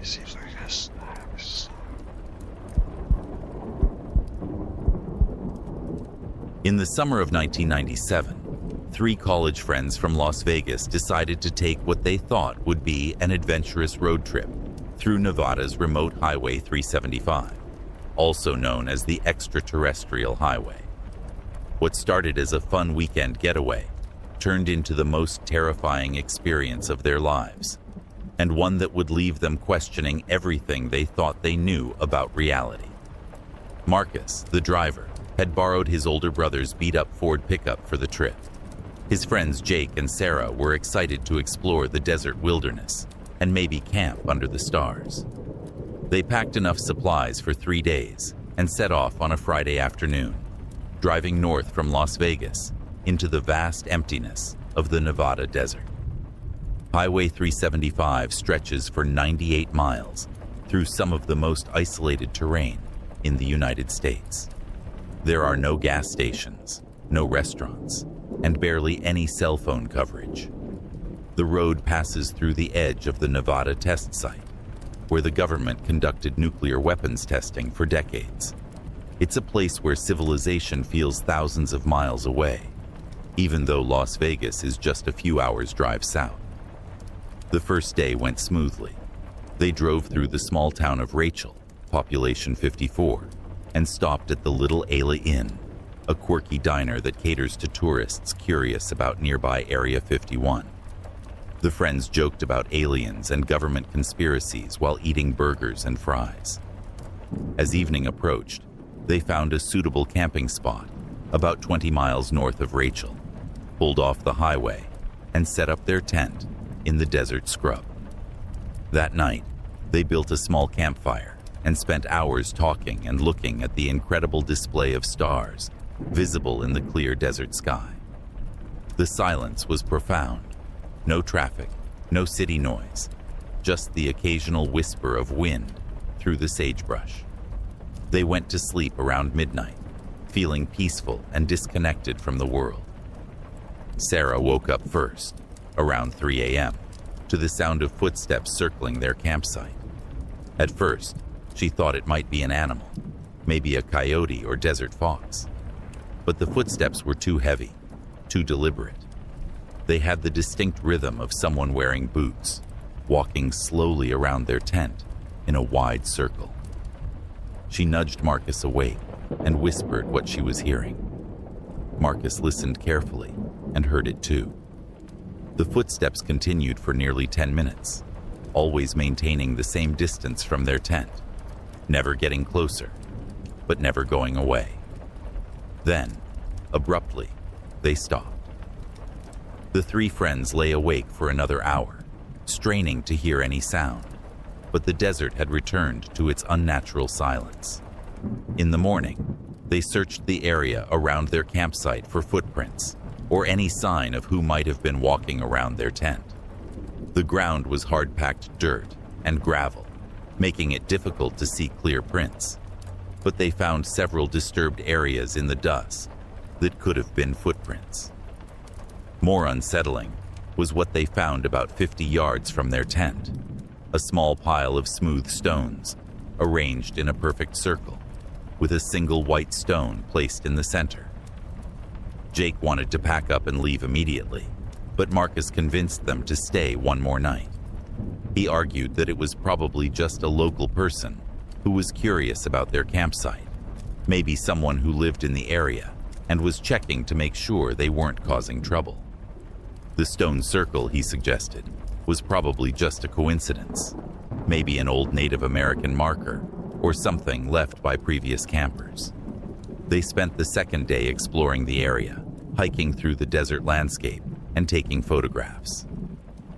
seems like this. In the summer of 1997, 3 college friends from Las Vegas decided to take what they thought would be an adventurous road trip through Nevada's remote Highway 375, also known as the Extraterrestrial Highway. What started as a fun weekend getaway turned into the most terrifying experience of their lives, and one that would leave them questioning everything they thought they knew about reality. Marcus, the driver, had borrowed his older brother's beat-up Ford pickup for the trip. His friends Jake and Sarah were excited to explore the desert wilderness and maybe camp under the stars. They packed enough supplies for 3 days and set off on a Friday afternoon, driving north from Las Vegas into the vast emptiness of the Nevada desert. Highway 375 stretches for 98 miles through some of the most isolated terrain in the United States. There are no gas stations, no restaurants, and barely any cell phone coverage. The road passes through the edge of the Nevada test site, where the government conducted nuclear weapons testing for decades. It's a place where civilization feels thousands of miles away, even though Las Vegas is just a few hours' drive south. The first day went smoothly. They drove through the small town of Rachel, population 54, and stopped at the Little Ayla Inn, a quirky diner that caters to tourists curious about nearby Area 51. The friends joked about aliens and government conspiracies while eating burgers and fries. As evening approached, they found a suitable camping spot about 20 miles north of Rachel, pulled off the highway, and set up their tent in the desert scrub. That night, they built a small campfire and spent hours talking and looking at the incredible display of stars visible in the clear desert sky. The silence was profound. No traffic, no city noise, just the occasional whisper of wind through the sagebrush. They went to sleep around midnight, feeling peaceful and disconnected from the world. Sarah woke up first, around 3 a.m., to the sound of footsteps circling their campsite. At first, she thought it might be an animal, maybe a coyote or desert fox. But the footsteps were too heavy, too deliberate. They had the distinct rhythm of someone wearing boots, walking slowly around their tent in a wide circle. She nudged Marcus awake and whispered what she was hearing. Marcus listened carefully and heard it too. The footsteps continued for nearly 10 minutes, always maintaining the same distance from their tent, never getting closer, but never going away. Then, abruptly, they stopped. The 3 friends lay awake for another hour, straining to hear any sound, but the desert had returned to its unnatural silence. In the morning, they searched the area around their campsite for footprints or any sign of who might have been walking around their tent. The ground was hard-packed dirt and gravel, making it difficult to see clear prints, but they found several disturbed areas in the dust that could have been footprints. More unsettling was what they found about 50 yards from their tent, a small pile of smooth stones arranged in a perfect circle, with a single white stone placed in the center. Jake wanted to pack up and leave immediately, but Marcus convinced them to stay one more night. He argued that it was probably just a local person who was curious about their campsite, maybe someone who lived in the area and was checking to make sure they weren't causing trouble. The stone circle, he suggested, was probably just a coincidence, maybe an old Native American marker or something left by previous campers. They spent the second day exploring the area, hiking through the desert landscape and taking photographs.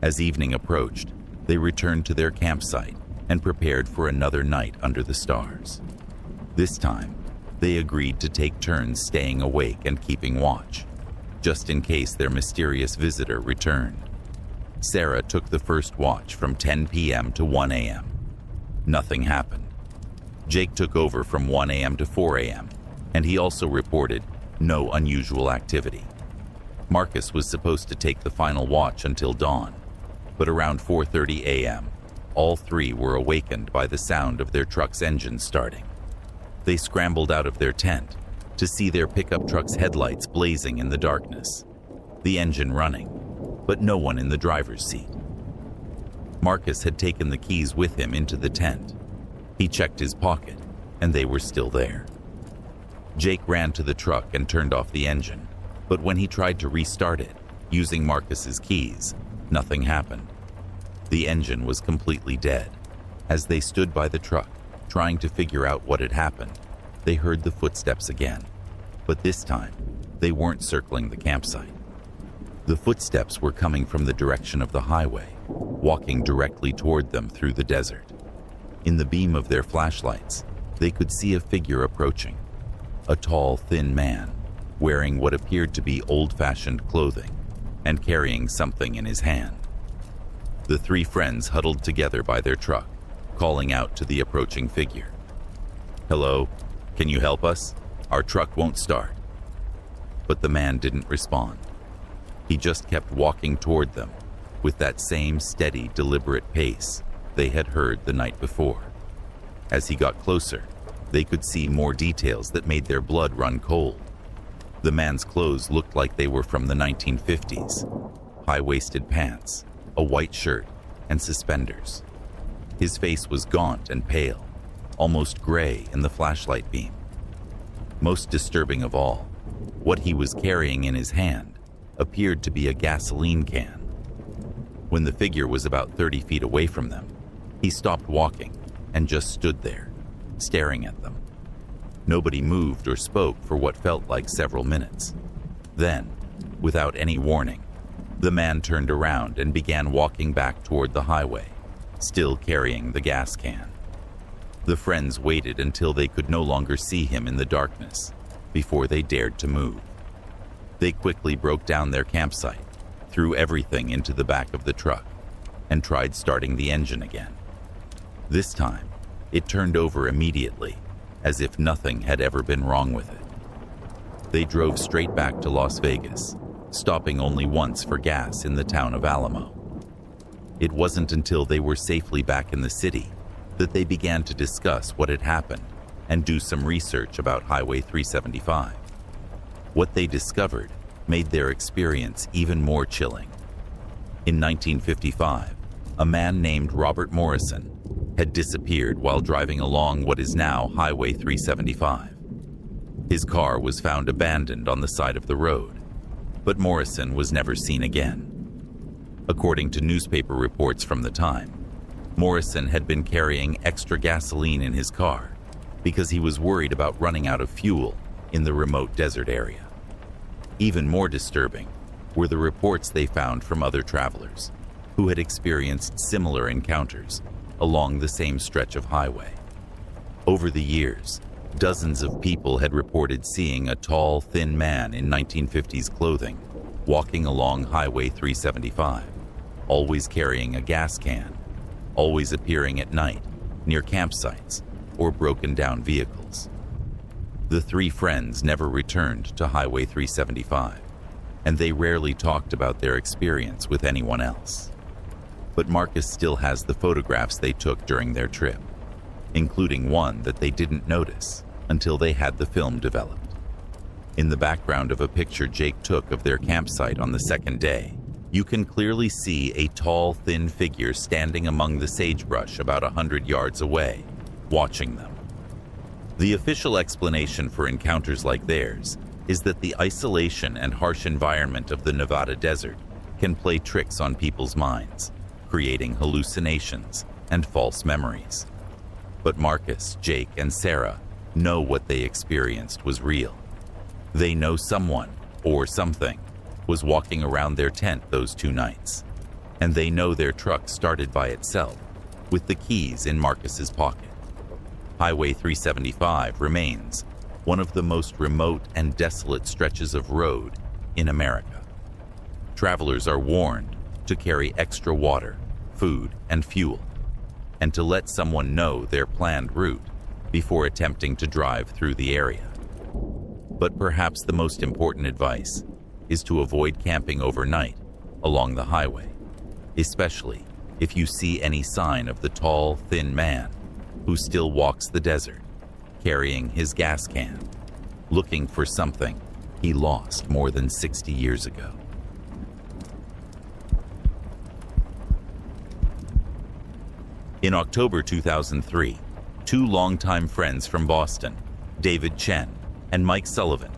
As evening approached, they returned to their campsite and prepared for another night under the stars. This time, they agreed to take turns staying awake and keeping watch, just in case their mysterious visitor returned. Sarah took the first watch from 10 p.m. to 1 a.m. Nothing happened. Jake took over from 1 a.m. to 4 a.m., and he also reported no unusual activity. Marcus was supposed to take the final watch until dawn, but around 4:30 a.m., all three were awakened by the sound of their truck's engine starting. They scrambled out of their tent to see their pickup truck's headlights blazing in the darkness, the engine running, but no one in the driver's seat. Marcus had taken the keys with him into the tent. He checked his pocket, and they were still there. Jake ran to the truck and turned off the engine, but when he tried to restart it, using Marcus's keys, nothing happened. The engine was completely dead. As they stood by the truck, trying to figure out what had happened, they heard the footsteps again, but this time, they weren't circling the campsite. The footsteps were coming from the direction of the highway, walking directly toward them through the desert. In the beam of their flashlights, they could see a figure approaching, a tall, thin man, wearing what appeared to be old-fashioned clothing and carrying something in his hand. The three friends huddled together by their truck, calling out to the approaching figure. "Hello, can you help us? Our truck won't start." But the man didn't respond. He just kept walking toward them with that same steady, deliberate pace they had heard the night before. As he got closer, they could see more details that made their blood run cold. The man's clothes looked like they were from the 1950s. High-waisted pants, a white shirt, and suspenders. His face was gaunt and pale, almost gray in the flashlight beam. Most disturbing of all, what he was carrying in his hand appeared to be a gasoline can. When the figure was about 30 feet away from them, he stopped walking and just stood there, staring at them. Nobody moved or spoke for what felt like several minutes. Then, without any warning, the man turned around and began walking back toward the highway, still carrying the gas can. The friends waited until they could no longer see him in the darkness before they dared to move. They quickly broke down their campsite, threw everything into the back of the truck, and tried starting the engine again. This time, it turned over immediately, as if nothing had ever been wrong with it. They drove straight back to Las Vegas, stopping only once for gas in the town of Alamo. It wasn't until they were safely back in the city that they began to discuss what had happened and do some research about Highway 375. What they discovered made their experience even more chilling. In 1955, a man named Robert Morrison had disappeared while driving along what is now Highway 375. His car was found abandoned on the side of the road, but Morrison was never seen again. According to newspaper reports from the time, Morrison had been carrying extra gasoline in his car because he was worried about running out of fuel in the remote desert area. Even more disturbing were the reports they found from other travelers who had experienced similar encounters along the same stretch of highway. Over the years, dozens of people had reported seeing a tall, thin man in 1950s clothing walking along Highway 375, always carrying a gas can, always appearing at night near campsites or broken down vehicles. The three friends never returned to Highway 375, and they rarely talked about their experience with anyone else. But Marcus still has the photographs they took during their trip, including one that they didn't notice until they had the film developed. In the background of a picture Jake took of their campsite on the second day, you can clearly see a tall, thin figure standing among the sagebrush about 100 yards away, watching them. The official explanation for encounters like theirs is that the isolation and harsh environment of the Nevada desert can play tricks on people's minds, creating hallucinations and false memories. But Marcus, Jake, and Sarah know what they experienced was real. They know someone, or something, was walking around their tent those 2 nights, and they know their truck started by itself, with the keys in Marcus's pocket. Highway 375 remains one of the most remote and desolate stretches of road in America. Travelers are warned to carry extra water, food, and fuel, and to let someone know their planned route before attempting to drive through the area. But perhaps the most important advice is to avoid camping overnight along the highway, especially if you see any sign of the tall, thin man who still walks the desert, carrying his gas can, looking for something he lost more than 60 years ago. In October 2003, two longtime friends from Boston, David Chen and Mike Sullivan,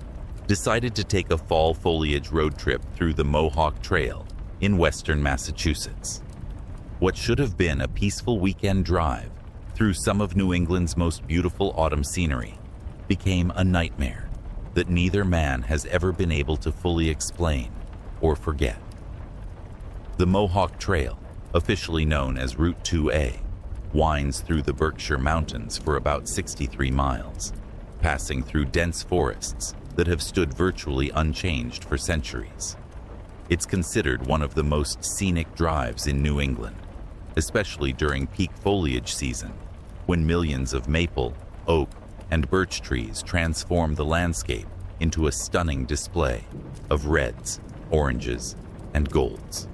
decided to take a fall foliage road trip through the Mohawk Trail in western Massachusetts. What should have been a peaceful weekend drive through some of New England's most beautiful autumn scenery became a nightmare that neither man has ever been able to fully explain or forget. The Mohawk Trail, officially known as Route 2A, winds through the Berkshire Mountains for about 63 miles, passing through dense forests that have stood virtually unchanged for centuries. It's considered one of the most scenic drives in New England, especially during peak foliage season, when millions of maple, oak, and birch trees transform the landscape into a stunning display of reds, oranges, and golds.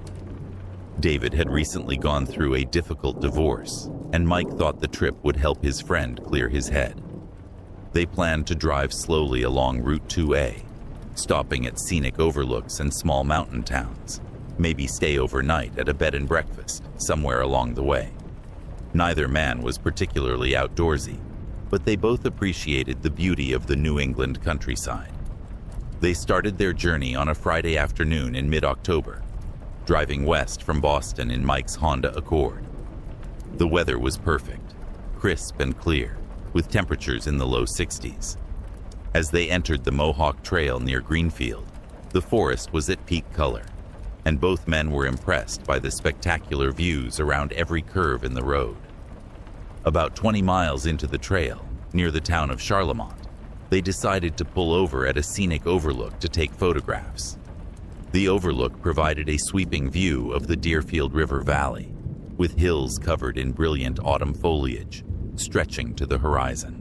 David had recently gone through a difficult divorce, and Mike thought the trip would help his friend clear his head. They planned to drive slowly along Route 2A, stopping at scenic overlooks and small mountain towns, maybe stay overnight at a bed and breakfast somewhere along the way. Neither man was particularly outdoorsy, but they both appreciated the beauty of the New England countryside. They started their journey on a Friday afternoon in mid-October, driving west from Boston in Mike's Honda Accord. The weather was perfect, crisp and clear, with temperatures in the low 60s. As they entered the Mohawk Trail near Greenfield, the forest was at peak color, and both men were impressed by the spectacular views around every curve in the road. About 20 miles into the trail, near the town of Charlemont, they decided to pull over at a scenic overlook to take photographs. The overlook provided a sweeping view of the Deerfield River Valley, with hills covered in brilliant autumn foliage stretching to the horizon.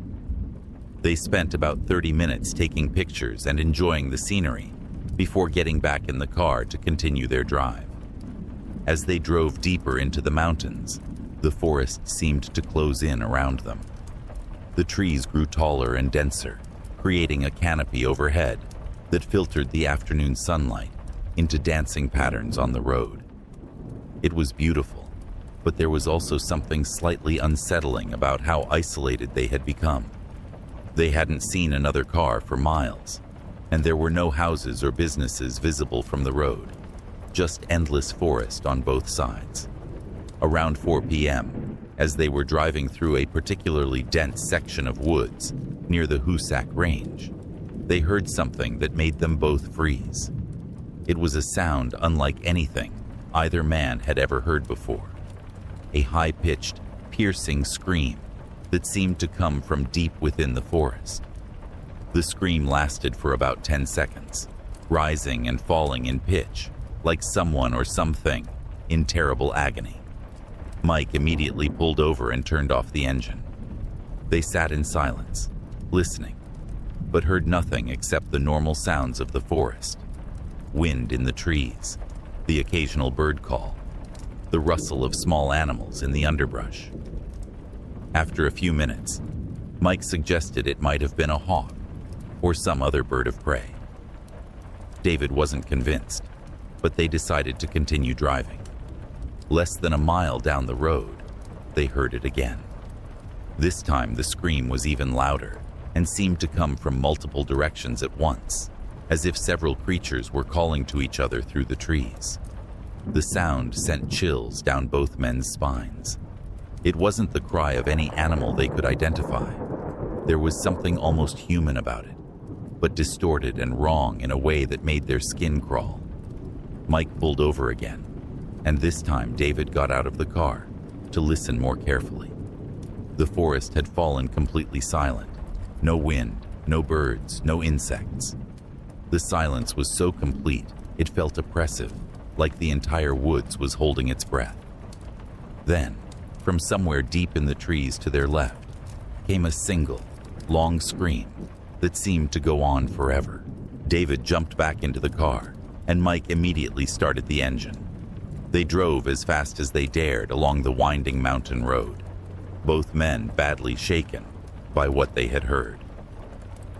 They spent about 30 minutes taking pictures and enjoying the scenery before getting back in the car to continue their drive. As they drove deeper into the mountains, the forest seemed to close in around them. The trees grew taller and denser, creating a canopy overhead that filtered the afternoon sunlight into dancing patterns on the road. It was beautiful, but there was also something slightly unsettling about how isolated they had become. They hadn't seen another car for miles, and there were no houses or businesses visible from the road, just endless forest on both sides. Around 4 p.m., as they were driving through a particularly dense section of woods near the Hoosac Range, they heard something that made them both freeze. It was a sound unlike anything either man had ever heard before. A high-pitched, piercing scream that seemed to come from deep within the forest. The scream lasted for about 10 seconds, rising and falling in pitch, like someone or something in terrible agony. Mike immediately pulled over and turned off the engine. They sat in silence, listening, but heard nothing except the normal sounds of the forest. Wind in the trees, the occasional bird call, the rustle of small animals in the underbrush. After a few minutes, Mike suggested it might have been a hawk or some other bird of prey. David wasn't convinced, but they decided to continue driving. Less than a mile down the road, they heard it again. This time the scream was even louder and seemed to come from multiple directions at once, as if several creatures were calling to each other through the trees. The sound sent chills down both men's spines. It wasn't the cry of any animal they could identify. There was something almost human about it, but distorted and wrong in a way that made their skin crawl. Mike pulled over again, and this time David got out of the car to listen more carefully. The forest had fallen completely silent. No wind, no birds, no insects. The silence was so complete, it felt oppressive, like the entire woods was holding its breath. Then, from somewhere deep in the trees to their left, came a single, long scream that seemed to go on forever. David jumped back into the car, and Mike immediately started the engine. They drove as fast as they dared along the winding mountain road, both men badly shaken by what they had heard.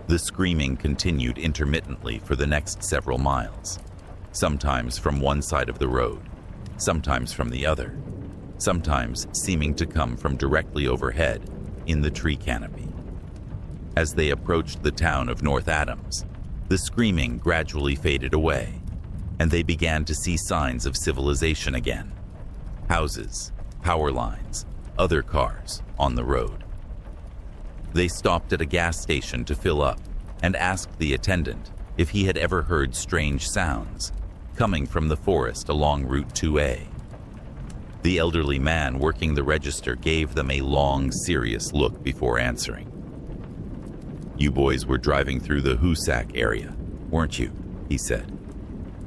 The screaming continued intermittently for the next several miles, sometimes from one side of the road, sometimes from the other, sometimes seeming to come from directly overhead in the tree canopy. As they approached the town of North Adams, the screaming gradually faded away, and they began to see signs of civilization again. Houses, power lines, other cars on the road. They stopped at a gas station to fill up and asked the attendant if he had ever heard strange sounds coming from the forest along Route 2A. The elderly man working the register gave them a long, serious look before answering. "You boys were driving through the Hoosac area, weren't you?" he said.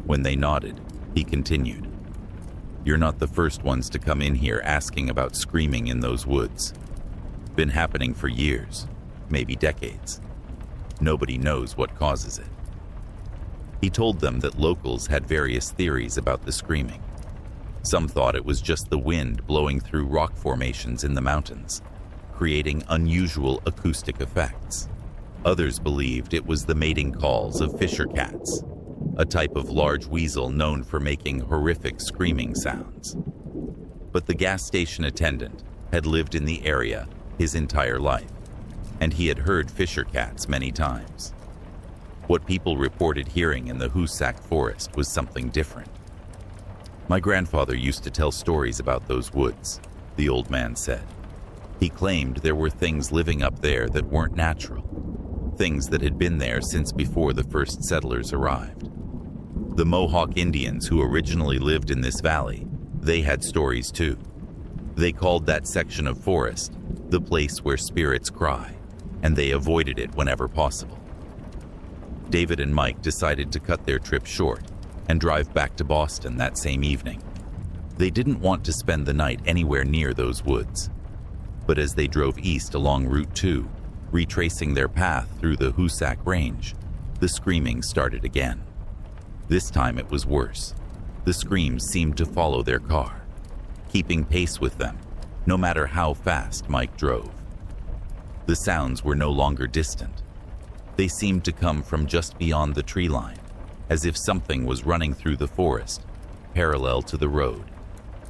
When they nodded, he continued, "You're not the first ones to come in here asking about screaming in those woods. Been happening for years, maybe decades. Nobody knows what causes it." He told them that locals had various theories about the screaming. Some thought it was just the wind blowing through rock formations in the mountains, creating unusual acoustic effects. Others believed it was the mating calls of fisher cats, a type of large weasel known for making horrific screaming sounds. But the gas station attendant had lived in the area his entire life, and he had heard fisher cats many times. What people reported hearing in the Hoosac forest was something different. "My grandfather used to tell stories about those woods," the old man said. He claimed there were things living up there that weren't natural, things that had been there since before the first settlers arrived. The Mohawk Indians who originally lived in this valley, they had stories too. They called that section of forest the place where spirits cry, and they avoided it whenever possible. David and Mike decided to cut their trip short and drive back to Boston that same evening. They didn't want to spend the night anywhere near those woods. But as they drove east along Route 2, retracing their path through the Hoosac Range, the screaming started again. This time it was worse. The screams seemed to follow their car, keeping pace with them, no matter how fast Mike drove. The sounds were no longer distant. They seemed to come from just beyond the tree line, as if something was running through the forest, parallel to the road,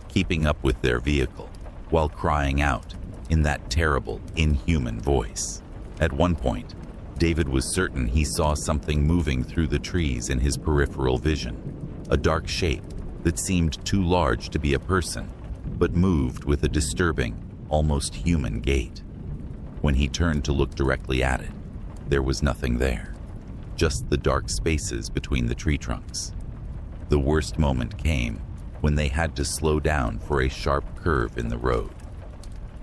keeping up with their vehicle, while crying out in that terrible, inhuman voice. At one point, David was certain he saw something moving through the trees in his peripheral vision, a dark shape that seemed too large to be a person, but moved with a disturbing, almost human gait. When he turned to look directly at it, there was nothing there, just the dark spaces between the tree trunks. The worst moment came when they had to slow down for a sharp curve in the road.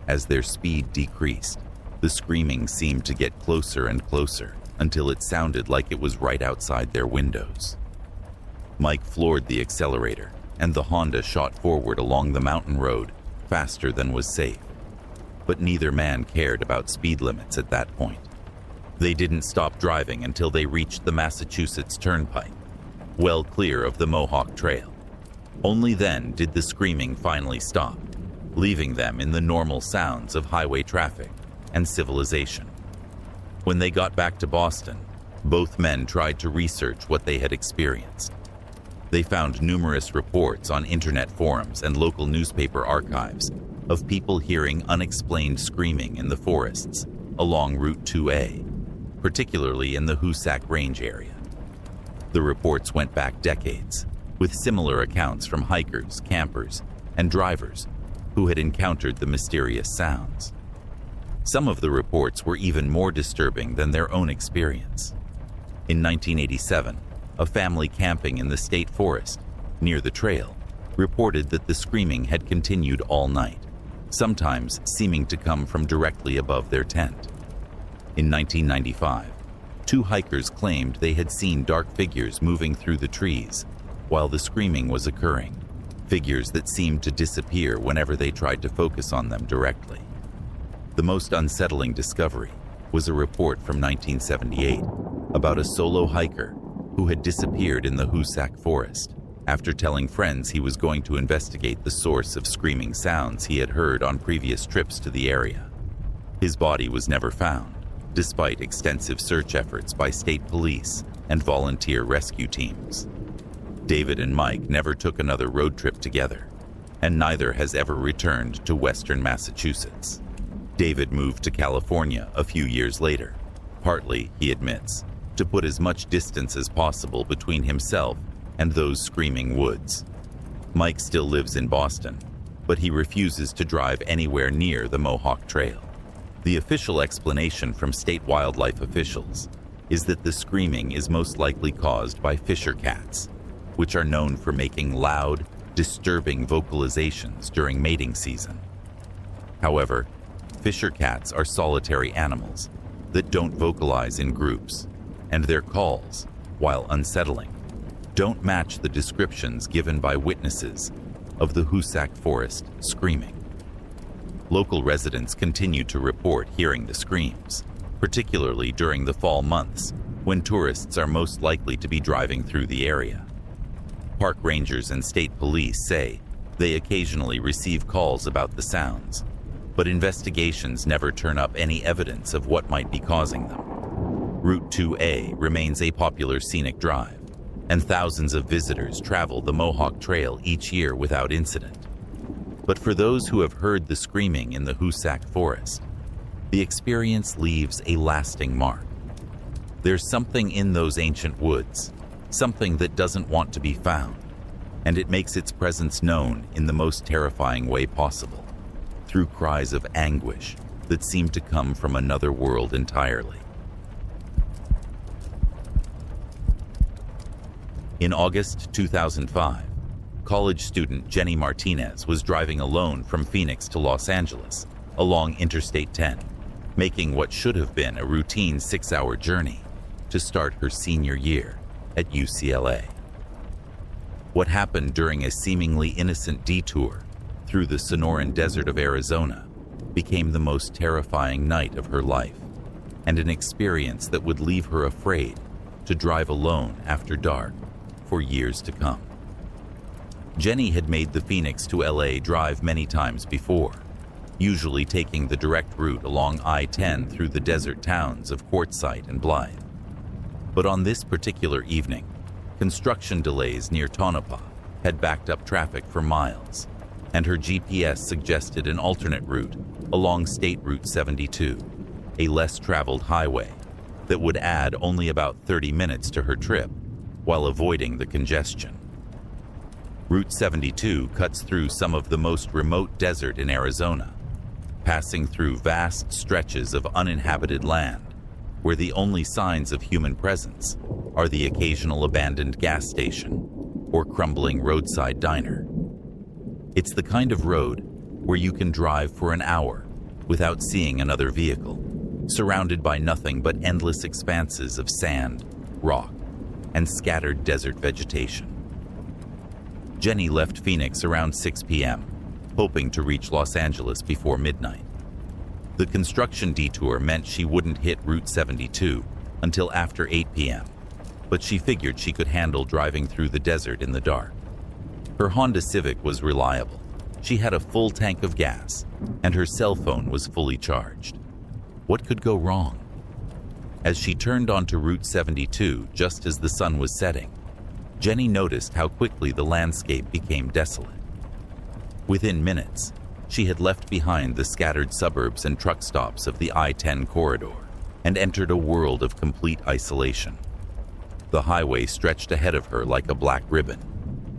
As their speed decreased, the screaming seemed to get closer and closer until it sounded like it was right outside their windows. Mike floored the accelerator, and the Honda shot forward along the mountain road faster than was safe. But neither man cared about speed limits at that point. They didn't stop driving until they reached the Massachusetts Turnpike, well clear of the Mohawk Trail. Only then did the screaming finally stop, leaving them in the normal sounds of highway traffic and civilization. When they got back to Boston, both men tried to research what they had experienced. They found numerous reports on internet forums and local newspaper archives of people hearing unexplained screaming in the forests along Route 2A, particularly in the Hoosac Range area. The reports went back decades, with similar accounts from hikers, campers, and drivers who had encountered the mysterious sounds. Some of the reports were even more disturbing than their own experience. In 1987, a family camping in the state forest, near the trail, reported that the screaming had continued all night, sometimes seeming to come from directly above their tent. In 1995, 2 hikers claimed they had seen dark figures moving through the trees while the screaming was occurring, figures that seemed to disappear whenever they tried to focus on them directly. The most unsettling discovery was a report from 1978 about a solo hiker who had disappeared in the Hoosac forest After telling friends he was going to investigate the source of screaming sounds he had heard on previous trips to the area. His body was never found, despite extensive search efforts by state police and volunteer rescue teams. David and Mike never took another road trip together, and neither has ever returned to Western Massachusetts. David moved to California a few years later, partly, he admits, to put as much distance as possible between himself and those screaming woods. Mike still lives in Boston, but he refuses to drive anywhere near the Mohawk Trail. The official explanation from state wildlife officials is that the screaming is most likely caused by fisher cats, which are known for making loud, disturbing vocalizations during mating season. However, fisher cats are solitary animals that don't vocalize in groups, and their calls, while unsettling, don't match the descriptions given by witnesses of the Hoosac Forest screaming. Local residents continue to report hearing the screams, particularly during the fall months when tourists are most likely to be driving through the area. Park rangers and state police say they occasionally receive calls about the sounds, but investigations never turn up any evidence of what might be causing them. Route 2A remains a popular scenic drive, and thousands of visitors travel the Mohawk Trail each year without incident. But for those who have heard the screaming in the Hoosac Forest, the experience leaves a lasting mark. There's something in those ancient woods, something that doesn't want to be found, and it makes its presence known in the most terrifying way possible, through cries of anguish that seem to come from another world entirely. In August 2005, college student Jenny Martinez was driving alone from Phoenix to Los Angeles along Interstate 10, making what should have been a routine 6-hour journey to start her senior year at UCLA. What happened during a seemingly innocent detour through the Sonoran Desert of Arizona became the most terrifying night of her life, and an experience that would leave her afraid to drive alone after dark for years to come. Jenny had made the Phoenix to LA drive many times before, usually taking the direct route along I-10 through the desert towns of Quartzsite and Blythe. But on this particular evening, construction delays near Tonopah had backed up traffic for miles, and her GPS suggested an alternate route along State Route 72, a less traveled highway that would add only about 30 minutes to her trip while avoiding the congestion. Route 72 cuts through some of the most remote desert in Arizona, passing through vast stretches of uninhabited land where the only signs of human presence are the occasional abandoned gas station or crumbling roadside diner. It's the kind of road where you can drive for an hour without seeing another vehicle, surrounded by nothing but endless expanses of sand, rock, and scattered desert vegetation. Jenny left Phoenix around 6 p.m., hoping to reach Los Angeles before midnight. The construction detour meant she wouldn't hit Route 72 until after 8 p.m., but she figured she could handle driving through the desert in the dark. Her Honda Civic was reliable. She had a full tank of gas, and her cell phone was fully charged. What could go wrong? As she turned onto Route 72 just as the sun was setting, Jenny noticed how quickly the landscape became desolate. Within minutes, she had left behind the scattered suburbs and truck stops of the I-10 corridor and entered a world of complete isolation. The highway stretched ahead of her like a black ribbon,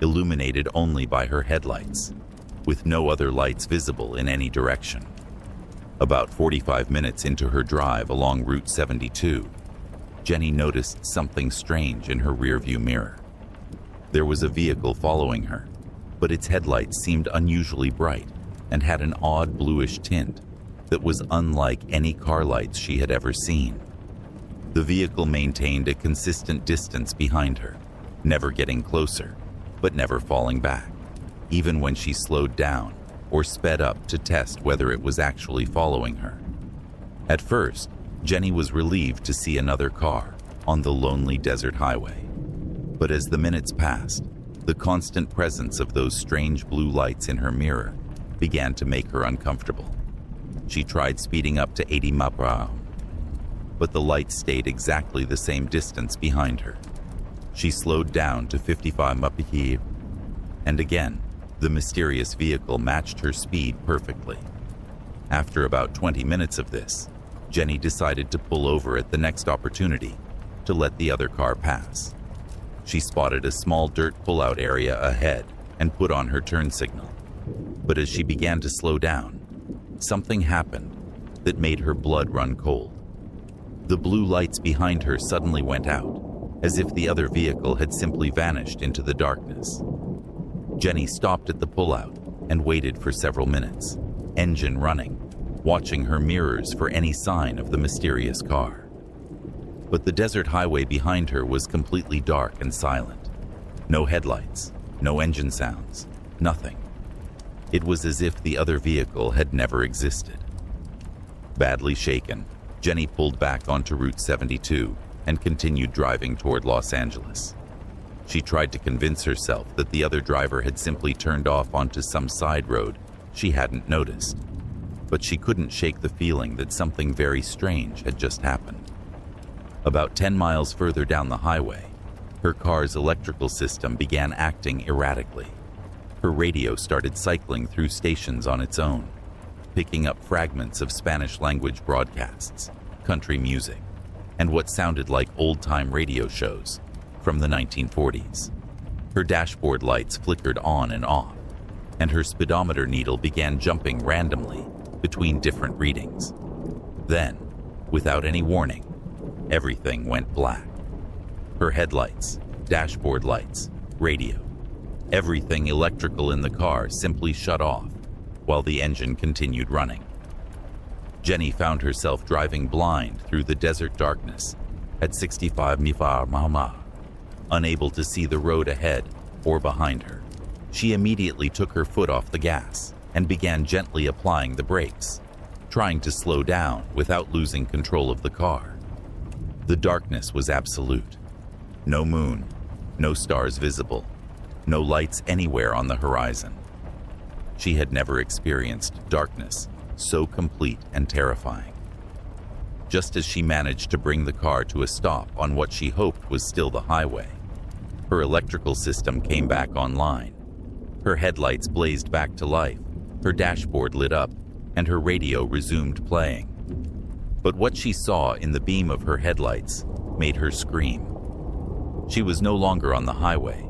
illuminated only by her headlights, with no other lights visible in any direction. About 45 minutes into her drive along Route 72, Jenny noticed something strange in her rearview mirror. There was a vehicle following her, but its headlights seemed unusually bright and had an odd bluish tint that was unlike any car lights she had ever seen. The vehicle maintained a consistent distance behind her, never getting closer, but never falling back, even when she slowed down or sped up to test whether it was actually following her. At first, Jenny was relieved to see another car on the lonely desert highway. But as the minutes passed, The constant presence of those strange blue lights in her mirror began to make her uncomfortable. She tried speeding up to 80 mph, but the lights stayed exactly the same distance behind her. She slowed down to 55 mph, and again, the mysterious vehicle matched her speed perfectly. After about 20 minutes of this, Jenny decided to pull over at the next opportunity to let the other car pass. She spotted a small dirt pullout area ahead and put on her turn signal. But as she began to slow down, something happened that made her blood run cold. The blue lights behind her suddenly went out, as if the other vehicle had simply vanished into the darkness. Jenny stopped at the pullout and waited for several minutes, engine running, watching her mirrors for any sign of the mysterious car. But the desert highway behind her was completely dark and silent. No headlights, no engine sounds, nothing. It was as if the other vehicle had never existed. Badly shaken, Jenny pulled back onto Route 72 and continued driving toward Los Angeles. She tried to convince herself that the other driver had simply turned off onto some side road she hadn't noticed, but she couldn't shake the feeling that something very strange had just happened. About 10 miles further down the highway, her car's electrical system began acting erratically. Her radio started cycling through stations on its own, picking up fragments of Spanish-language broadcasts, country music, and what sounded like old-time radio shows from the 1940s. Her dashboard lights flickered on and off, and her speedometer needle began jumping randomly between different readings. Then, without any warning, everything went black. Her headlights, dashboard lights, radio, everything electrical in the car simply shut off while the engine continued running. Jenny found herself driving blind through the desert darkness at 65 mph, unable to see the road ahead or behind her. She immediately took her foot off the gas and began gently applying the brakes, trying to slow down without losing control of the car. The darkness was absolute. No moon, no stars visible, no lights anywhere on the horizon. She had never experienced darkness so complete and terrifying. Just as she managed to bring the car to a stop on what she hoped was still the highway, her electrical system came back online. Her headlights blazed back to life, her dashboard lit up, and her radio resumed playing. But what she saw in the beam of her headlights made her scream. She was no longer on the highway.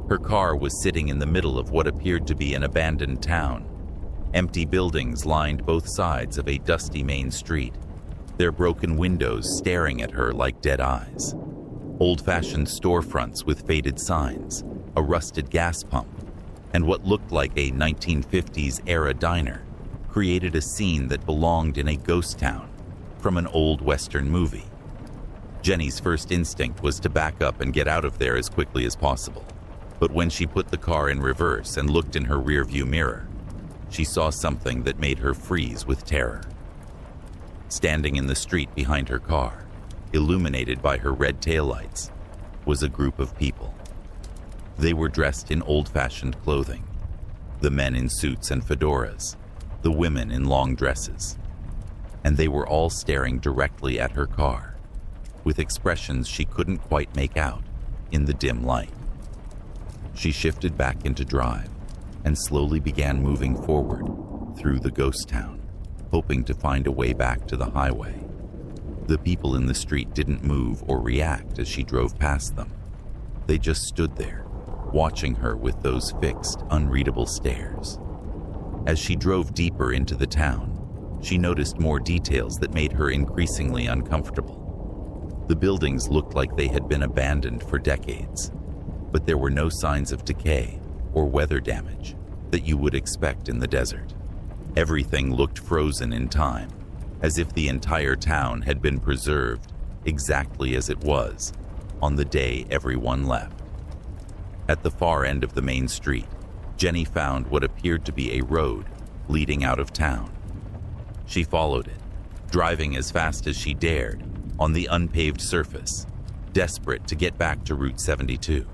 Her car was sitting in the middle of what appeared to be an abandoned town. Empty buildings lined both sides of a dusty main street, their broken windows staring at her like dead eyes. Old-fashioned storefronts with faded signs, a rusted gas pump, and what looked like a 1950s-era diner created a scene that belonged in a ghost town from an old Western movie. Jenny's first instinct was to back up and get out of there as quickly as possible. But when she put the car in reverse and looked in her rearview mirror, she saw something that made her freeze with terror. Standing in the street behind her car, illuminated by her red taillights, was a group of people. They were dressed in old-fashioned clothing, the men in suits and fedoras, the women in long dresses, and they were all staring directly at her car, with expressions she couldn't quite make out in the dim light. She shifted back into drive and slowly began moving forward through the ghost town, hoping to find a way back to the highway. The people in the street didn't move or react as she drove past them. They just stood there, watching her with those fixed, unreadable stares. As she drove deeper into the town, she noticed more details that made her increasingly uncomfortable. The buildings looked like they had been abandoned for decades, but there were no signs of decay or weather damage that you would expect in the desert. Everything looked frozen in time, as if the entire town had been preserved exactly as it was on the day everyone left. At the far end of the main street, Jenny found what appeared to be a road leading out of town. She followed it, driving as fast as she dared on the unpaved surface, desperate to get back to Route 72.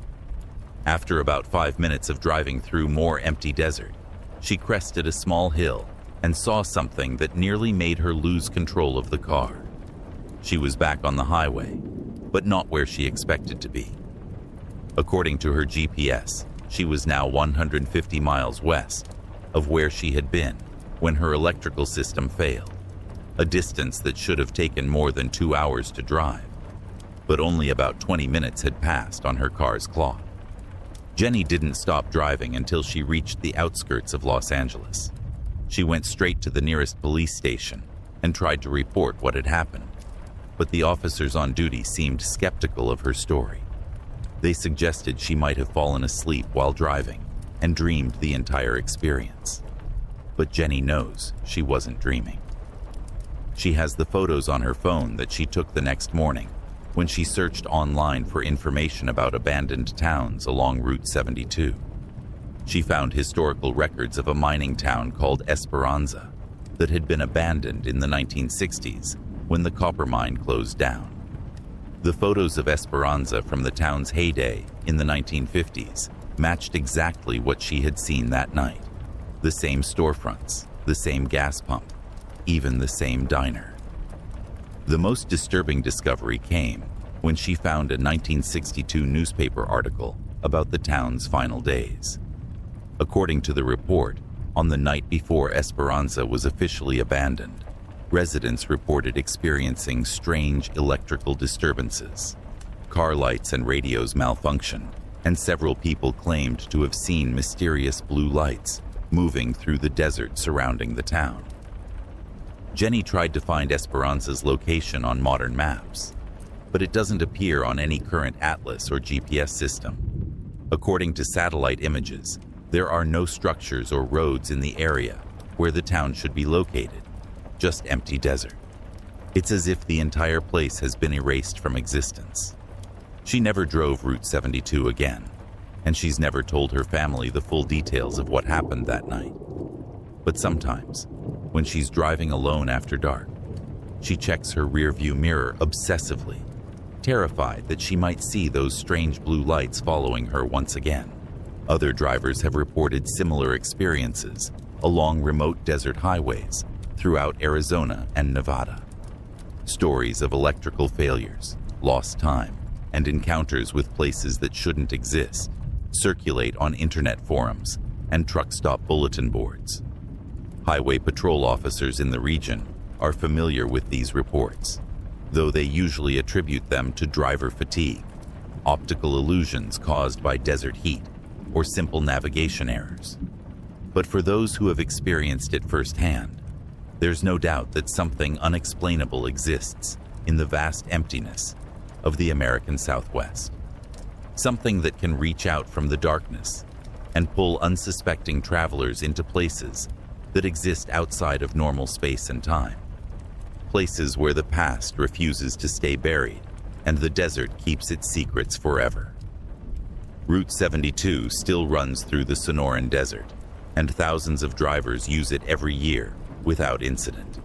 After about 5 minutes of driving through more empty desert, she crested a small hill and saw something that nearly made her lose control of the car. She was back on the highway, but not where she expected to be. According to her GPS, she was now 150 miles west of where she had been when her electrical system failed, a distance that should have taken more than 2 hours to drive, but only about 20 minutes had passed on her car's clock. Jenny didn't stop driving until she reached the outskirts of Los Angeles. She went straight to the nearest police station and tried to report what had happened, but the officers on duty seemed skeptical of her story. They suggested she might have fallen asleep while driving and dreamed the entire experience. But Jenny knows she wasn't dreaming. She has the photos on her phone that she took the next morning when she searched online for information about abandoned towns along Route 72. She found historical records of a mining town called Esperanza that had been abandoned in the 1960s when the copper mine closed down. The photos of Esperanza from the town's heyday in the 1950s matched exactly what she had seen that night. The same storefronts, the same gas pump, even the same diner. The most disturbing discovery came when she found a 1962 newspaper article about the town's final days. According to the report, on the night before Esperanza was officially abandoned, residents reported experiencing strange electrical disturbances. Car lights and radios malfunctioned, and several people claimed to have seen mysterious blue lights moving through the desert surrounding the town. Jenny tried to find Esperanza's location on modern maps, but it doesn't appear on any current atlas or GPS system. According to satellite images, there are no structures or roads in the area where the town should be located, just empty desert. It's as if the entire place has been erased from existence. She never drove Route 72 again, and she's never told her family the full details of what happened that night. But sometimes, when she's driving alone after dark, she checks her rearview mirror obsessively, terrified that she might see those strange blue lights following her once again. Other drivers have reported similar experiences along remote desert highways throughout Arizona and Nevada. Stories of electrical failures, lost time, and encounters with places that shouldn't exist circulate on internet forums and truck stop bulletin boards. Highway patrol officers in the region are familiar with these reports, though they usually attribute them to driver fatigue, optical illusions caused by desert heat, or simple navigation errors. But for those who have experienced it firsthand, there's no doubt that something unexplainable exists in the vast emptiness of the American Southwest. Something that can reach out from the darkness and pull unsuspecting travelers into places that exist outside of normal space and time. Places where the past refuses to stay buried and the desert keeps its secrets forever. Route 72 still runs through the Sonoran Desert, and thousands of drivers use it every year without incident.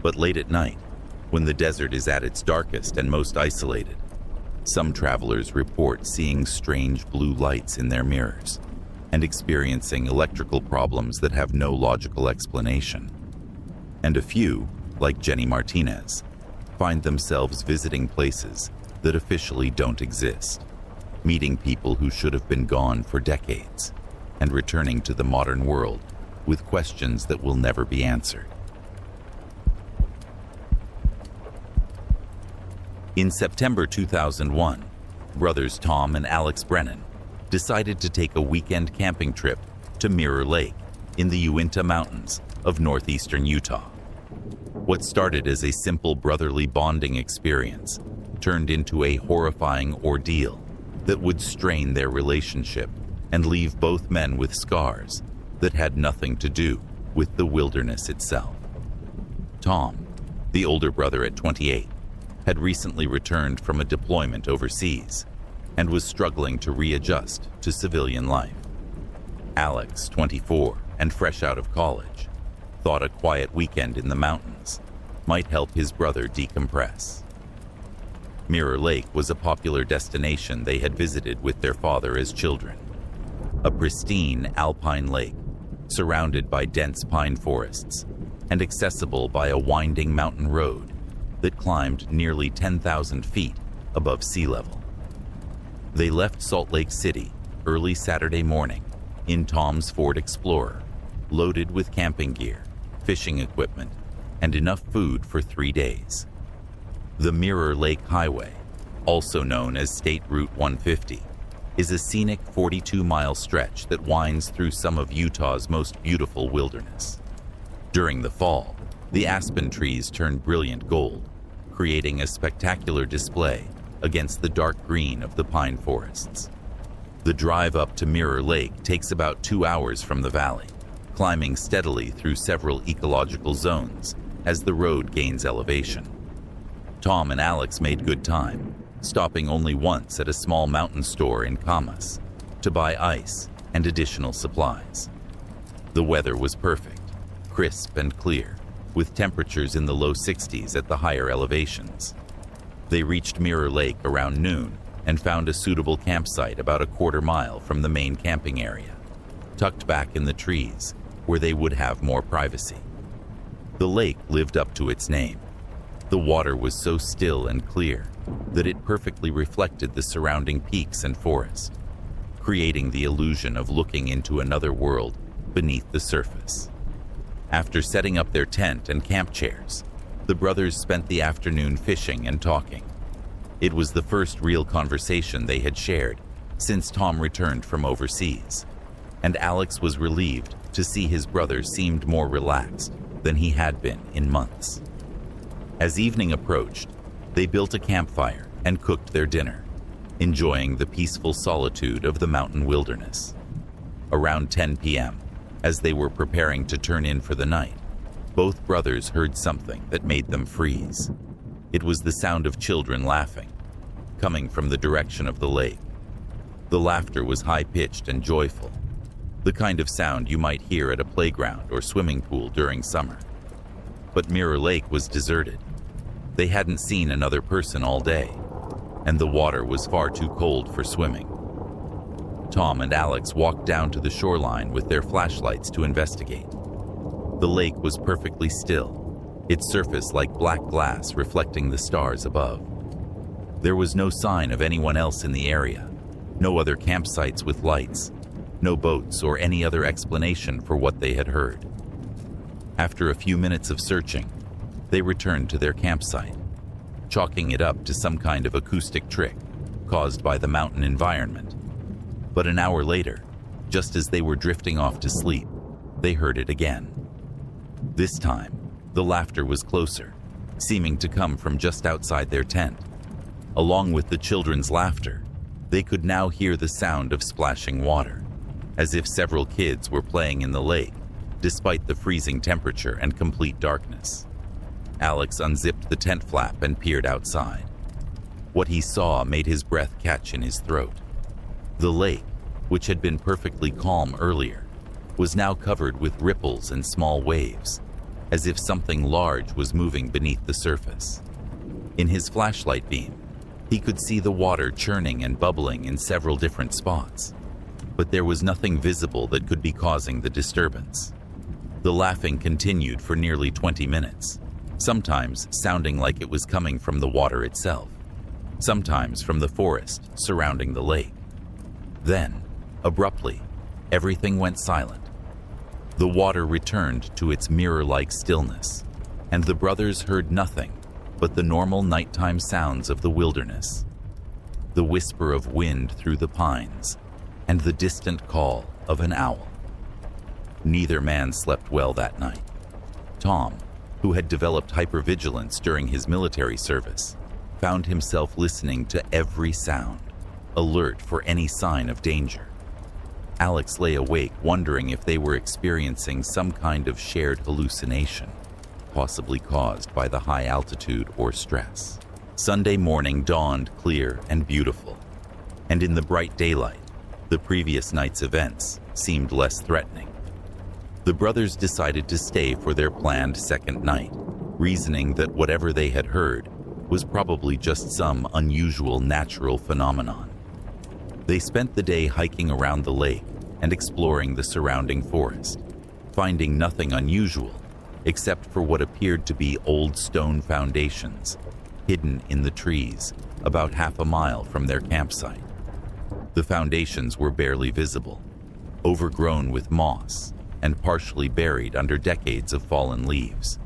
But late at night, when the desert is at its darkest and most isolated, some travelers report seeing strange blue lights in their mirrors and experiencing electrical problems that have no logical explanation. And a few, like Jenny Martinez, find themselves visiting places that officially don't exist, meeting people who should have been gone for decades, and returning to the modern world with questions that will never be answered. In September 2001, brothers Tom and Alex Brennan decided to take a weekend camping trip to Mirror Lake in the Uinta Mountains of northeastern Utah. What started as a simple brotherly bonding experience turned into a horrifying ordeal that would strain their relationship and leave both men with scars that had nothing to do with the wilderness itself. Tom, the older brother at 28, had recently returned from a deployment overseas and was struggling to readjust to civilian life. Alex, 24 and fresh out of college, thought a quiet weekend in the mountains might help his brother decompress. Mirror Lake was a popular destination they had visited with their father as children. A pristine alpine lake, surrounded by dense pine forests, and accessible by a winding mountain road that climbed nearly 10,000 feet above sea level. They left Salt Lake City early Saturday morning in Tom's Ford Explorer, loaded with camping gear, fishing equipment, and enough food for 3 days. The Mirror Lake Highway, also known as State Route 150, is a scenic 42-mile stretch that winds through some of Utah's most beautiful wilderness. During the fall, the aspen trees turn brilliant gold, creating a spectacular display against the dark green of the pine forests. The drive up to Mirror Lake takes about 2 hours from the valley, climbing steadily through several ecological zones as the road gains elevation. Tom and Alex made good time, stopping only once at a small mountain store in Camas to buy ice and additional supplies. The weather was perfect, crisp and clear, with temperatures in the low 60s at the higher elevations. They reached Mirror Lake around noon and found a suitable campsite about a quarter mile from the main camping area, tucked back in the trees where they would have more privacy. The lake lived up to its name. The water was so still and clear that it perfectly reflected the surrounding peaks and forest, creating the illusion of looking into another world beneath the surface. After setting up their tent and camp chairs, the brothers spent the afternoon fishing and talking. It was the first real conversation they had shared since Tom returned from overseas, and Alex was relieved to see his brother seemed more relaxed than he had been in months. As evening approached, they built a campfire and cooked their dinner, enjoying the peaceful solitude of the mountain wilderness. Around 10 p.m., as they were preparing to turn in for the night, both brothers heard something that made them freeze. It was the sound of children laughing, coming from the direction of the lake. The laughter was high-pitched and joyful, the kind of sound you might hear at a playground or swimming pool during summer. But Mirror Lake was deserted. They hadn't seen another person all day, and the water was far too cold for swimming. Tom and Alex walked down to the shoreline with their flashlights to investigate. The lake was perfectly still, its surface like black glass reflecting the stars above. There was no sign of anyone else in the area, no other campsites with lights, no boats or any other explanation for what they had heard. After a few minutes of searching, they returned to their campsite, chalking it up to some kind of acoustic trick caused by the mountain environment. But an hour later, just as they were drifting off to sleep, they heard it again. This time, the laughter was closer, seeming to come from just outside their tent. Along with the children's laughter, they could now hear the sound of splashing water, as if several kids were playing in the lake, despite the freezing temperature and complete darkness. Alex unzipped the tent flap and peered outside. What he saw made his breath catch in his throat. The lake, which had been perfectly calm earlier, was now covered with ripples and small waves, as if something large was moving beneath the surface. In his flashlight beam, he could see the water churning and bubbling in several different spots, but there was nothing visible that could be causing the disturbance. The laughing continued for nearly 20 minutes, sometimes sounding like it was coming from the water itself, sometimes from the forest surrounding the lake. Then, abruptly, everything went silent. The water returned to its mirror-like stillness, and the brothers heard nothing but the normal nighttime sounds of the wilderness, the whisper of wind through the pines, and the distant call of an owl. Neither man slept well that night. Tom, who had developed hypervigilance during his military service, found himself listening to every sound, alert for any sign of danger. Alex lay awake, wondering if they were experiencing some kind of shared hallucination, possibly caused by the high altitude or stress. Sunday morning dawned clear and beautiful, and in the bright daylight, the previous night's events seemed less threatening. The brothers decided to stay for their planned second night, reasoning that whatever they had heard was probably just some unusual natural phenomenon. They spent the day hiking around the lake and exploring the surrounding forest, finding nothing unusual except for what appeared to be old stone foundations hidden in the trees about half a mile from their campsite. The foundations were barely visible, overgrown with moss and partially buried under decades of fallen leaves.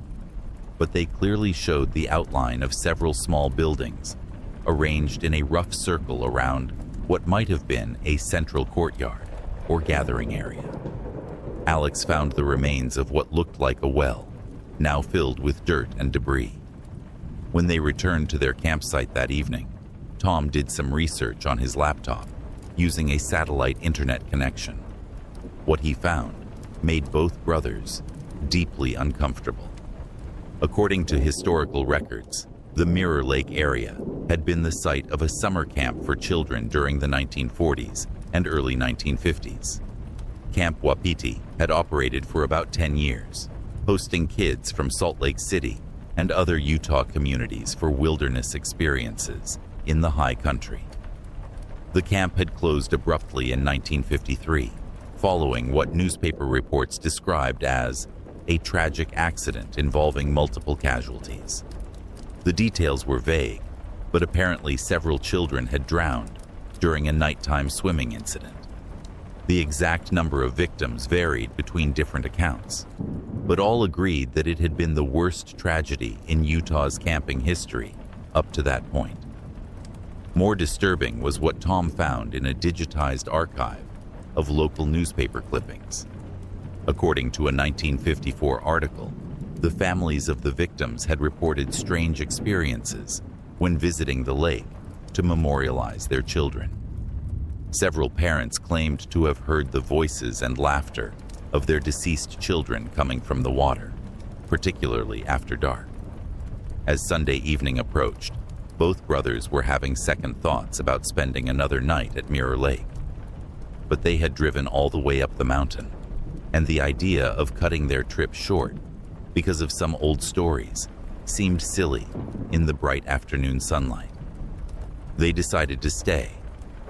But they clearly showed the outline of several small buildings arranged in a rough circle around what might have been a central courtyard or gathering area. Alex found the remains of what looked like a well, now filled with dirt and debris. When they returned to their campsite that evening, Tom did some research on his laptop using a satellite internet connection. What he found made both brothers deeply uncomfortable. According to historical records, the Mirror Lake area had been the site of a summer camp for children during the 1940s and early 1950s. Camp Wapiti had operated for about 10 years, hosting kids from Salt Lake City and other Utah communities for wilderness experiences in the high country. The camp had closed abruptly in 1953, following what newspaper reports described as a tragic accident involving multiple casualties. The details were vague, but apparently several children had drowned during a nighttime swimming incident. The exact number of victims varied between different accounts, but all agreed that it had been the worst tragedy in Utah's camping history up to that point. More disturbing was what Tom found in a digitized archive of local newspaper clippings. According to a 1954 article, the families of the victims had reported strange experiences when visiting the lake to memorialize their children. Several parents claimed to have heard the voices and laughter of their deceased children coming from the water, particularly after dark. As Sunday evening approached, both brothers were having second thoughts about spending another night at Mirror Lake. But they had driven all the way up the mountain, and the idea of cutting their trip short because of some old stories seemed silly in the bright afternoon sunlight. They decided to stay,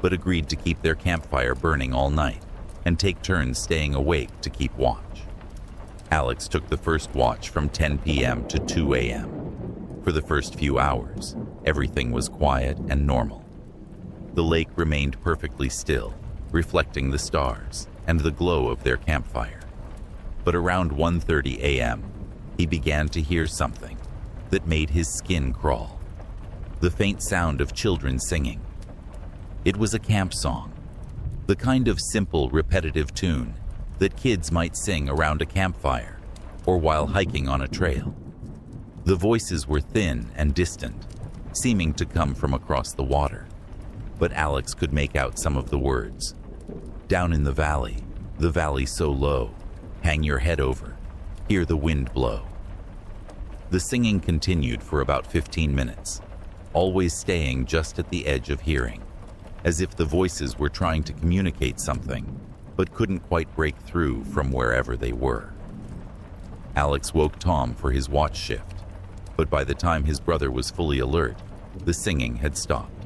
but agreed to keep their campfire burning all night and take turns staying awake to keep watch. Alex took the first watch from 10 p.m. to 2 a.m. For the first few hours, everything was quiet and normal. The lake remained perfectly still, reflecting the stars and the glow of their campfire. But around 1:30 a.m., he began to hear something that made his skin crawl. The faint sound of children singing. It was a camp song, the kind of simple, repetitive tune that kids might sing around a campfire or while hiking on a trail. The voices were thin and distant, seeming to come from across the water, but Alex could make out some of the words. Down in the valley so low, hang your head over, hear the wind blow. The singing continued for about 15 minutes, always staying just at the edge of hearing, as if the voices were trying to communicate something, but couldn't quite break through from wherever they were. Alex woke Tom for his watch shift, but by the time his brother was fully alert, the singing had stopped.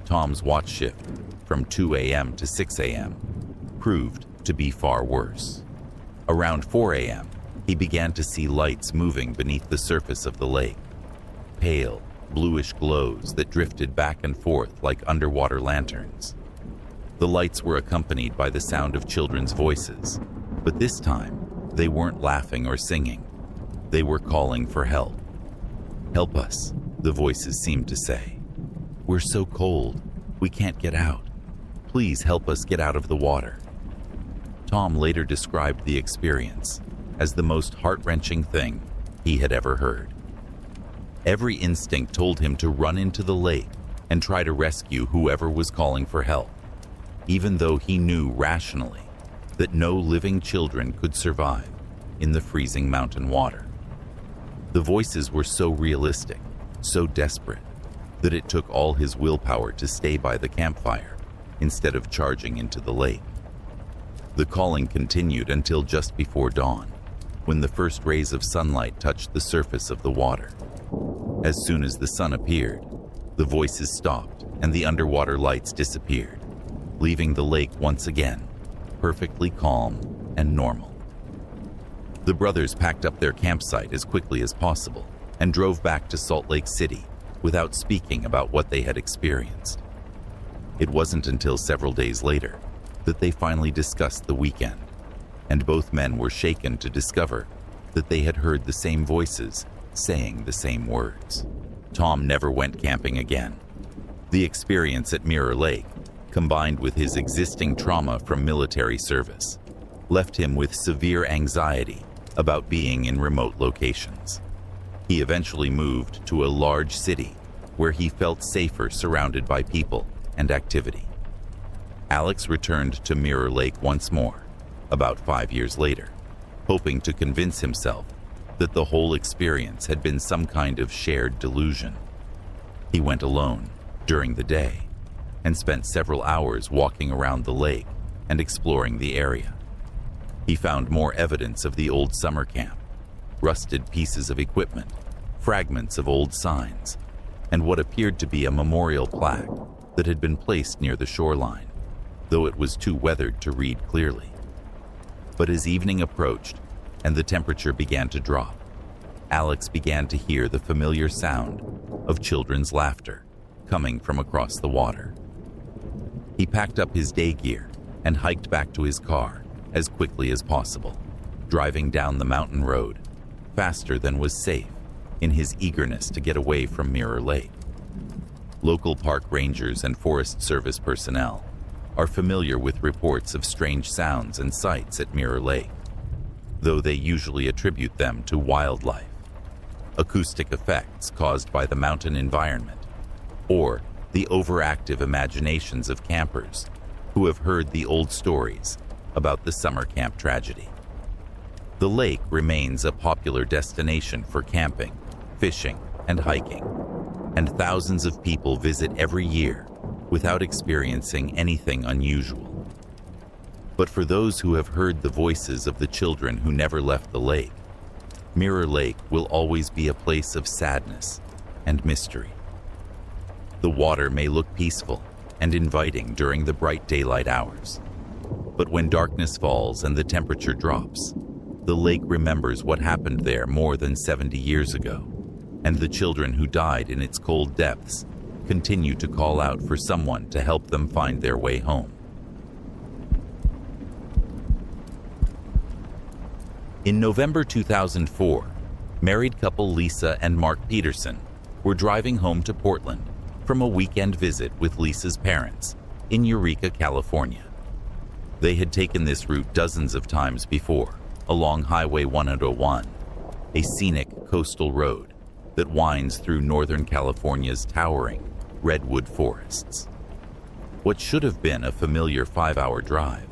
Tom's watch shift, from 2 a.m. to 6 a.m., proved to be far worse. Around 4 a.m., he began to see lights moving beneath the surface of the lake, pale, bluish glows that drifted back and forth like underwater lanterns. The lights were accompanied by the sound of children's voices, but this time, they weren't laughing or singing. They were calling for help. Help us, the voices seemed to say. We're so cold, we can't get out. Please help us get out of the water. Tom later described the experience as the most heart-wrenching thing he had ever heard. Every instinct told him to run into the lake and try to rescue whoever was calling for help, even though he knew rationally that no living children could survive in the freezing mountain water. The voices were so realistic, so desperate, that it took all his willpower to stay by the campfire instead of charging into the lake. The calling continued until just before dawn, when the first rays of sunlight touched the surface of the water. As soon as the sun appeared, the voices stopped and the underwater lights disappeared, leaving the lake once again perfectly calm and normal. The brothers packed up their campsite as quickly as possible and drove back to Salt Lake City without speaking about what they had experienced. It wasn't until several days later that they finally discussed the weekend, and both men were shaken to discover that they had heard the same voices saying the same words. Tom never went camping again. The experience at Mirror Lake, combined with his existing trauma from military service, left him with severe anxiety about being in remote locations. He eventually moved to a large city where he felt safer surrounded by people and activity. Alex returned to Mirror Lake once more, about 5 years later, hoping to convince himself that the whole experience had been some kind of shared delusion. He went alone during the day and spent several hours walking around the lake and exploring the area. He found more evidence of the old summer camp, rusted pieces of equipment, fragments of old signs, and what appeared to be a memorial plaque that had been placed near the shoreline, though it was too weathered to read clearly. But as evening approached and the temperature began to drop, Alex began to hear the familiar sound of children's laughter coming from across the water. He packed up his day gear and hiked back to his car as quickly as possible, driving down the mountain road faster than was safe in his eagerness to get away from Mirror Lake. Local park rangers and Forest Service personnel are familiar with reports of strange sounds and sights at Mirror Lake, though they usually attribute them to wildlife, acoustic effects caused by the mountain environment, or the overactive imaginations of campers who have heard the old stories about the summer camp tragedy. The lake remains a popular destination for camping, fishing, and hiking, and thousands of people visit every year without experiencing anything unusual. But for those who have heard the voices of the children who never left the lake, Mirror Lake will always be a place of sadness and mystery. The water may look peaceful and inviting during the bright daylight hours, but when darkness falls and the temperature drops, the lake remembers what happened there more than 70 years ago, and the children who died in its cold depths continue to call out for someone to help them find their way home. In November 2004, married couple Lisa and Mark Peterson were driving home to Portland from a weekend visit with Lisa's parents in Eureka, California. They had taken this route dozens of times before, along Highway 101, a scenic coastal road that winds through Northern California's towering redwood forests. What should have been a familiar 5-hour drive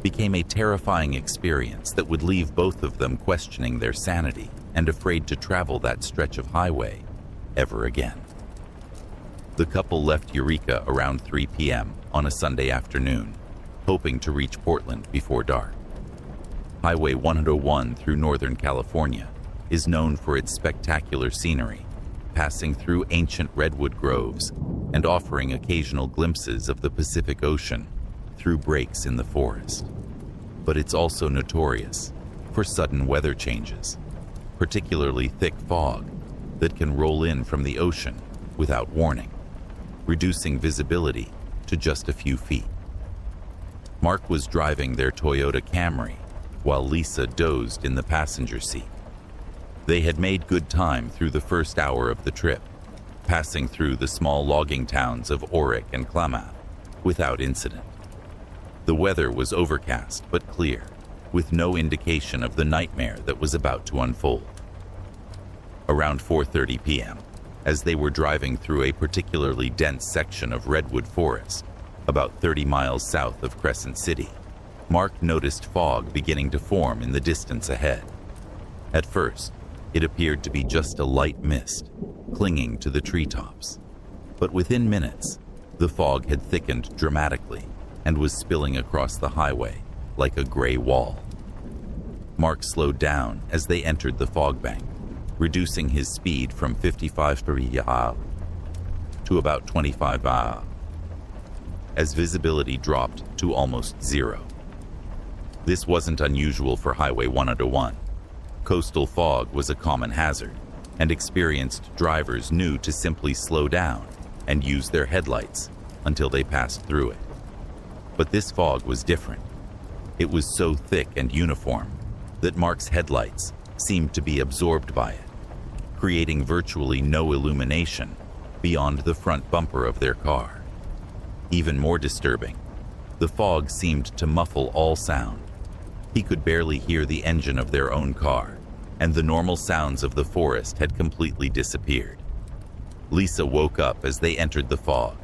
became a terrifying experience that would leave both of them questioning their sanity and afraid to travel that stretch of highway ever again. The couple left Eureka around 3 p.m. on a Sunday afternoon, hoping to reach Portland before dark. Highway 101 through Northern California is known for its spectacular scenery, passing through ancient redwood groves and offering occasional glimpses of the Pacific Ocean through breaks in the forest. But it's also notorious for sudden weather changes, particularly thick fog that can roll in from the ocean without warning, reducing visibility to just a few feet. Mark was driving their Toyota Camry while Lisa dozed in the passenger seat. They had made good time through the first hour of the trip, passing through the small logging towns of Orick and Klamath without incident. The weather was overcast but clear, with no indication of the nightmare that was about to unfold. Around 4:30 p.m., as they were driving through a particularly dense section of redwood forest, about 30 miles south of Crescent City, Mark noticed fog beginning to form in the distance ahead. At first, it appeared to be just a light mist clinging to the treetops, but within minutes, the fog had thickened dramatically and was spilling across the highway like a gray wall. Mark slowed down as they entered the fog bank, reducing his speed from 55 mph to about 25 mph, as visibility dropped to almost zero. This wasn't unusual for Highway 101. Coastal fog was a common hazard, and experienced drivers knew to simply slow down and use their headlights until they passed through it. But this fog was different. It was so thick and uniform that Mark's headlights seemed to be absorbed by it, creating virtually no illumination beyond the front bumper of their car. Even more disturbing, the fog seemed to muffle all sound. He could barely hear the engine of their own car, and the normal sounds of the forest had completely disappeared. Lisa woke up as they entered the fog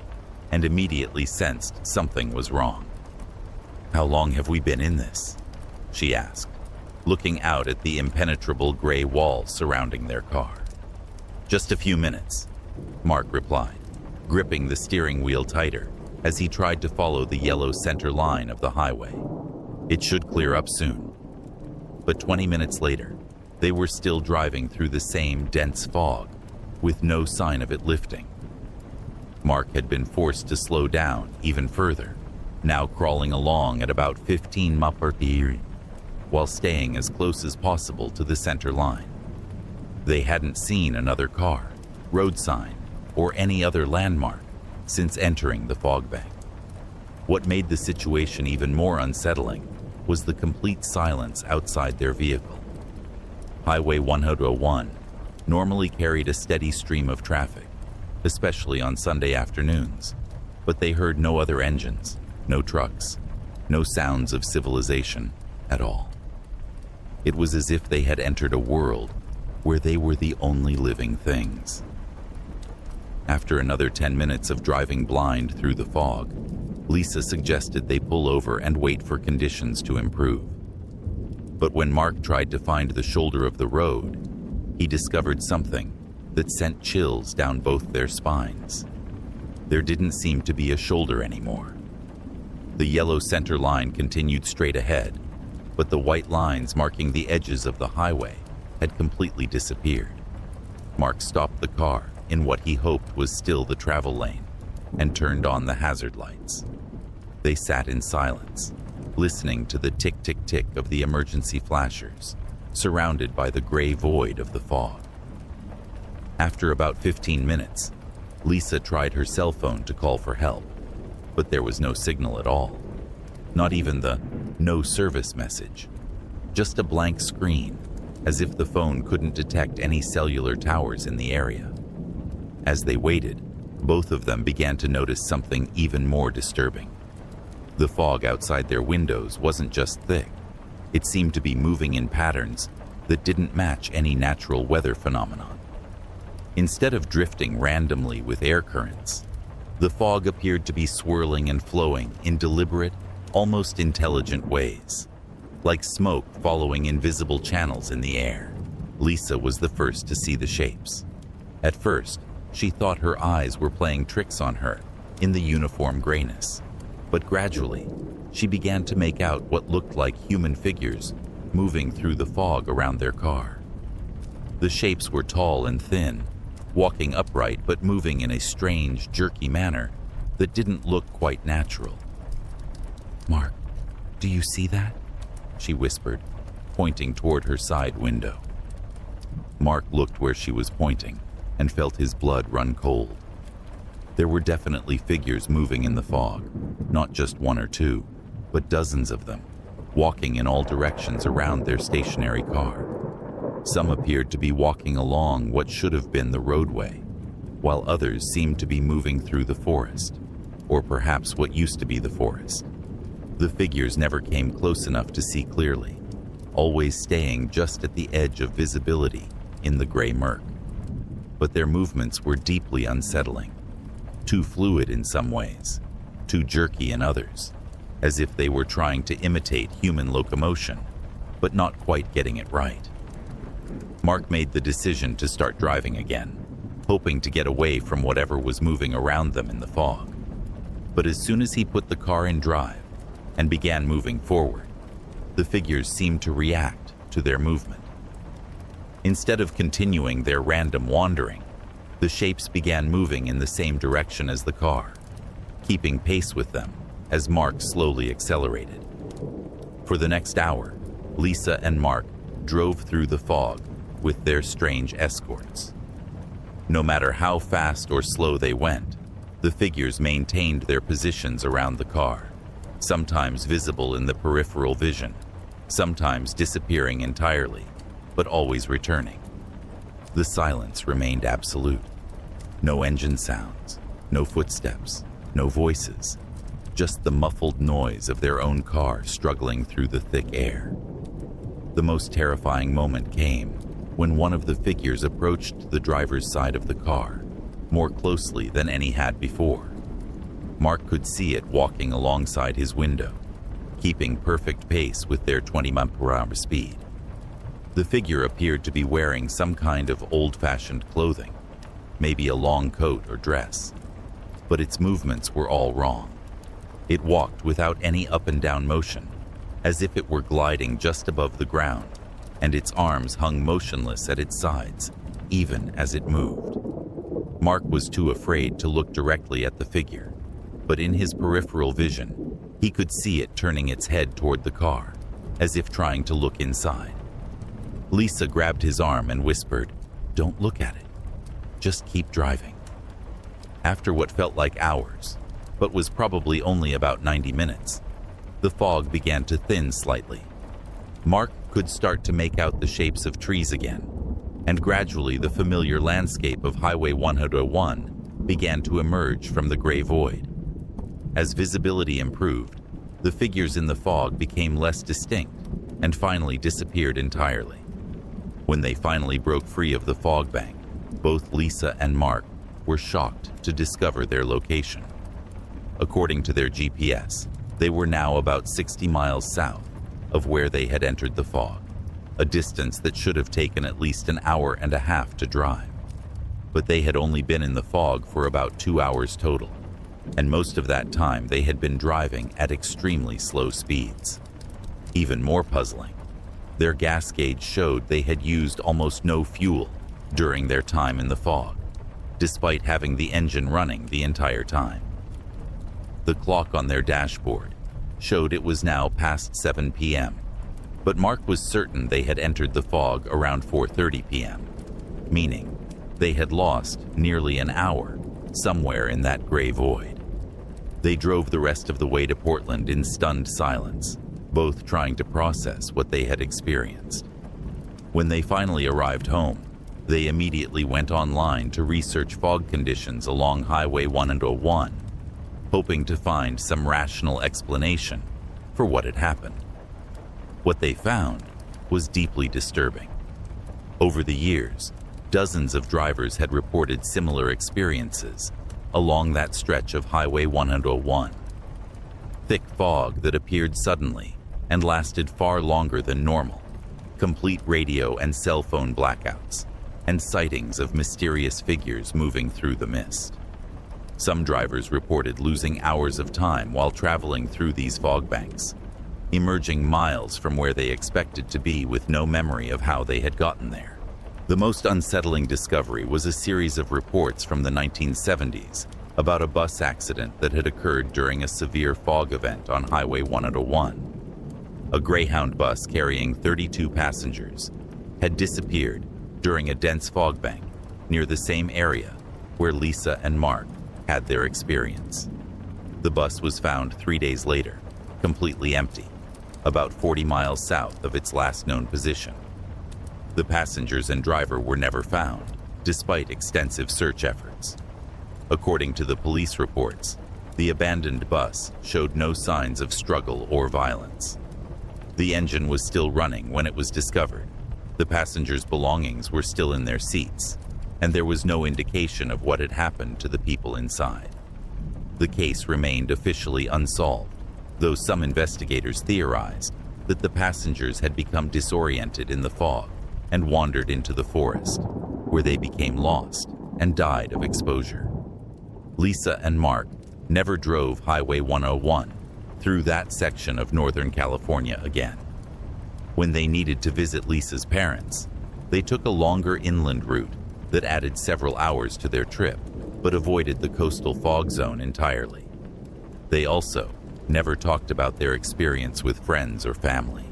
and immediately sensed something was wrong. "How long have we been in this?" she asked, looking out at the impenetrable gray wall surrounding their car. "Just a few minutes," Mark replied, gripping the steering wheel tighter as he tried to follow the yellow center line of the highway. It should clear up soon. But 20 minutes later, they were still driving through the same dense fog, with no sign of it lifting. Mark had been forced to slow down even further, now crawling along at about 15 mph, while staying as close as possible to the center line. They hadn't seen another car, road sign, or any other landmark since entering the fog bank. What made the situation even more unsettling was the complete silence outside their vehicle. Highway 101 normally carried a steady stream of traffic, especially on Sunday afternoons, but they heard no other engines, no trucks, no sounds of civilization at all. It was as if they had entered a world where they were the only living things. After another 10 minutes of driving blind through the fog, Lisa suggested they pull over and wait for conditions to improve. But when Mark tried to find the shoulder of the road, he discovered something that sent chills down both their spines. There didn't seem to be a shoulder anymore. The yellow center line continued straight ahead, but the white lines marking the edges of the highway had completely disappeared. Mark stopped the car in what he hoped was still the travel lane and turned on the hazard lights. They sat in silence, listening to the tick-tick-tick of the emergency flashers, surrounded by the gray void of the fog. After about 15 minutes, Lisa tried her cell phone to call for help, but there was no signal at all. Not even the "no service" message, just a blank screen, as if the phone couldn't detect any cellular towers in the area. As they waited, both of them began to notice something even more disturbing. The fog outside their windows wasn't just thick. It seemed to be moving in patterns that didn't match any natural weather phenomenon. Instead of drifting randomly with air currents, the fog appeared to be swirling and flowing in deliberate, almost intelligent ways, like smoke following invisible channels in the air. Lisa was the first to see the shapes. At first, she thought her eyes were playing tricks on her in the uniform grayness, but gradually, she began to make out what looked like human figures moving through the fog around their car. The shapes were tall and thin, walking upright but moving in a strange, jerky manner that didn't look quite natural. "Mark, do you see that?" she whispered, pointing toward her side window. Mark looked where she was pointing and felt his blood run cold. There were definitely figures moving in the fog, not just one or two, but dozens of them, walking in all directions around their stationary car. Some appeared to be walking along what should have been the roadway, while others seemed to be moving through the forest, or perhaps what used to be the forest. The figures never came close enough to see clearly, always staying just at the edge of visibility in the gray murk. But their movements were deeply unsettling, too fluid in some ways, too jerky in others, as if they were trying to imitate human locomotion, but not quite getting it right. Mark made the decision to start driving again, hoping to get away from whatever was moving around them in the fog. But as soon as he put the car in drive and began moving forward, the figures seemed to react to their movement. Instead of continuing their random wandering, the shapes began moving in the same direction as the car, keeping pace with them as Mark slowly accelerated. For the next hour, Lisa and Mark drove through the fog with their strange escorts. No matter how fast or slow they went, the figures maintained their positions around the car, sometimes visible in the peripheral vision, sometimes disappearing entirely, but always returning. The silence remained absolute. No engine sounds, no footsteps, no voices, just the muffled noise of their own car struggling through the thick air. The most terrifying moment came when one of the figures approached the driver's side of the car, more closely than any had before. Mark could see it walking alongside his window, keeping perfect pace with their 20-mile-per-hour speed. The figure appeared to be wearing some kind of old-fashioned clothing, maybe a long coat or dress, but its movements were all wrong. It walked without any up and down motion, as if it were gliding just above the ground, and its arms hung motionless at its sides, even as it moved. Mark was too afraid to look directly at the figure, but in his peripheral vision, he could see it turning its head toward the car, as if trying to look inside. Lisa grabbed his arm and whispered, "Don't look at it. Just keep driving." After what felt like hours, but was probably only about 90 minutes, the fog began to thin slightly. Mark could start to make out the shapes of trees again, and gradually the familiar landscape of Highway 101 began to emerge from the gray void. As visibility improved, the figures in the fog became less distinct and finally disappeared entirely. When they finally broke free of the fog bank, both Lisa and Mark were shocked to discover their location. According to their GPS, they were now about 60 miles south of where they had entered the fog, a distance that should have taken at least an hour and a half to drive. But they had only been in the fog for about 2 hours total, and most of that time they had been driving at extremely slow speeds. Even more puzzling, their gas gauge showed they had used almost no fuel during their time in the fog, despite having the engine running the entire time. The clock on their dashboard showed it was now past 7 p.m., but Mark was certain they had entered the fog around 4:30 p.m., meaning they had lost nearly an hour somewhere in that gray void. They drove the rest of the way to Portland in stunned silence, both trying to process what they had experienced. When they finally arrived home, they immediately went online to research fog conditions along Highway 101, hoping to find some rational explanation for what had happened. What they found was deeply disturbing. Over the years, dozens of drivers had reported similar experiences along that stretch of Highway 101. Thick fog that appeared suddenly and lasted far longer than normal, complete radio and cell phone blackouts, and sightings of mysterious figures moving through the mist. Some drivers reported losing hours of time while traveling through these fog banks, emerging miles from where they expected to be with no memory of how they had gotten there. The most unsettling discovery was a series of reports from the 1970s about a bus accident that had occurred during a severe fog event on Highway 101. A Greyhound bus carrying 32 passengers had disappeared during a dense fog bank near the same area where Lisa and Mark had their experience. The bus was found 3 days later, completely empty, about 40 miles south of its last known position. The passengers and driver were never found, despite extensive search efforts. According to the police reports, the abandoned bus showed no signs of struggle or violence. The engine was still running when it was discovered. The passengers' belongings were still in their seats, and there was no indication of what had happened to the people inside. The case remained officially unsolved, though some investigators theorized that the passengers had become disoriented in the fog and wandered into the forest, where they became lost and died of exposure. Lisa and Mark never drove Highway 101 through that section of Northern California again. When they needed to visit Lisa's parents, They took a longer inland route that added several hours to their trip, but avoided the coastal fog zone entirely. They also never talked about their experience with friends or family,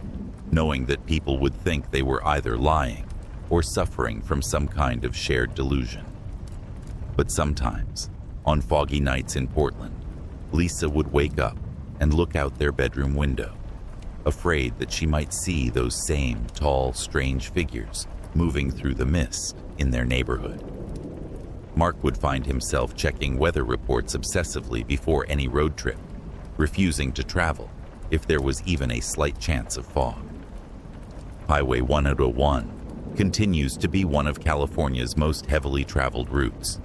knowing that people would think they were either lying or suffering from some kind of shared delusion. But sometimes, on foggy nights in Portland, Lisa would wake up and look out their bedroom window, afraid that she might see those same tall, strange figures moving through the mist in their neighborhood. Mark would find himself checking weather reports obsessively before any road trip, refusing to travel if there was even a slight chance of fog. Highway 101 continues to be one of California's most heavily traveled routes,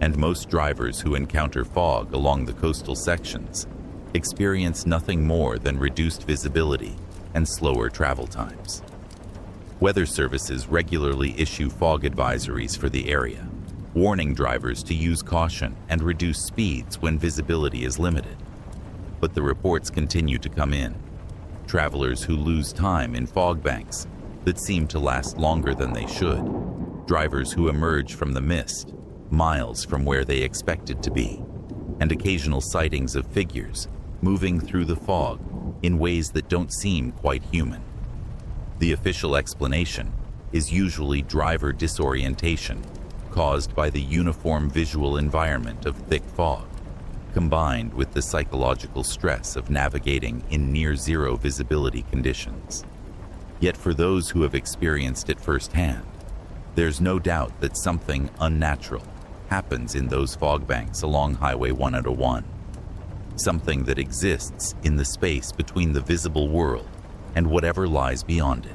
and most drivers who encounter fog along the coastal sections experience nothing more than reduced visibility and slower travel times. Weather services regularly issue fog advisories for the area, warning drivers to use caution and reduce speeds when visibility is limited. But the reports continue to come in. Travelers who lose time in fog banks that seem to last longer than they should, drivers who emerge from the mist miles from where they expected to be, and occasional sightings of figures moving through the fog in ways that don't seem quite human. The official explanation is usually driver disorientation caused by the uniform visual environment of thick fog, combined with the psychological stress of navigating in near-zero visibility conditions. Yet for those who have experienced it firsthand, there's no doubt that something unnatural happens in those fog banks along Highway 101, something that exists in the space between the visible world and whatever lies beyond it,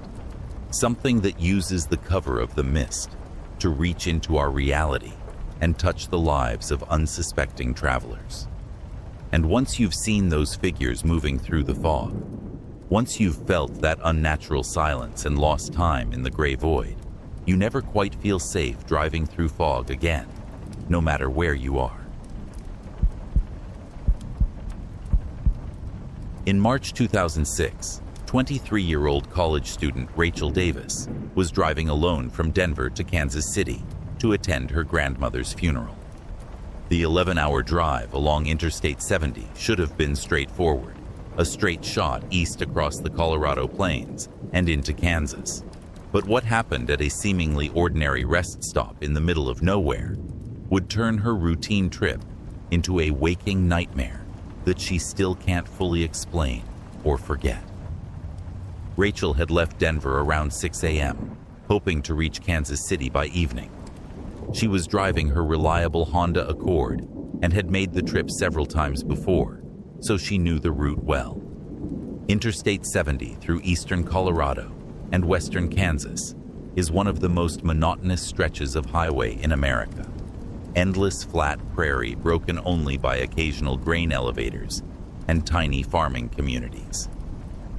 something that uses the cover of the mist to reach into our reality and touch the lives of unsuspecting travelers. And once you've seen those figures moving through the fog, once you've felt that unnatural silence and lost time in the gray void, you never quite feel safe driving through fog again, no matter where you are. In March 2006, 23-year-old college student Rachel Davis was driving alone from Denver to Kansas City to attend her grandmother's funeral. The 11-hour drive along Interstate 70 should have been straightforward, a straight shot east across the Colorado Plains and into Kansas. But what happened at a seemingly ordinary rest stop in the middle of nowhere would turn her routine trip into a waking nightmare that she still can't fully explain or forget. Rachel had left Denver around 6 a.m., hoping to reach Kansas City by evening. She was driving her reliable Honda Accord and had made the trip several times before, so she knew the route well. Interstate 70 through eastern Colorado and western Kansas is one of the most monotonous stretches of highway in America. Endless flat prairie broken only by occasional grain elevators and tiny farming communities.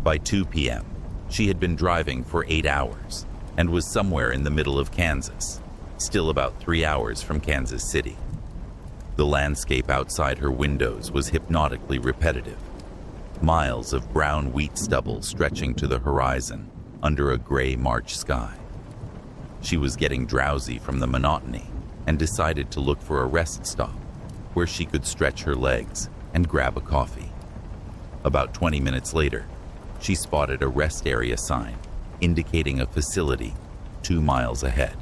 By 2 p.m., she had been driving for 8 hours and was somewhere in the middle of Kansas, still about 3 hours from Kansas City. The landscape outside her windows was hypnotically repetitive, miles of brown wheat stubble stretching to the horizon under a gray March sky. She was getting drowsy from the monotony and decided to look for a rest stop where she could stretch her legs and grab a coffee. About 20 minutes later, she spotted a rest area sign indicating a facility 2 miles ahead.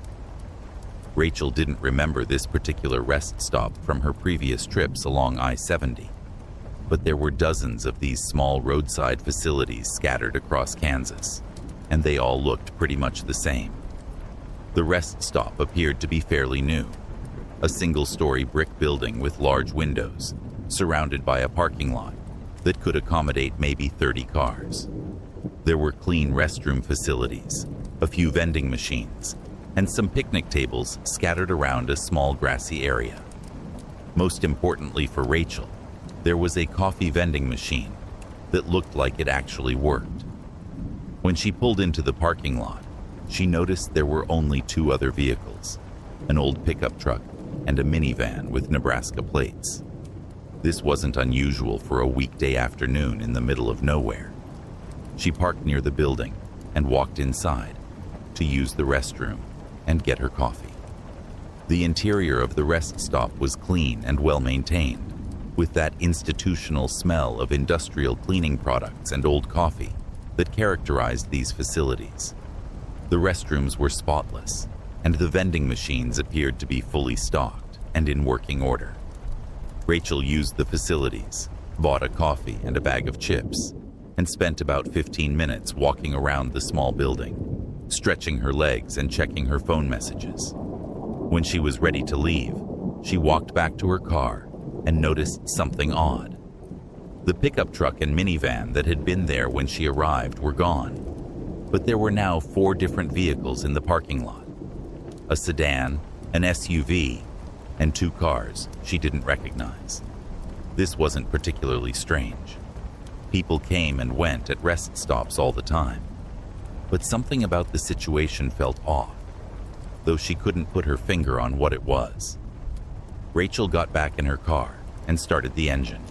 Rachel didn't remember this particular rest stop from her previous trips along I-70, but there were dozens of these small roadside facilities scattered across Kansas, and they all looked pretty much the same. The rest stop appeared to be fairly new, a single-story brick building with large windows, surrounded by a parking lot that could accommodate maybe 30 cars. There were clean restroom facilities, a few vending machines, and some picnic tables scattered around a small grassy area. Most importantly for Rachel, there was a coffee vending machine that looked like it actually worked. When she pulled into the parking lot, she noticed there were only 2 other vehicles, an old pickup truck and a minivan with Nebraska plates. This wasn't unusual for a weekday afternoon in the middle of nowhere. She parked near the building and walked inside, to use the restroom and get her coffee. The interior of the rest stop was clean and well maintained, with that institutional smell of industrial cleaning products and old coffee that characterized these facilities. The restrooms were spotless, and the vending machines appeared to be fully stocked and in working order. Rachel used the facilities, bought a coffee and a bag of chips, and spent about 15 minutes walking around the small building, stretching her legs and checking her phone messages. When she was ready to leave, she walked back to her car and noticed something odd. The pickup truck and minivan that had been there when she arrived were gone, but there were now 4 different vehicles in the parking lot: a sedan, an SUV, and 2 cars she didn't recognize. This wasn't particularly strange. People came and went at rest stops all the time, but something about the situation felt off, though she couldn't put her finger on what it was. Rachel got back in her car and started the engine,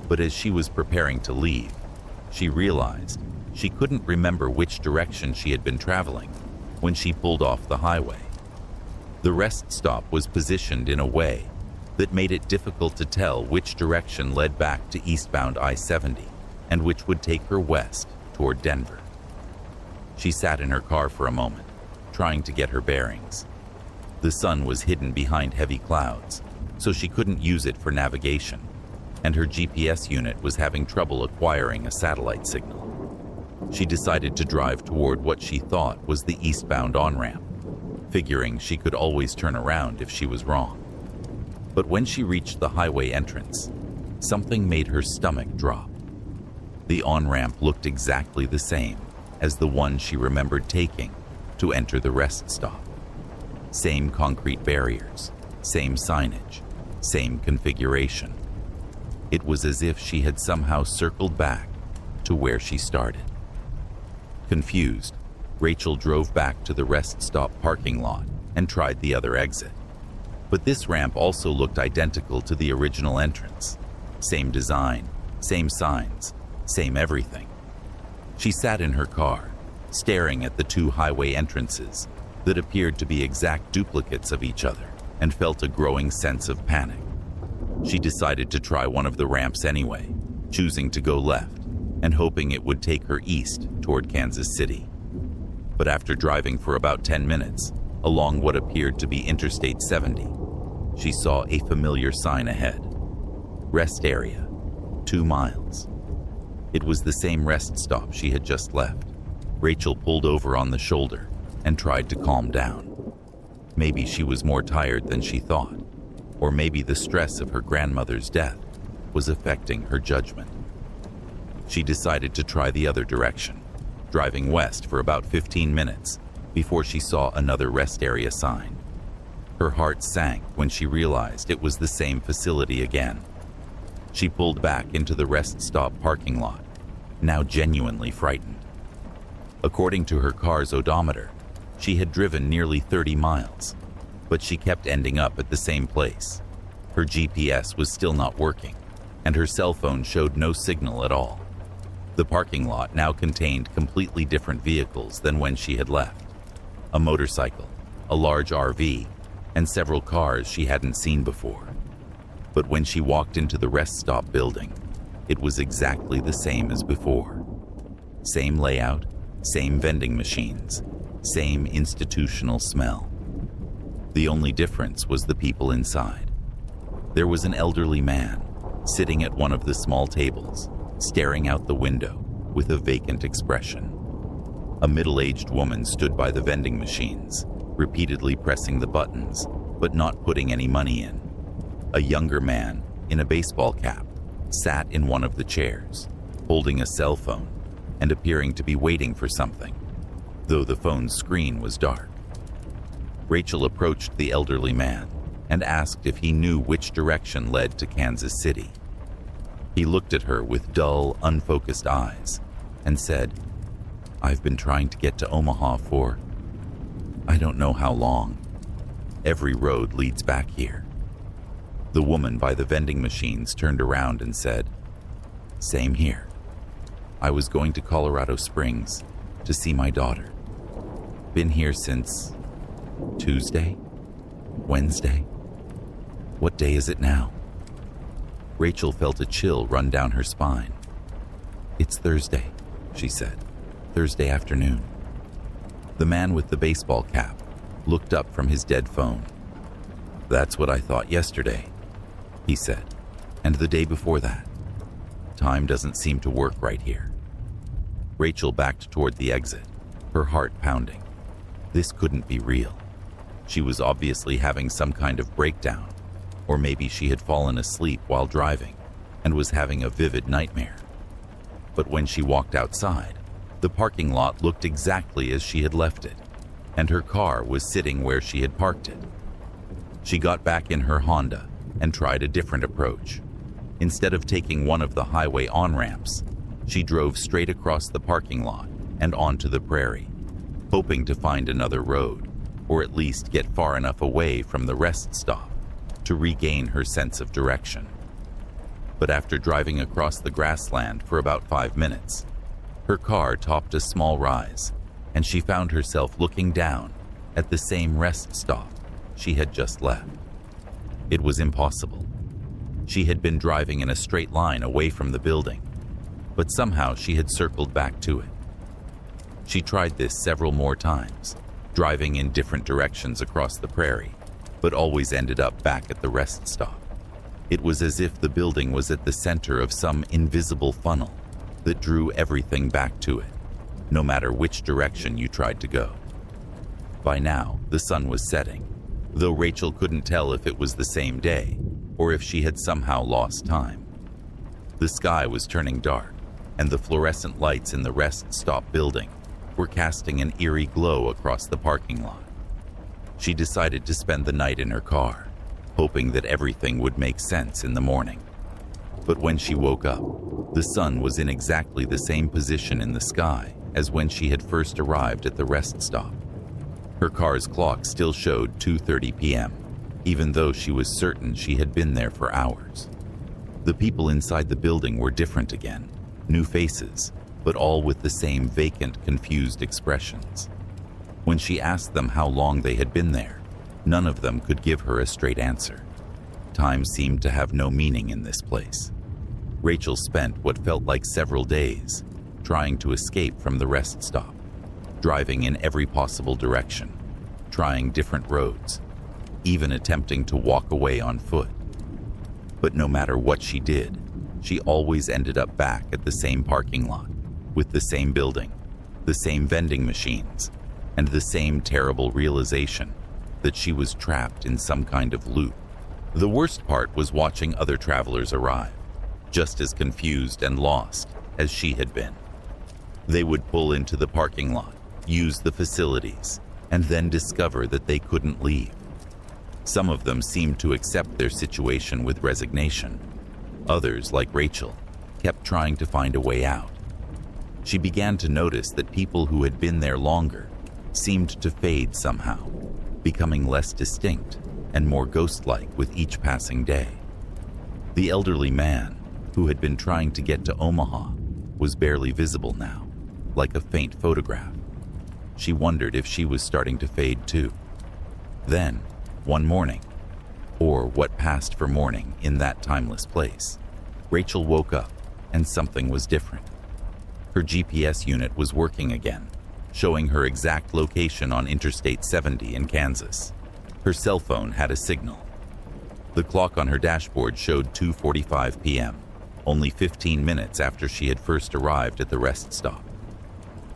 but as she was preparing to leave, she realized she couldn't remember which direction she had been traveling when she pulled off the highway. The rest stop was positioned in a way that made it difficult to tell which direction led back to eastbound I-70 and which would take her west toward Denver. She sat in her car for a moment, trying to get her bearings. The sun was hidden behind heavy clouds, so she couldn't use it for navigation, and her GPS unit was having trouble acquiring a satellite signal. She decided to drive toward what she thought was the eastbound on-ramp, figuring she could always turn around if she was wrong. But when she reached the highway entrance, something made her stomach drop. The on-ramp looked exactly the same as the one she remembered taking to enter the rest stop. Same concrete barriers, same signage, same configuration. It was as if she had somehow circled back to where she started. Confused, Rachel drove back to the rest stop parking lot and tried the other exit. But this ramp also looked identical to the original entrance. Same design, same signs, same everything. She sat in her car, staring at the 2 highway entrances that appeared to be exact duplicates of each other, and felt a growing sense of panic. She decided to try one of the ramps anyway, choosing to go left and hoping it would take her east toward Kansas City. But after driving for about 10 minutes along what appeared to be Interstate 70, she saw a familiar sign ahead. Rest area, 2 miles. It was the same rest stop she had just left. Rachel pulled over on the shoulder and tried to calm down. Maybe she was more tired than she thought, or maybe the stress of her grandmother's death was affecting her judgment. She decided to try the other direction, driving west for about 15 minutes before she saw another rest area sign. Her heart sank when she realized it was the same facility again. She pulled back into the rest stop parking lot, now genuinely frightened. According to her car's odometer, she had driven nearly 30 miles, but she kept ending up at the same place. Her GPS was still not working, and her cell phone showed no signal at all. The parking lot now contained completely different vehicles than when she had left. A motorcycle, a large RV, and several cars she hadn't seen before. But when she walked into the rest stop building, it was exactly the same as before. Same layout, same vending machines, same institutional smell. The only difference was the people inside. There was an elderly man sitting at one of the small tables, staring out the window with a vacant expression. A middle-aged woman stood by the vending machines, repeatedly pressing the buttons, but not putting any money in. A younger man, in a baseball cap, sat in one of the chairs, holding a cell phone and appearing to be waiting for something, though the phone's screen was dark. Rachel approached the elderly man and asked if he knew which direction led to Kansas City. He looked at her with dull, unfocused eyes and said, "I've been trying to get to Omaha for I don't know how long. Every road leads back here." The woman by the vending machines turned around and said, "Same here. I was going to Colorado Springs to see my daughter." Been here since Tuesday? Wednesday? What day is it now? Rachel felt a chill run down her spine. It's Thursday, she said. Thursday afternoon. The man with the baseball cap looked up from his dead phone. That's what I thought yesterday, he said, and the day before that. Time doesn't seem to work right here. Rachel backed toward the exit, her heart pounding. This couldn't be real. She was obviously having some kind of breakdown, or maybe she had fallen asleep while driving and was having a vivid nightmare. But when she walked outside, the parking lot looked exactly as she had left it, and her car was sitting where she had parked it. She got back in her Honda and tried a different approach. Instead of taking one of the highway on-ramps, she drove straight across the parking lot and onto the prairie, hoping to find another road, or at least get far enough away from the rest stop to regain her sense of direction. But after driving across the grassland for about 5 minutes, her car topped a small rise, and she found herself looking down at the same rest stop she had just left. It was impossible. She had been driving in a straight line away from the building, but somehow she had circled back to it. She tried this several more times, driving in different directions across the prairie, but always ended up back at the rest stop. It was as if the building was at the center of some invisible funnel that drew everything back to it, no matter which direction you tried to go. By now, the sun was setting, though Rachel couldn't tell if it was the same day or if she had somehow lost time. The sky was turning dark, and the fluorescent lights in the rest stop building were casting an eerie glow across the parking lot. She decided to spend the night in her car, hoping that everything would make sense in the morning. But when she woke up, the sun was in exactly the same position in the sky as when she had first arrived at the rest stop. Her car's clock still showed 2:30 p.m., even though she was certain she had been there for hours. The people inside the building were different again, new faces, but all with the same vacant, confused expressions. When she asked them how long they had been there, none of them could give her a straight answer. Time seemed to have no meaning in this place. Rachel spent what felt like several days trying to escape from the rest stop, driving in every possible direction, trying different roads, even attempting to walk away on foot. But no matter what she did, she always ended up back at the same parking lot, with the same building, the same vending machines, and the same terrible realization that she was trapped in some kind of loop. The worst part was watching other travelers arrive, just as confused and lost as she had been. They would pull into the parking lot, use the facilities, and then discover that they couldn't leave. Some of them seemed to accept their situation with resignation. Others, like Rachel, kept trying to find a way out. She began to notice that people who had been there longer seemed to fade somehow, becoming less distinct and more ghost-like with each passing day. The elderly man, who had been trying to get to Omaha, was barely visible now, like a faint photograph. She wondered if she was starting to fade too. Then, one morning, or what passed for morning in that timeless place, Rachel woke up and something was different. Her GPS unit was working again, showing her exact location on Interstate 70 in Kansas. Her cell phone had a signal. The clock on her dashboard showed 2:45 p.m., only 15 minutes after she had first arrived at the rest stop.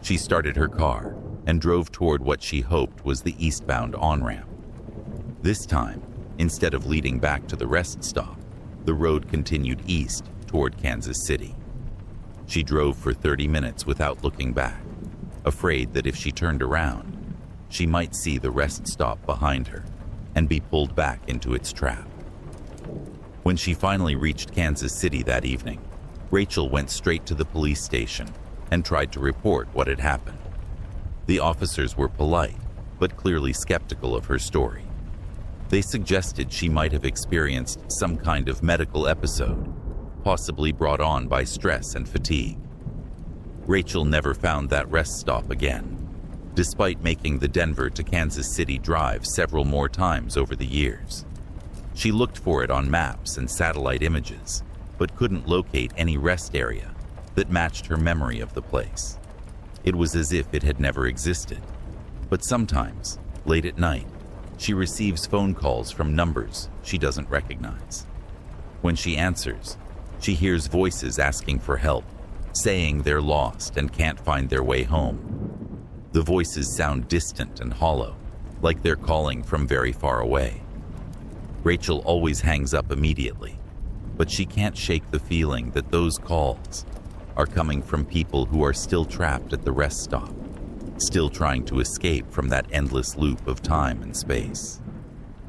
She started her car and drove toward what she hoped was the eastbound on-ramp. This time, instead of leading back to the rest stop, the road continued east toward Kansas City. She drove for 30 minutes without looking back, afraid that if she turned around, she might see the rest stop behind her and be pulled back into its trap. When she finally reached Kansas City that evening, Rachel went straight to the police station and tried to report what had happened. The officers were polite, but clearly skeptical of her story. They suggested she might have experienced some kind of medical episode, possibly brought on by stress and fatigue. Rachel never found that rest stop again. despite making the Denver to Kansas City drive several more times over the years. She looked for it on maps and satellite images, but couldn't locate any rest area that matched her memory of the place. It was as if it had never existed. But sometimes, late at night, she receives phone calls from numbers she doesn't recognize. When she answers, she hears voices asking for help, saying they're lost and can't find their way home. The voices sound distant and hollow, like they're calling from very far away. Rachel always hangs up immediately, but she can't shake the feeling that those calls are coming from people who are still trapped at the rest stop, still trying to escape from that endless loop of time and space.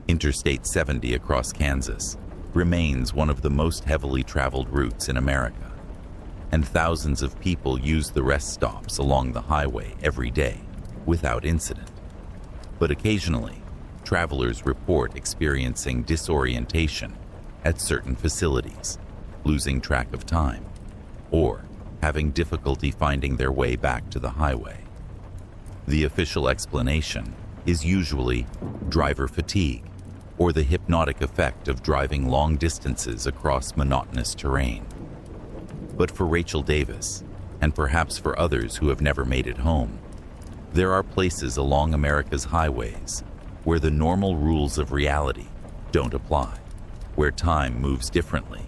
Interstate 70 across Kansas remains one of the most heavily traveled routes in America, and thousands of people use the rest stops along the highway every day without incident. But occasionally, travelers report experiencing disorientation at certain facilities, losing track of time, or having difficulty finding their way back to the highway. The official explanation is usually driver fatigue or the hypnotic effect of driving long distances across monotonous terrain. But for Rachel Davis, and perhaps for others who have never made it home, there are places along America's highways where the normal rules of reality don't apply, where time moves differently,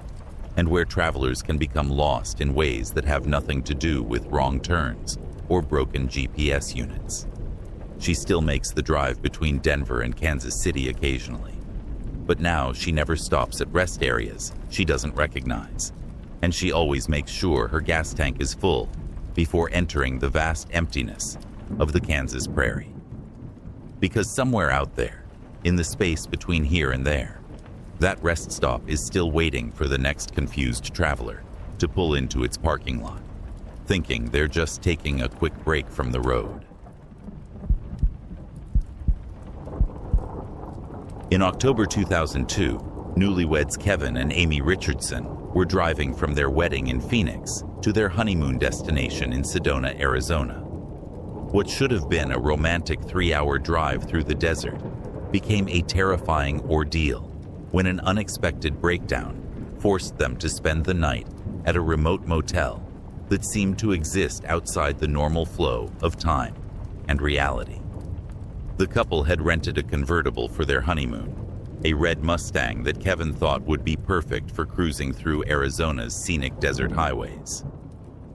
and where travelers can become lost in ways that have nothing to do with wrong turns or broken GPS units. She still makes the drive between Denver and Kansas City occasionally, but now she never stops at rest areas she doesn't recognize, and she always makes sure her gas tank is full before entering the vast emptiness of the Kansas prairie. Because somewhere out there, in the space between here and there, that rest stop is still waiting for the next confused traveler to pull into its parking lot, thinking they're just taking a quick break from the road. In October 2002, newlyweds Kevin and Amy Richardson were driving from their wedding in Phoenix to their honeymoon destination in Sedona, Arizona. What should have been a romantic 3-hour drive through the desert became a terrifying ordeal when an unexpected breakdown forced them to spend the night at a remote motel that seemed to exist outside the normal flow of time and reality. The couple had rented a convertible for their honeymoon, a red Mustang that Kevin thought would be perfect for cruising through Arizona's scenic desert highways.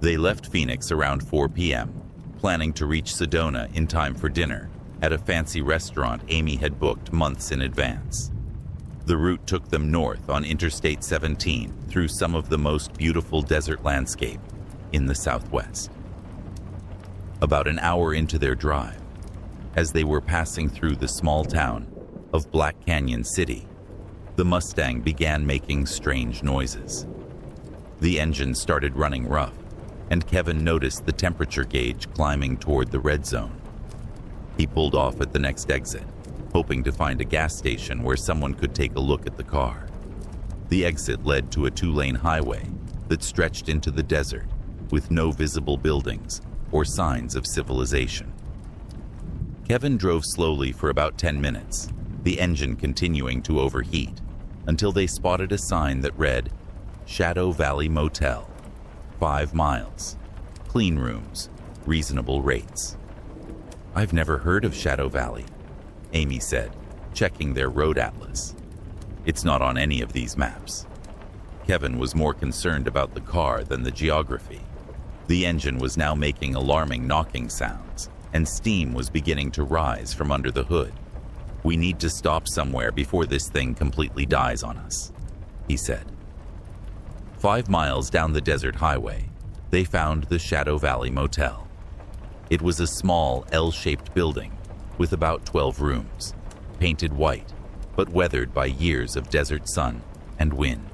They left Phoenix around 4 p.m., planning to reach Sedona in time for dinner at a fancy restaurant Amy had booked months in advance. The route took them north on Interstate 17 through some of the most beautiful desert landscape in the Southwest. About an hour into their drive, as they were passing through the small town of Black Canyon City, the Mustang began making strange noises. The engine started running rough, and Kevin noticed the temperature gauge climbing toward the red zone. He pulled off at the next exit, hoping to find a gas station where someone could take a look at the car. The exit led to a 2-lane highway that stretched into the desert with no visible buildings or signs of civilization. Kevin drove slowly for about 10 minutes, the engine continuing to overheat, until they spotted a sign that read, Shadow Valley Motel, 5 miles, clean rooms, reasonable rates. "I've never heard of Shadow Valley," Amy said, checking their road atlas. "It's not on any of these maps." Kevin was more concerned about the car than the geography. The engine was now making alarming knocking sounds, and steam was beginning to rise from under the hood. "We need to stop somewhere before this thing completely dies on us," he said. 5 miles down the desert highway, they found the Shadow Valley Motel. It was a small L-shaped building with about 12 rooms, painted white, but weathered by years of desert sun and wind.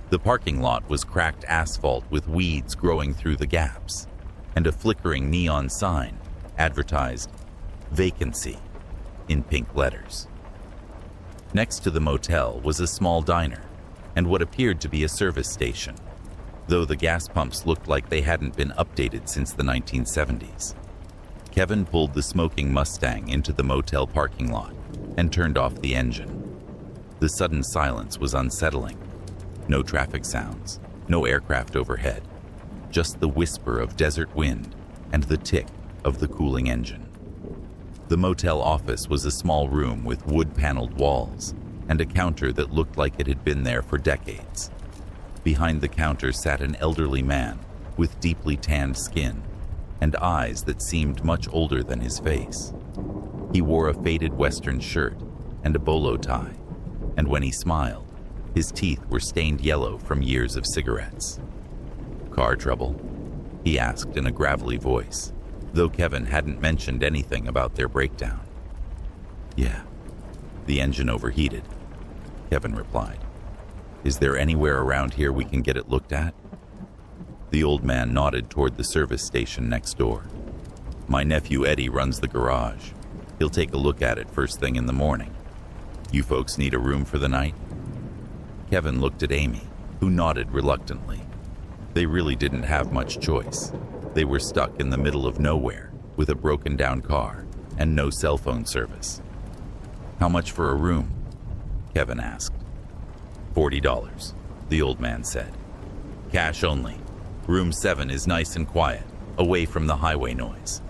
The parking lot was cracked asphalt with weeds growing through the gaps, and a flickering neon sign advertised "Vacancy" in pink letters. Next to the motel was a small diner and what appeared to be a service station, though the gas pumps looked like they hadn't been updated since the 1970s. Kevin pulled the smoking Mustang into the motel parking lot and turned off the engine. The sudden silence was unsettling. No traffic sounds, no aircraft overhead, just the whisper of desert wind and the tick of the cooling engine. The motel office was a small room with wood-paneled walls and a counter that looked like it had been there for decades. Behind the counter sat an elderly man with deeply tanned skin and eyes that seemed much older than his face. He wore a faded Western shirt and a bolo tie, and when he smiled, his teeth were stained yellow from years of cigarettes. "Car trouble?" he asked in a gravelly voice, though Kevin hadn't mentioned anything about their breakdown. "Yeah, the engine overheated," Kevin replied. "Is there anywhere around here we can get it looked at?" The old man nodded toward the service station next door. "My nephew Eddie runs the garage. He'll take a look at it first thing in the morning. You folks need a room for the night?" Kevin looked at Amy, who nodded reluctantly. They really didn't have much choice. They were stuck in the middle of nowhere with a broken-down car and no cell phone service. "How much for a room?" Kevin asked. $40, the old man said. "Cash only. Room 7 is nice and quiet, away from the highway noise."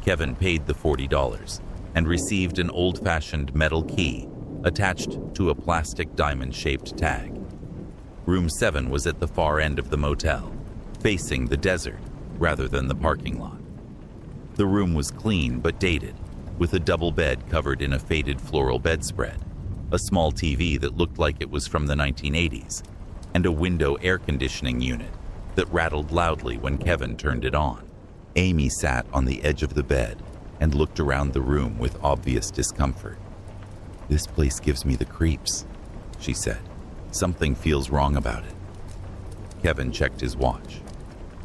Kevin paid the $40 and received an old-fashioned metal key attached to a plastic diamond-shaped tag. Room 7 was at the far end of the motel, facing the desert rather than the parking lot. The room was clean but dated, with a double bed covered in a faded floral bedspread, a small TV that looked like it was from the 1980s, and a window air conditioning unit that rattled loudly when Kevin turned it on. Amy sat on the edge of the bed and looked around the room with obvious discomfort. "This place gives me the creeps," she said. "Something feels wrong about it." Kevin checked his watch.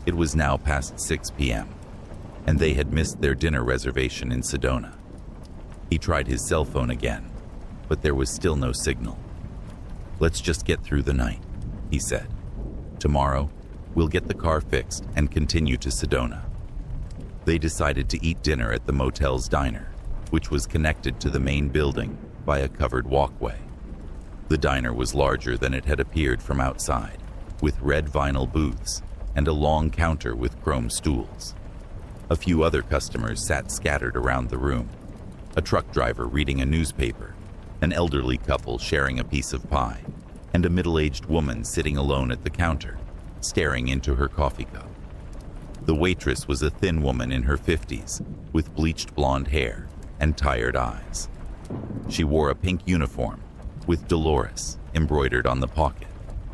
It was now past 6 p.m., and they had missed their dinner reservation in Sedona. He tried his cell phone again, but there was still no signal. "Let's just get through the night," he said. "Tomorrow, we'll get the car fixed and continue to Sedona." They decided to eat dinner at the motel's diner, which was connected to the main building by a covered walkway. The diner was larger than it had appeared from outside, with red vinyl booths and a long counter with chrome stools. A few other customers sat scattered around the room, a truck driver reading a newspaper, an elderly couple sharing a piece of pie, and a middle-aged woman sitting alone at the counter, staring into her coffee cup. The waitress was a thin woman in her 50s, with bleached blonde hair and tired eyes. She wore a pink uniform with Dolores embroidered on the pocket,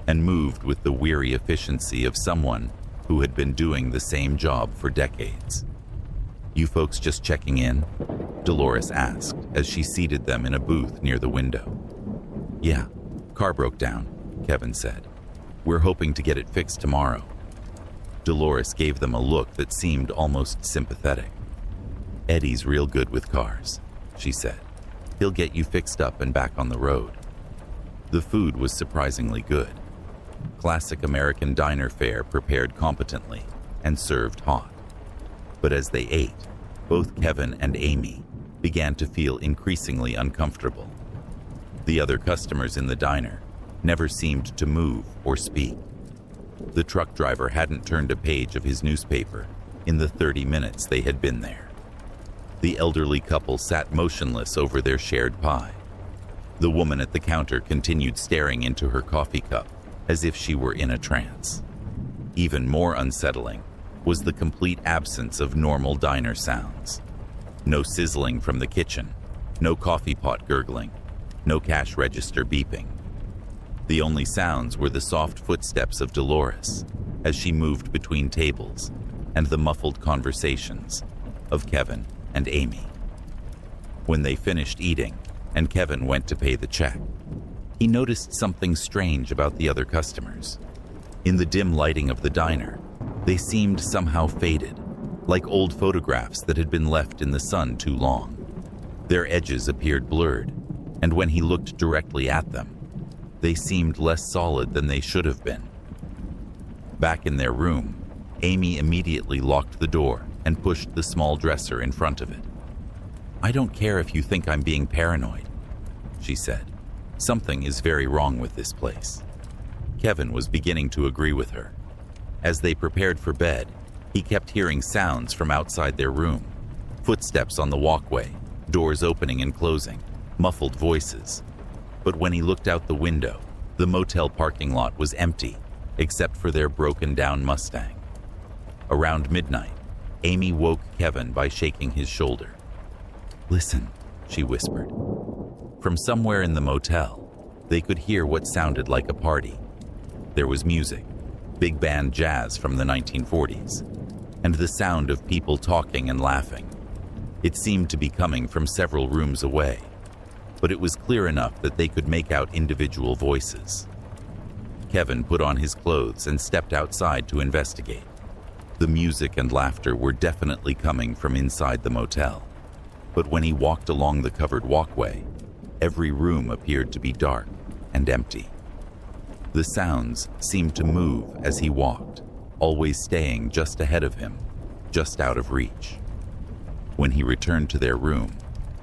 and moved with the weary efficiency of someone who had been doing the same job for decades. "You folks just checking in?" Dolores asked as she seated them in a booth near the window. "Yeah, car broke down," Kevin said. "We're hoping to get it fixed tomorrow." Dolores gave them a look that seemed almost sympathetic. "Eddie's real good with cars," she said. "He'll get you fixed up and back on the road." The food was surprisingly good. Classic American diner fare prepared competently and served hot. But as they ate, both Kevin and Amy began to feel increasingly uncomfortable. The other customers in the diner never seemed to move or speak. The truck driver hadn't turned a page of his newspaper in the 30 minutes they had been there. The elderly couple sat motionless over their shared pie. The woman at the counter continued staring into her coffee cup as if she were in a trance. Even more unsettling was the complete absence of normal diner sounds. No sizzling from the kitchen, no coffee pot gurgling, no cash register beeping. The only sounds were the soft footsteps of Dolores as she moved between tables and the muffled conversations of Kevin and Amy. When they finished eating and Kevin went to pay the check, he noticed something strange about the other customers. In the dim lighting of the diner, they seemed somehow faded, like old photographs that had been left in the sun too long. Their edges appeared blurred, and when he looked directly at them, they seemed less solid than they should have been. Back in their room, Amy immediately locked the door and pushed the small dresser in front of it. "I don't care if you think I'm being paranoid," she said. "Something is very wrong with this place." Kevin was beginning to agree with her. As they prepared for bed, he kept hearing sounds from outside their room. Footsteps on the walkway, doors opening and closing, muffled voices. But when he looked out the window, the motel parking lot was empty, except for their broken-down Mustang. Around midnight, Amy woke Kevin by shaking his shoulder. "Listen," she whispered. From somewhere in the motel, they could hear what sounded like a party. There was music, big band jazz from the 1940s, and the sound of people talking and laughing. It seemed to be coming from several rooms away, but it was clear enough that they could make out individual voices. Kevin put on his clothes and stepped outside to investigate. The music and laughter were definitely coming from inside the motel, but when he walked along the covered walkway, every room appeared to be dark and empty. The sounds seemed to move as he walked, always staying just ahead of him, just out of reach. When he returned to their room,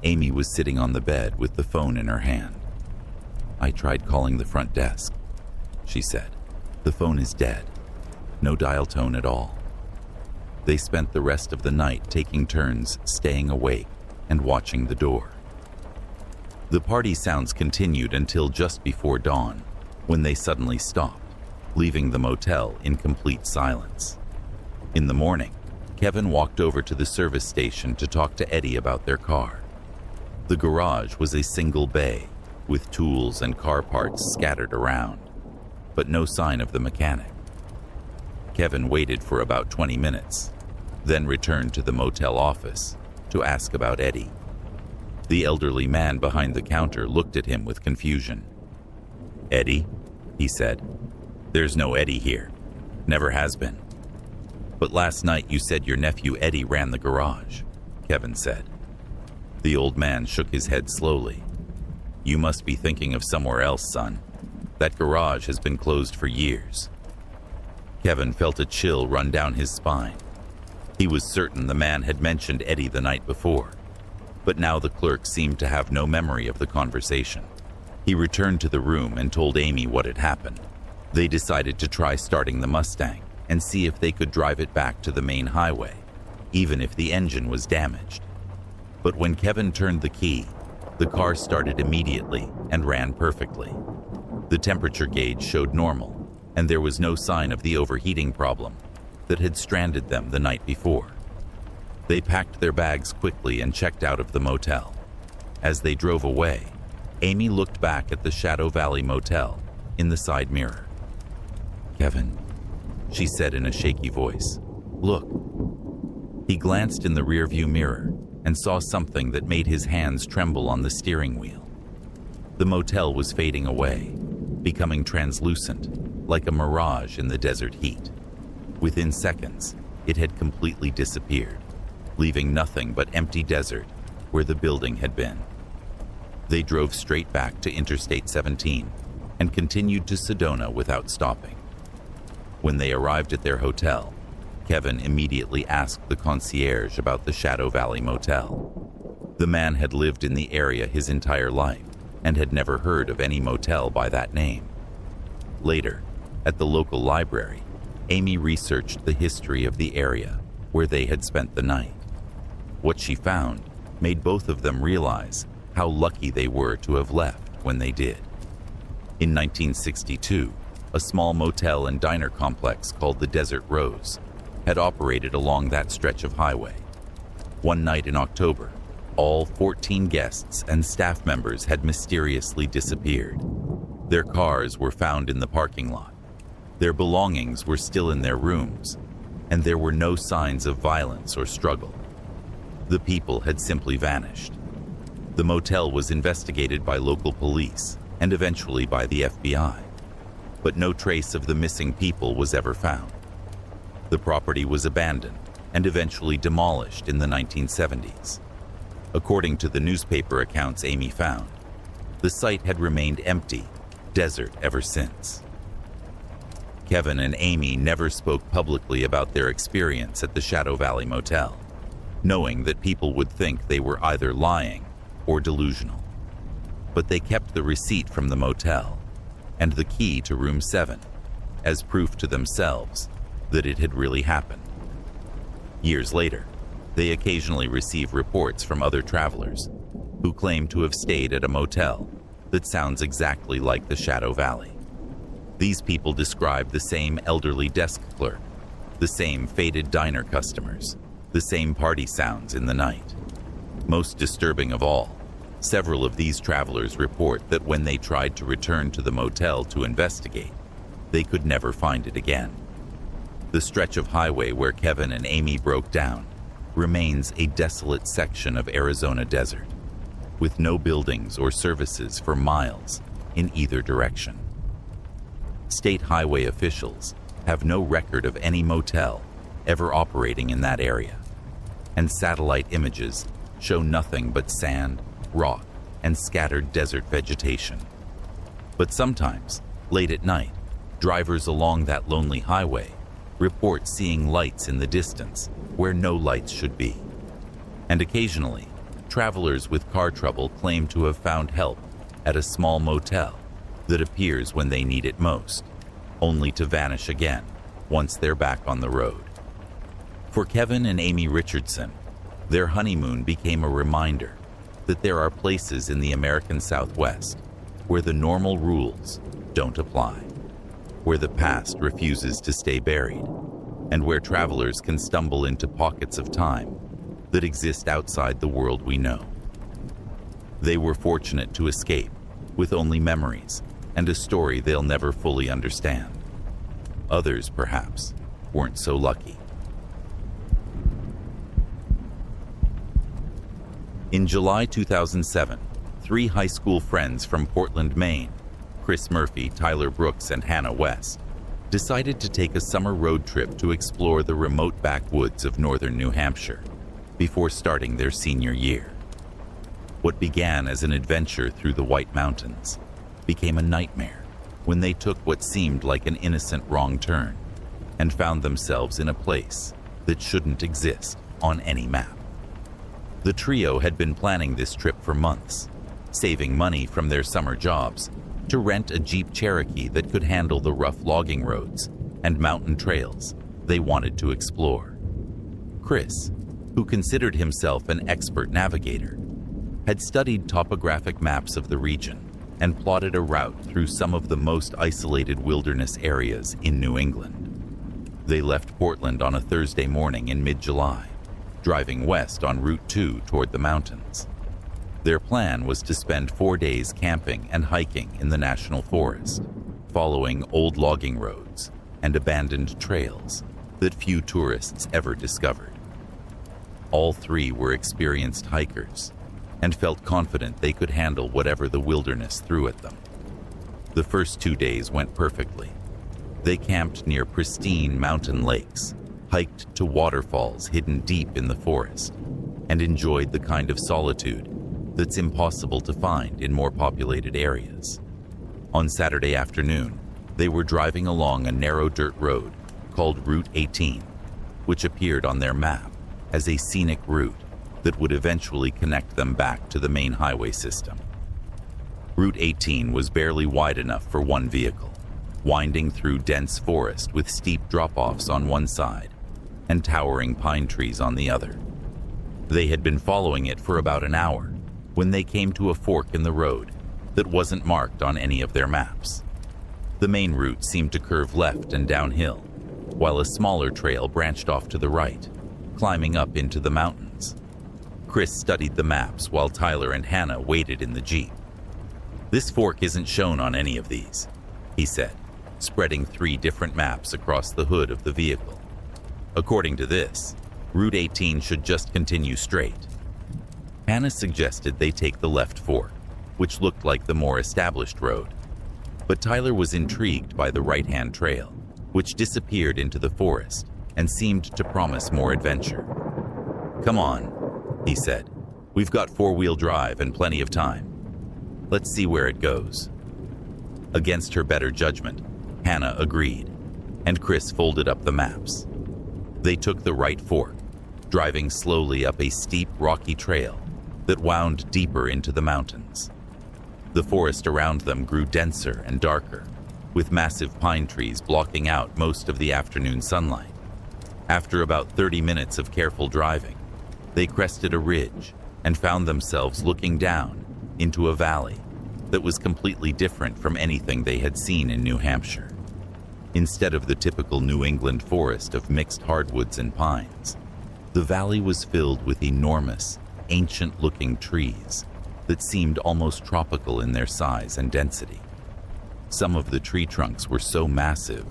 Amy was sitting on the bed with the phone in her hand. "I tried calling the front desk," she said. "The phone is dead. No dial tone at all." They spent the rest of the night taking turns staying awake and watching the door. The party sounds continued until just before dawn, when they suddenly stopped, leaving the motel in complete silence. In the morning, Kevin walked over to the service station to talk to Eddie about their car. The garage was a single bay, with tools and car parts scattered around, but no sign of the mechanic. Kevin waited for about 20 minutes, then returned to the motel office to ask about Eddie. The elderly man behind the counter looked at him with confusion. "Eddie?" he said. "There's no Eddie here. Never has been." "But last night you said your nephew Eddie ran the garage," Kevin said. The old man shook his head slowly. "You must be thinking of somewhere else, son. That garage has been closed for years." Kevin felt a chill run down his spine. He was certain the man had mentioned Eddie the night before, but now the clerk seemed to have no memory of the conversation. He returned to the room and told Amy what had happened. They decided to try starting the Mustang and see if they could drive it back to the main highway, even if the engine was damaged. But when Kevin turned the key, the car started immediately and ran perfectly. The temperature gauge showed normal, and there was no sign of the overheating problem that had stranded them the night before. They packed their bags quickly and checked out of the motel. As they drove away, Amy looked back at the Shadow Valley Motel in the side mirror. "Kevin," she said in a shaky voice, "look." He glanced in the rearview mirror and saw something that made his hands tremble on the steering wheel. The motel was fading away, becoming translucent, like a mirage in the desert heat. Within seconds, it had completely disappeared, leaving nothing but empty desert where the building had been. They drove straight back to Interstate 17 and continued to Sedona without stopping. When they arrived at their hotel, Kevin immediately asked the concierge about the Shadow Valley Motel. The man had lived in the area his entire life and had never heard of any motel by that name. Later, at the local library, Amy researched the history of the area where they had spent the night. What she found made both of them realize how lucky they were to have left when they did. In 1962, a small motel and diner complex called the Desert Rose had operated along that stretch of highway. One night in October, all 14 guests and staff members had mysteriously disappeared. Their cars were found in the parking lot. Their belongings were still in their rooms, and there were no signs of violence or struggle. The people had simply vanished. The motel was investigated by local police and eventually by the FBI, but no trace of the missing people was ever found. The property was abandoned and eventually demolished in the 1970s. According to the newspaper accounts Amy found, the site had remained empty, desert ever since. Kevin and Amy never spoke publicly about their experience at the Shadow Valley Motel, knowing that people would think they were either lying or delusional. But they kept the receipt from the motel and the key to room 7 as proof to themselves that it had really happened. Years later, they occasionally receive reports from other travelers who claim to have stayed at a motel that sounds exactly like the Shadow Valley. These people describe the same elderly desk clerk, the same faded diner customers, the same party sounds in the night. Most disturbing of all, several of these travelers report that when they tried to return to the motel to investigate, they could never find it again. The stretch of highway where Kevin and Amy broke down remains a desolate section of Arizona desert, with no buildings or services for miles in either direction. State highway officials have no record of any motel ever operating in that area, and satellite images show nothing but sand, rock, and scattered desert vegetation. But sometimes, late at night, drivers along that lonely highway report seeing lights in the distance where no lights should be. And occasionally, travelers with car trouble claim to have found help at a small motel that appears when they need it most, only to vanish again once they're back on the road. For Kevin and Amy Richardson, their honeymoon became a reminder that there are places in the American Southwest where the normal rules don't apply, where the past refuses to stay buried, and where travelers can stumble into pockets of time that exist outside the world we know. They were fortunate to escape with only memories and a story they'll never fully understand. Others, perhaps, weren't so lucky. In July 2007, 3 high school friends from Portland, Maine, Chris Murphy, Tyler Brooks, and Hannah West, decided to take a summer road trip to explore the remote backwoods of northern New Hampshire before starting their senior year. What began as an adventure through the White Mountains became a nightmare when they took what seemed like an innocent wrong turn and found themselves in a place that shouldn't exist on any map. The trio had been planning this trip for months, saving money from their summer jobs to rent a Jeep Cherokee that could handle the rough logging roads and mountain trails they wanted to explore. Chris, who considered himself an expert navigator, had studied topographic maps of the region and plotted a route through some of the most isolated wilderness areas in New England. They left Portland on a Thursday morning in mid-July, driving west on Route 2 toward the mountains. Their plan was to spend 4 days camping and hiking in the national forest, following old logging roads and abandoned trails that few tourists ever discovered. All 3 were experienced hikers and felt confident they could handle whatever the wilderness threw at them. The first 2 days went perfectly. They camped near pristine mountain lakes, hiked to waterfalls hidden deep in the forest, and enjoyed the kind of solitude that's impossible to find in more populated areas. On Saturday afternoon, they were driving along a narrow dirt road called Route 18, which appeared on their map as a scenic route that would eventually connect them back to the main highway system. Route 18 was barely wide enough for one vehicle, winding through dense forest with steep drop-offs on one side and towering pine trees on the other. They had been following it for about an hour when they came to a fork in the road that wasn't marked on any of their maps. The main route seemed to curve left and downhill, while a smaller trail branched off to the right, climbing up into the mountains. Chris studied the maps while Tyler and Hannah waited in the Jeep. "This fork isn't shown on any of these," he said, spreading 3 different maps across the hood of the vehicle. "According to this, Route 18 should just continue straight." Hannah suggested they take the left fork, which looked like the more established road. But Tyler was intrigued by the right-hand trail, which disappeared into the forest and seemed to promise more adventure. "Come on," he said. "We've got 4-wheel drive and plenty of time. Let's see where it goes." Against her better judgment, Hannah agreed, and Chris folded up the maps. They took the right fork, driving slowly up a steep, rocky trail that wound deeper into the mountains. The forest around them grew denser and darker, with massive pine trees blocking out most of the afternoon sunlight. After about 30 minutes of careful driving, they crested a ridge and found themselves looking down into a valley that was completely different from anything they had seen in New Hampshire. Instead of the typical New England forest of mixed hardwoods and pines, the valley was filled with enormous, ancient-looking trees that seemed almost tropical in their size and density. Some of the tree trunks were so massive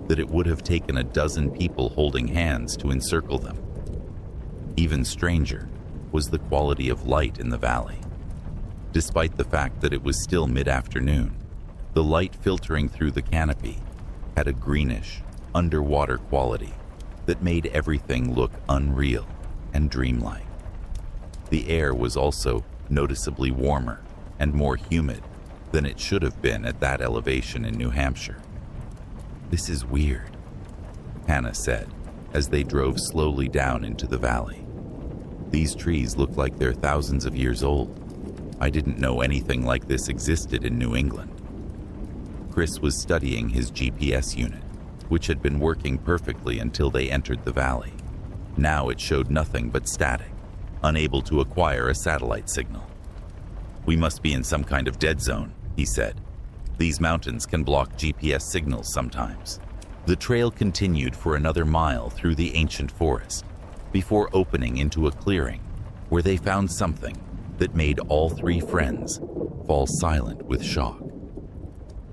that it would have taken a dozen people holding hands to encircle them. Even stranger was the quality of light in the valley. Despite the fact that it was still mid-afternoon, the light filtering through the canopy had a greenish, underwater quality that made everything look unreal and dreamlike. The air was also noticeably warmer and more humid than it should have been at that elevation in New Hampshire. "This is weird," Hannah said as they drove slowly down into the valley. "These trees look like they're thousands of years old. I didn't know anything like this existed in New England." Chris was studying his GPS unit, which had been working perfectly until they entered the valley. Now it showed nothing but static, unable to acquire a satellite signal. "We must be in some kind of dead zone," he said. "These mountains can block GPS signals sometimes." The trail continued for another mile through the ancient forest before opening into a clearing where they found something that made all three friends fall silent with shock.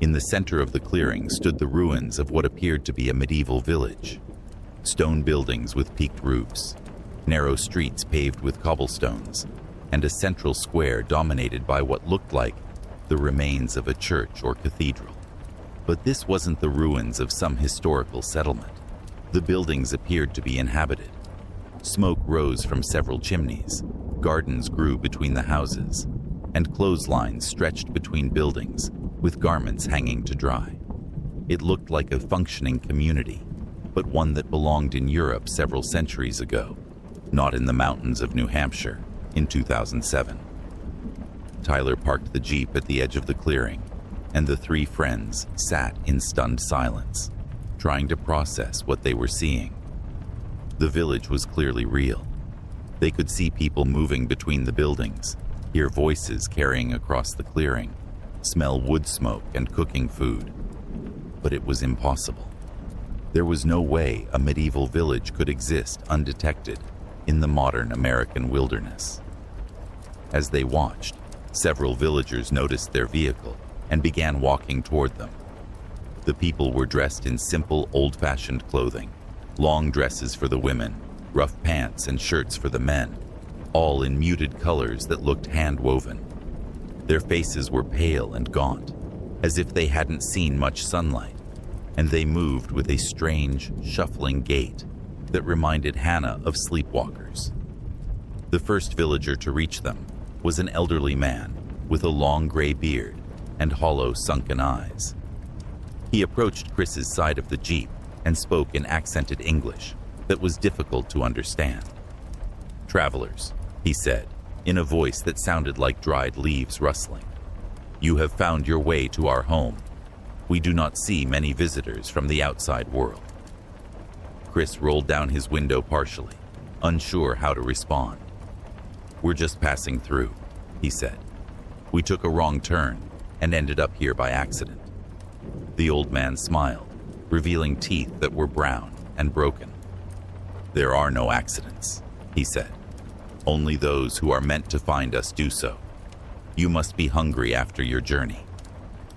In the center of the clearing stood the ruins of what appeared to be a medieval village. Stone buildings with peaked roofs, narrow streets paved with cobblestones, and a central square dominated by what looked like the remains of a church or cathedral. But this wasn't the ruins of some historical settlement. The buildings appeared to be inhabited. Smoke rose from several chimneys, gardens grew between the houses, and clotheslines stretched between buildings with garments hanging to dry. It looked like a functioning community, but one that belonged in Europe several centuries ago, not in the mountains of New Hampshire in 2007. Tyler parked the Jeep at the edge of the clearing, and the three friends sat in stunned silence, trying to process what they were seeing. The village was clearly real. They could see people moving between the buildings, hear voices carrying across the clearing, smell wood smoke and cooking food. But it was impossible. There was no way a medieval village could exist undetected in the modern American wilderness. As they watched, several villagers noticed their vehicle and began walking toward them. The people were dressed in simple, old-fashioned clothing, long dresses for the women, rough pants and shirts for the men, all in muted colors that looked hand-woven. Their faces were pale and gaunt, as if they hadn't seen much sunlight, and they moved with a strange, shuffling gait that reminded Hannah of sleepwalkers. The first villager to reach them was an elderly man with a long gray beard and hollow, sunken eyes. He approached Chris's side of the Jeep and spoke in accented English that was difficult to understand. "Travelers," he said, in a voice that sounded like dried leaves rustling, "you have found your way to our home. We do not see many visitors from the outside world." Chris rolled down his window partially, unsure how to respond. "We're just passing through," he said. "We took a wrong turn and ended up here by accident." The old man smiled, revealing teeth that were brown and broken. "There are no accidents," he said. "Only those who are meant to find us do so. You must be hungry after your journey.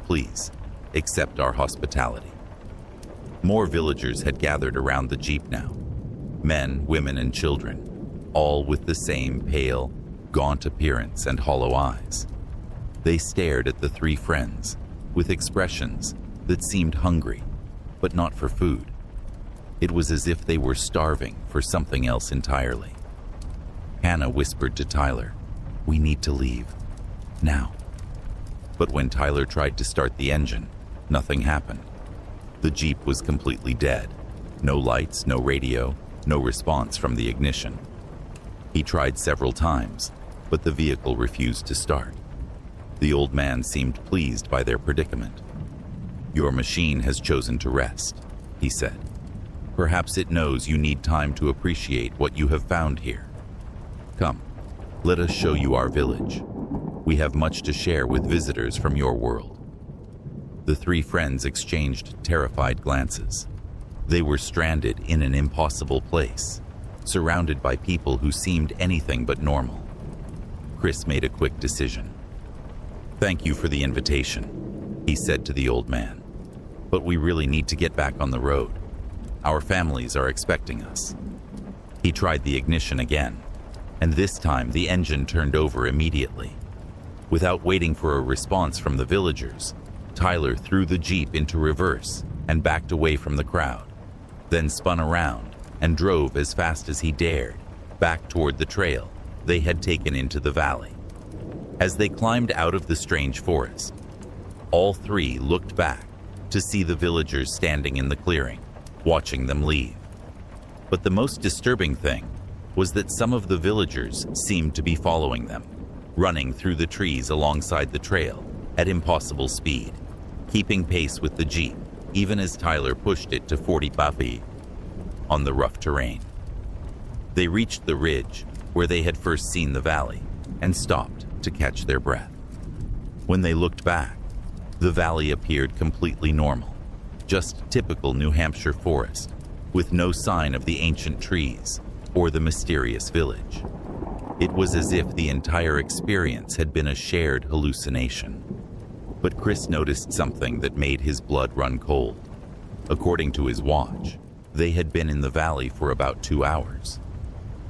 Please, accept our hospitality." More villagers had gathered around the Jeep now. Men, women, and children, all with the same pale, gaunt appearance and hollow eyes. They stared at the three friends with expressions that seemed hungry, but not for food. It was as if they were starving for something else entirely. Hannah whispered to Tyler, "We need to leave. Now." But when Tyler tried to start the engine, nothing happened. The Jeep was completely dead. No lights, no radio, no response from the ignition. He tried several times, but the vehicle refused to start. The old man seemed pleased by their predicament. "Your machine has chosen to rest," he said. "Perhaps it knows you need time to appreciate what you have found here. Come, let us show you our village. We have much to share with visitors from your world." The three friends exchanged terrified glances. They were stranded in an impossible place, surrounded by people who seemed anything but normal. Chris made a quick decision. "Thank you for the invitation," he said to the old man. "But we really need to get back on the road. Our families are expecting us." He tried the ignition again, and this time the engine turned over immediately. Without waiting for a response from the villagers, Tyler threw the Jeep into reverse and backed away from the crowd, then spun around and drove as fast as he dared back toward the trail they had taken into the valley. As they climbed out of the strange forest, all three looked back to see the villagers standing in the clearing, watching them leave. But the most disturbing thing was that some of the villagers seemed to be following them, running through the trees alongside the trail at impossible speed, keeping pace with the Jeep even as Tyler pushed it to 40 km/h on the rough terrain. They reached the ridge where they had first seen the valley and stopped to catch their breath. When they looked back, the valley appeared completely normal, just typical New Hampshire forest, with no sign of the ancient trees or the mysterious village. It was as if the entire experience had been a shared hallucination. But Chris noticed something that made his blood run cold. According to his watch, they had been in the valley for about 2 hours.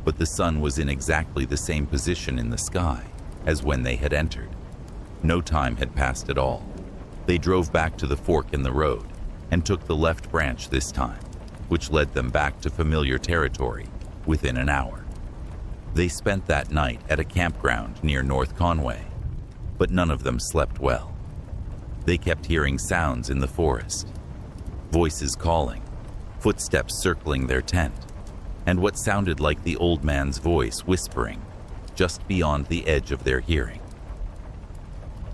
But the sun was in exactly the same position in the sky as when they had entered. No time had passed at all. They drove back to the fork in the road and took the left branch this time, which led them back to familiar territory within an hour. They spent that night at a campground near North Conway, but none of them slept well. They kept hearing sounds in the forest, voices calling, footsteps circling their tent, and what sounded like the old man's voice whispering just beyond the edge of their hearing.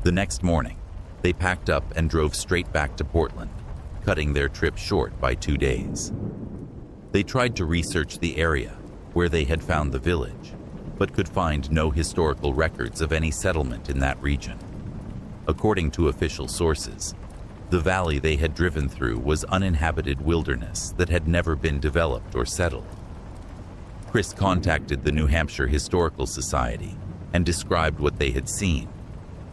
The next morning, they packed up and drove straight back to Portland, cutting their trip short by 2 days. They tried to research the area where they had found the village, but could find no historical records of any settlement in that region. According to official sources, the valley they had driven through was uninhabited wilderness that had never been developed or settled. Chris contacted the New Hampshire Historical Society and described what they had seen,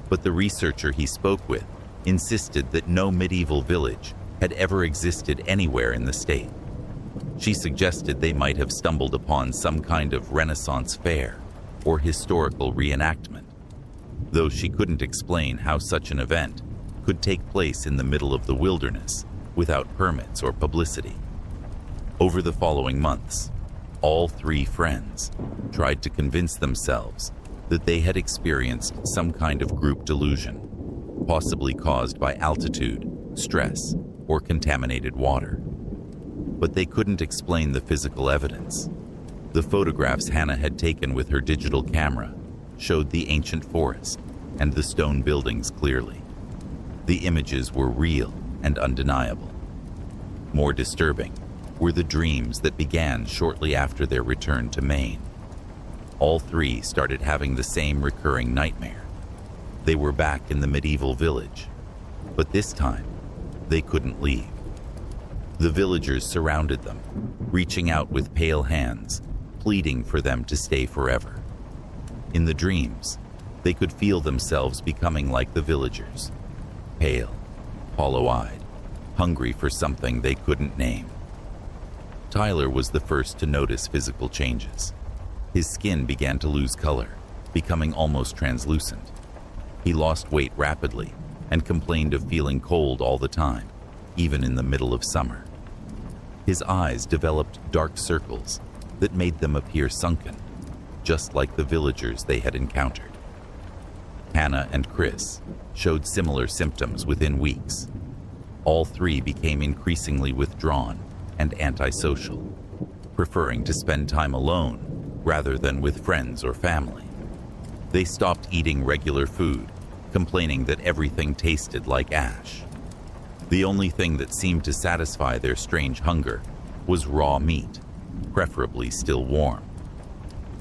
but the researcher he spoke with insisted that no medieval village had ever existed anywhere in the state. She suggested they might have stumbled upon some kind of Renaissance fair or historical reenactment, though she couldn't explain how such an event could take place in the middle of the wilderness without permits or publicity. Over the following months, all three friends tried to convince themselves that they had experienced some kind of group delusion, possibly caused by altitude, stress, or contaminated water. But they couldn't explain the physical evidence. The photographs Hannah had taken with her digital camera showed the ancient forest and the stone buildings clearly. The images were real and undeniable. More disturbing were the dreams that began shortly after their return to Maine. All three started having the same recurring nightmare. They were back in the medieval village, but this time they couldn't leave. The villagers surrounded them, reaching out with pale hands, pleading for them to stay forever. In the dreams, they could feel themselves becoming like the villagers, pale, hollow-eyed, hungry for something they couldn't name. Tyler was the first to notice physical changes. His skin began to lose color, becoming almost translucent. He lost weight rapidly and complained of feeling cold all the time, even in the middle of summer. His eyes developed dark circles that made them appear sunken, just like the villagers they had encountered. Hannah and Chris showed similar symptoms within weeks. all three became increasingly withdrawn and antisocial, preferring to spend time alone rather than with friends or family. They stopped eating regular food, complaining that everything tasted like ash. The only thing that seemed to satisfy their strange hunger was raw meat, preferably still warm.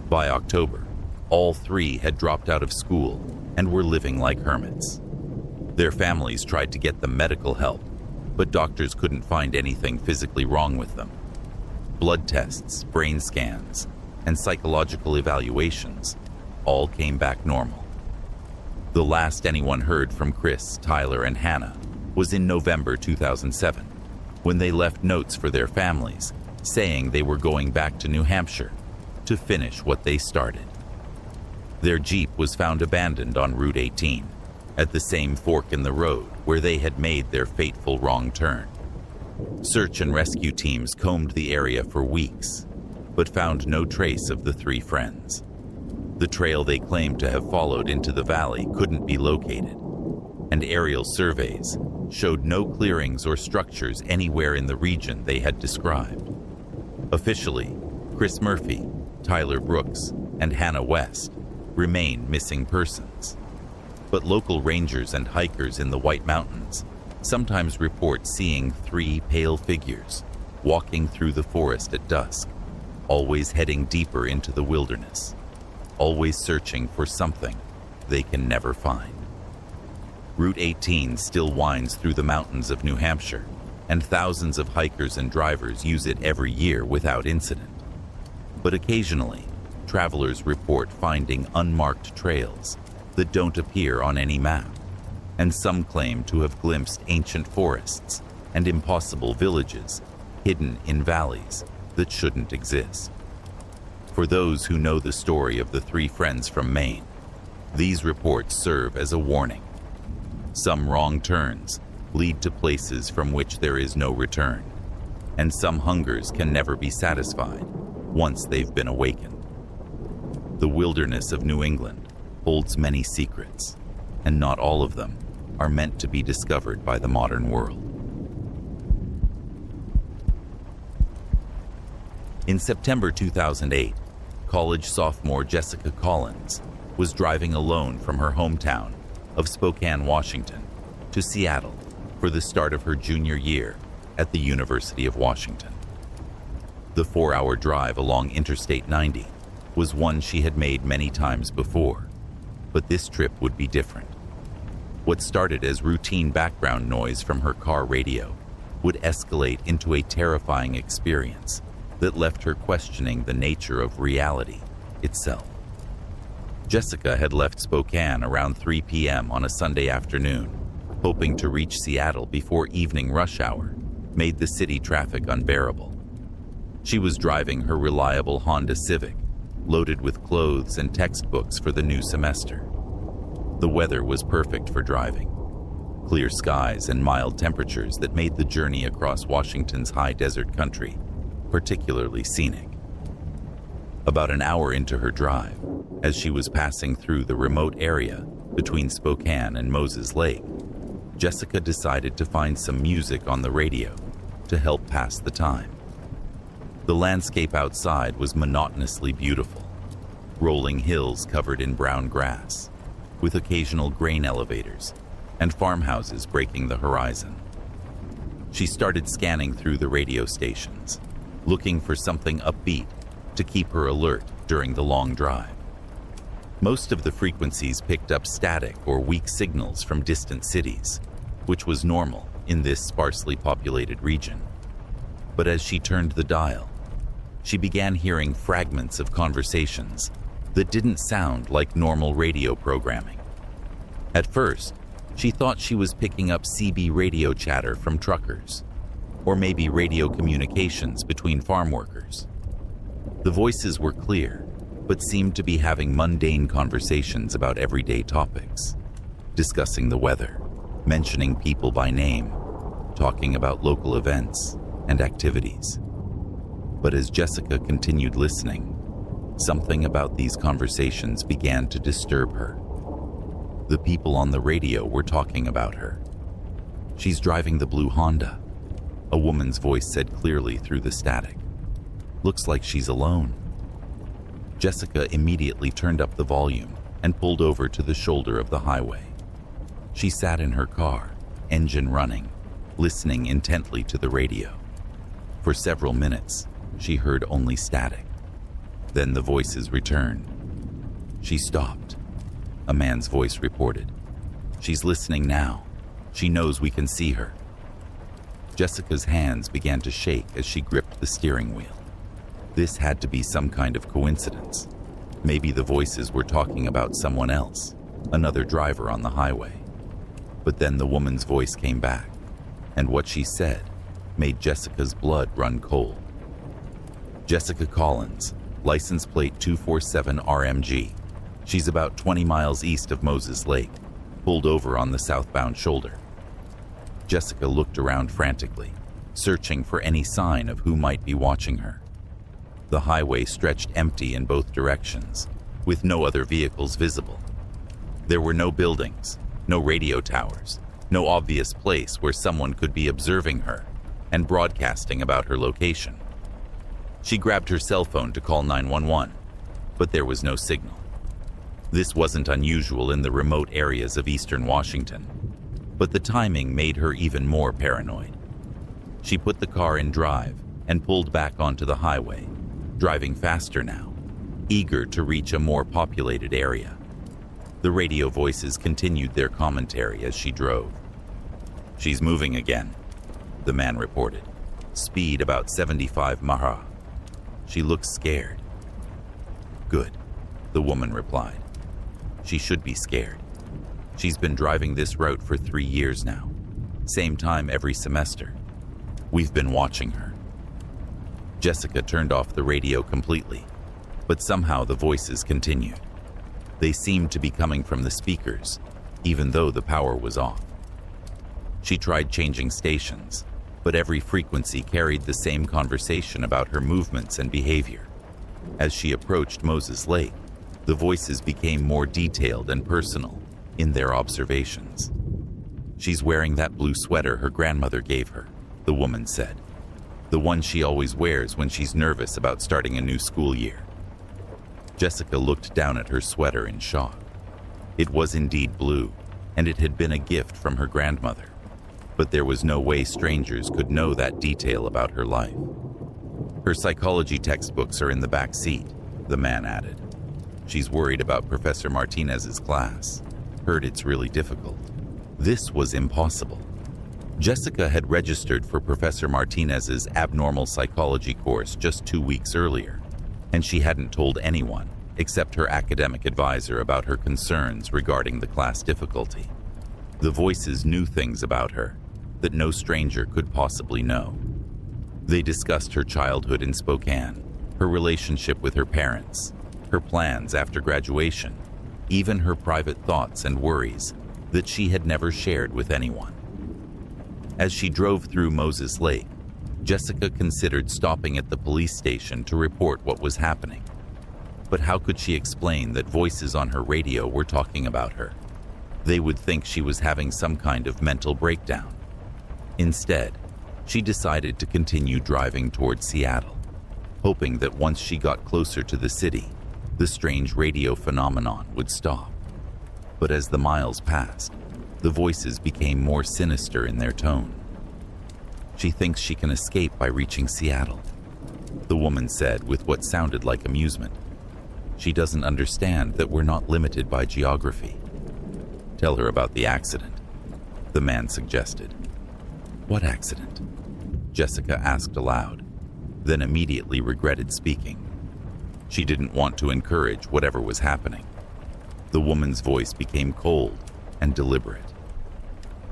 By October, all three had dropped out of school and were living like hermits. Their families tried to get them medical help, but doctors couldn't find anything physically wrong with them. Blood tests, brain scans, and psychological evaluations all came back normal. The last anyone heard from Chris, Tyler, and Hannah was in November 2007, when they left notes for their families saying they were going back to New Hampshire to finish what they started. Their Jeep was found abandoned on Route 18, at the same fork in the road where they had made their fateful wrong turn. Search and rescue teams combed the area for weeks, but found no trace of the three friends. The trail they claimed to have followed into the valley couldn't be located, and aerial surveys showed no clearings or structures anywhere in the region they had described. Officially, Chris Murphy, Tyler Brooks, and Hannah West remain missing persons. But local rangers and hikers in the White Mountains sometimes report seeing three pale figures walking through the forest at dusk, always heading deeper into the wilderness, always searching for something they can never find. Route 18 still winds through the mountains of New Hampshire, and thousands of hikers and drivers use it every year without incident. But occasionally, travelers report finding unmarked trails that don't appear on any map, and some claim to have glimpsed ancient forests and impossible villages hidden in valleys that shouldn't exist. For those who know the story of the three friends from Maine, these reports serve as a warning. Some wrong turns lead to places from which there is no return, and some hungers can never be satisfied once they've been awakened. The wilderness of New England holds many secrets, and not all of them are meant to be discovered by the modern world. In September 2008, college sophomore Jessica Collins was driving alone from her hometown of Spokane, Washington, to Seattle for the start of her junior year at the University of Washington. The 4-hour drive along Interstate 90 was one she had made many times before, but this trip would be different. What started as routine background noise from her car radio would escalate into a terrifying experience that left her questioning the nature of reality itself. Jessica had left Spokane around 3 p.m. on a Sunday afternoon, hoping to reach Seattle before evening rush hour made the city traffic unbearable. She was driving her reliable Honda Civic, loaded with clothes and textbooks for the new semester. The weather was perfect for driving. Clear skies and mild temperatures that made the journey across Washington's high desert country particularly scenic. About an hour into her drive, as she was passing through the remote area between Spokane and Moses Lake, Jessica decided to find some music on the radio to help pass the time. The landscape outside was monotonously beautiful, rolling hills covered in brown grass, with occasional grain elevators and farmhouses breaking the horizon. She started scanning through the radio stations, looking for something upbeat to keep her alert during the long drive. Most of the frequencies picked up static or weak signals from distant cities, which was normal in this sparsely populated region. But as she turned the dial, she began hearing fragments of conversations that didn't sound like normal radio programming. At first, she thought she was picking up CB radio chatter from truckers, or maybe radio communications between farm workers. The voices were clear, but seemed to be having mundane conversations about everyday topics, discussing the weather, mentioning people by name, talking about local events and activities. But as Jessica continued listening, something about these conversations began to disturb her. The people on the radio were talking about her. She's driving the blue Honda, a woman's voice said clearly through the static. Looks like she's alone. Jessica immediately turned up the volume and pulled over to the shoulder of the highway. She sat in her car, engine running, listening intently to the radio. For several minutes, she heard only static. Then the voices returned. She stopped. A man's voice reported. She's listening now. She knows we can see her. Jessica's hands began to shake as she gripped the steering wheel. This had to be some kind of coincidence. Maybe the voices were talking about someone else, another driver on the highway. But then the woman's voice came back, and what she said made Jessica's blood run cold. Jessica Collins, license plate 247 RMG. She's about 20 miles east of Moses Lake, pulled over on the southbound shoulder. Jessica looked around frantically, searching for any sign of who might be watching her. The highway stretched empty in both directions, with no other vehicles visible. There were no buildings, no radio towers, no obvious place where someone could be observing her and broadcasting about her location. She grabbed her cell phone to call 911, but there was no signal. This wasn't unusual in the remote areas of eastern Washington, but the timing made her even more paranoid. She put the car in drive and pulled back onto the highway, driving faster now, eager to reach a more populated area. The radio voices continued their commentary as she drove. She's moving again, the man reported. Speed about 75 mph. She looks scared. Good, the woman replied. She should be scared. She's been driving this route for 3 years now. Same time every semester. We've been watching her. Jessica turned off the radio completely, but somehow the voices continued. They seemed to be coming from the speakers, even though the power was off. She tried changing stations, but every frequency carried the same conversation about her movements and behavior. As she approached Moses Lake, the voices became more detailed and personal in their observations. She's wearing that blue sweater her grandmother gave her, the woman said. The one she always wears when she's nervous about starting a new school year. Jessica looked down at her sweater in shock. It was indeed blue, and it had been a gift from her grandmother. But there was no way strangers could know that detail about her life. Her psychology textbooks are in the back seat, the man added. She's worried about Professor Martinez's class. Heard it's really difficult. This was impossible. Jessica had registered for Professor Martinez's abnormal psychology course just 2 weeks earlier, and she hadn't told anyone except her academic advisor about her concerns regarding the class difficulty. The voices knew things about her that no stranger could possibly know. They discussed her childhood in Spokane, her relationship with her parents, her plans after graduation, even her private thoughts and worries that she had never shared with anyone. As she drove through Moses Lake, Jessica considered stopping at the police station to report what was happening. But how could she explain that voices on her radio were talking about her? They would think she was having some kind of mental breakdown. Instead, she decided to continue driving toward Seattle, hoping that once she got closer to the city, the strange radio phenomenon would stop. But as the miles passed, the voices became more sinister in their tone. She thinks she can escape by reaching Seattle, the woman said with what sounded like amusement. She doesn't understand that we're not limited by geography. Tell her about the accident, the man suggested. What accident? Jessica asked aloud, then immediately regretted speaking. She didn't want to encourage whatever was happening. The woman's voice became cold and deliberate.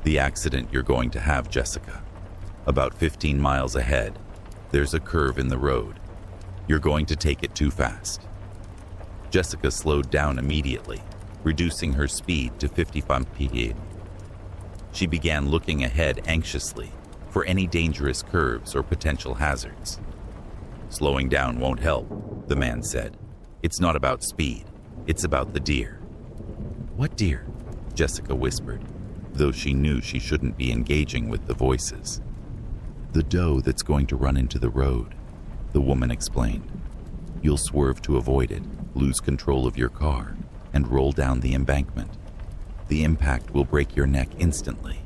The accident you're going to have, Jessica. About 15 miles ahead, there's a curve in the road. You're going to take it too fast. Jessica slowed down immediately, reducing her speed to 55 mph. She began looking ahead anxiously for any dangerous curves or potential hazards. Slowing down won't help, the man said. It's not about speed, it's about the deer. What deer? Jessica whispered. though she knew she shouldn't be engaging with the voices. "The doe that's going to run into the road," the woman explained. "You'll swerve to avoid it, lose control of your car, and roll down the embankment. The impact will break your neck instantly."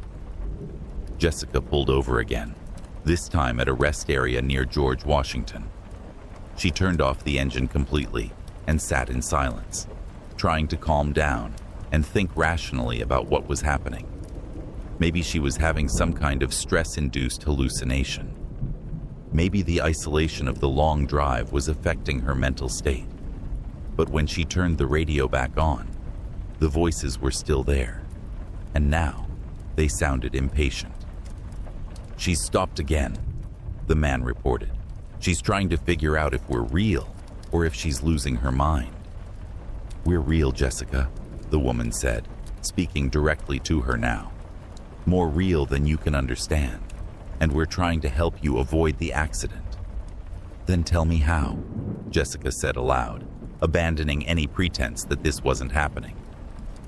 Jessica pulled over again, this time at a rest area near George Washington. She turned off the engine completely and sat in silence, trying to calm down and think rationally about what was happening. Maybe she was having some kind of stress-induced hallucination. Maybe the isolation of the long drive was affecting her mental state. But when she turned the radio back on, the voices were still there, and now they sounded impatient. "She's stopped again," the man reported. "She's trying to figure out if we're real or if she's losing her mind." "We're real, Jessica," the woman said, speaking directly to her now. "More real than you can understand, and we're trying to help you avoid the accident." "Then tell me how," Jessica said aloud, abandoning any pretense that this wasn't happening.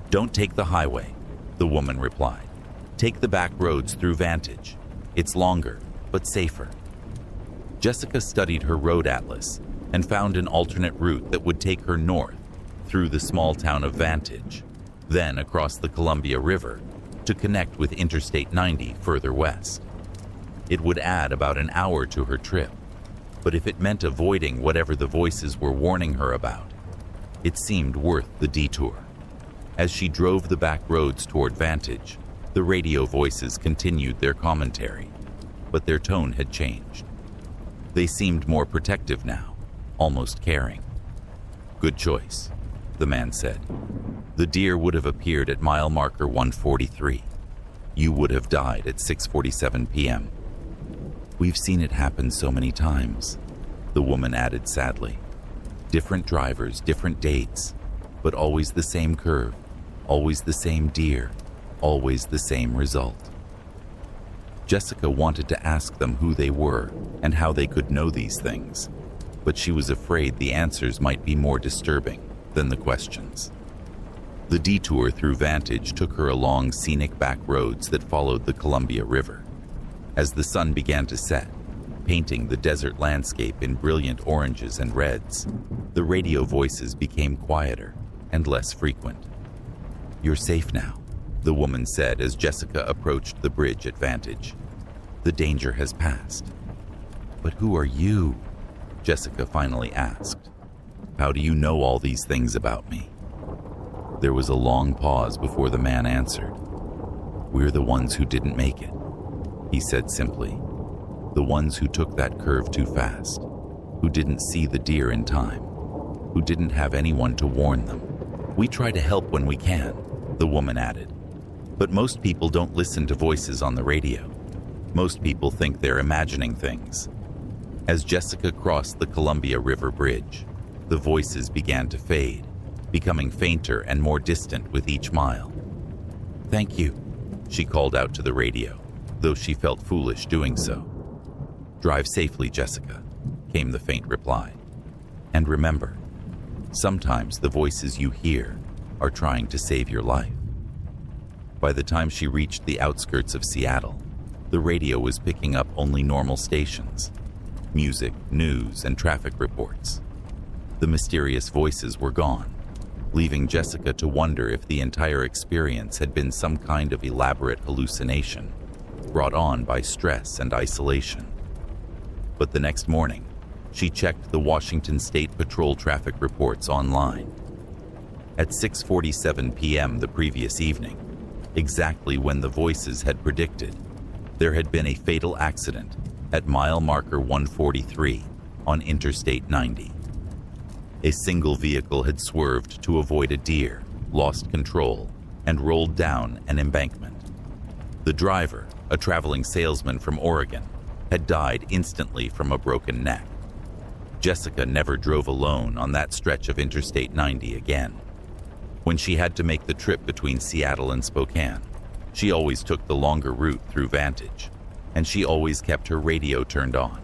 "Don't take the highway," the woman replied. "Take the back roads through Vantage. It's longer, but safer." Jessica studied her road atlas and found an alternate route that would take her north through the small town of Vantage, then across the Columbia River to connect with Interstate 90 further west. It would add about an hour to her trip, but if it meant avoiding whatever the voices were warning her about, it seemed worth the detour. As she drove the back roads toward Vantage, the radio voices continued their commentary, but their tone had changed. They seemed more protective now, almost caring. "Good choice," the man said. "The deer would have appeared at mile marker 143. You would have died at 6:47 p.m. "We've seen it happen so many times," the woman added sadly. "Different drivers, different dates, but always the same curve, always the same deer, always the same result." Jessica wanted to ask them who they were and how they could know these things, but she was afraid the answers might be more disturbing than the questions. The detour through Vantage took her along scenic back roads that followed the Columbia River. As the sun began to set, painting the desert landscape in brilliant oranges and reds, the radio voices became quieter and less frequent. "You're safe now," the woman said as Jessica approached the bridge at Vantage. "The danger has passed." "But who are you?" Jessica finally asked. "How do you know all these things about me?" There was a long pause before the man answered. "We're the ones who didn't make it," he said simply. "The ones who took that curve too fast, who didn't see the deer in time, who didn't have anyone to warn them. We try to help when we can," the woman added. "But most people don't listen to voices on the radio. Most people think they're imagining things." As Jessica crossed the Columbia River Bridge, the voices began to fade, becoming fainter and more distant with each mile. "Thank you," she called out to the radio, though she felt foolish doing so. "Drive safely, Jessica," came the faint reply. "And remember, sometimes the voices you hear are trying to save your life." By the time she reached the outskirts of Seattle, the radio was picking up only normal stations: music, news, and traffic reports. The mysterious voices were gone, leaving Jessica to wonder if the entire experience had been some kind of elaborate hallucination brought on by stress and isolation. But the next morning, she checked the Washington State Patrol traffic reports online. At 6:47 p.m. the previous evening, exactly when the voices had predicted, there had been a fatal accident at mile marker 143 on Interstate 90. A single vehicle had swerved to avoid a deer, lost control, and rolled down an embankment. The driver, a traveling salesman from Oregon, had died instantly from a broken neck. Jessica never drove alone on that stretch of Interstate 90 again. When she had to make the trip between Seattle and Spokane, she always took the longer route through Vantage, and she always kept her radio turned on,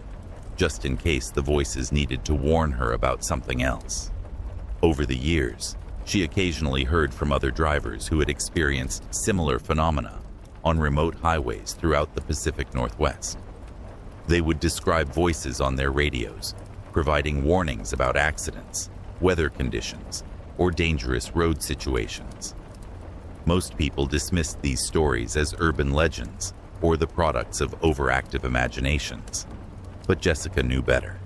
just in case the voices needed to warn her about something else. Over the years, she occasionally heard from other drivers who had experienced similar phenomena on remote highways throughout the Pacific Northwest. They would describe voices on their radios, providing warnings about accidents, weather conditions, or dangerous road situations. Most people dismissed these stories as urban legends or the products of overactive imaginations. But Jessica knew better.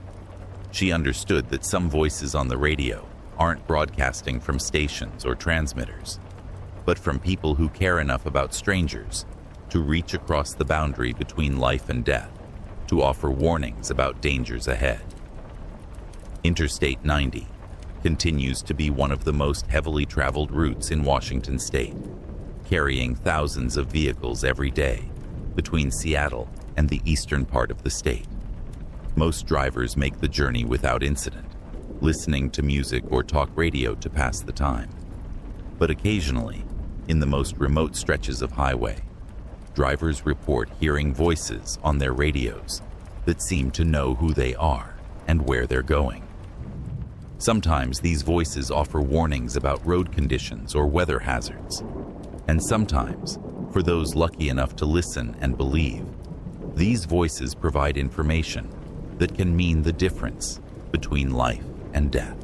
She understood that some voices on the radio aren't broadcasting from stations or transmitters, but from people who care enough about strangers to reach across the boundary between life and death, to offer warnings about dangers ahead. Interstate 90 continues to be one of the most heavily traveled routes in Washington state, carrying thousands of vehicles every day between Seattle and the eastern part of the state. Most drivers make the journey without incident, listening to music or talk radio to pass the time. But occasionally, in the most remote stretches of highway, drivers report hearing voices on their radios that seem to know who they are and where they're going. Sometimes these voices offer warnings about road conditions or weather hazards. And sometimes, for those lucky enough to listen and believe, these voices provide information that can mean the difference between life and death.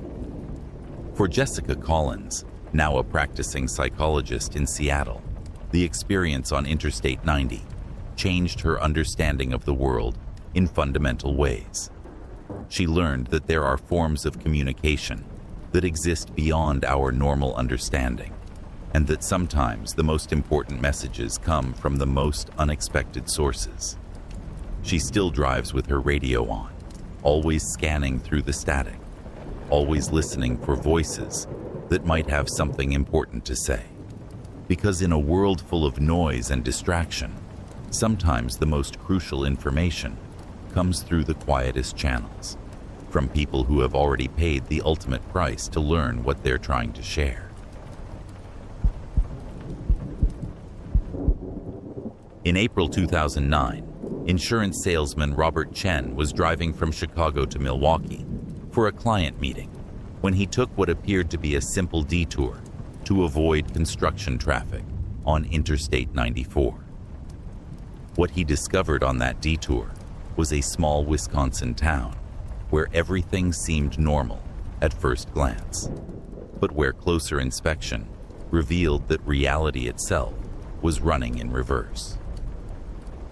For Jessica Collins, now a practicing psychologist in Seattle, the experience on Interstate 90 changed her understanding of the world in fundamental ways. She learned that there are forms of communication that exist beyond our normal understanding, and that sometimes the most important messages come from the most unexpected sources. She still drives with her radio on, always scanning through the static, always listening for voices that might have something important to say. Because in a world full of noise and distraction, sometimes the most crucial information comes through the quietest channels, from people who have already paid the ultimate price to learn what they're trying to share. In April 2009, insurance salesman Robert Chen was driving from Chicago to Milwaukee for a client meeting when he took what appeared to be a simple detour to avoid construction traffic on Interstate 94. What he discovered on that detour was a small Wisconsin town where everything seemed normal at first glance, but where closer inspection revealed that reality itself was running in reverse.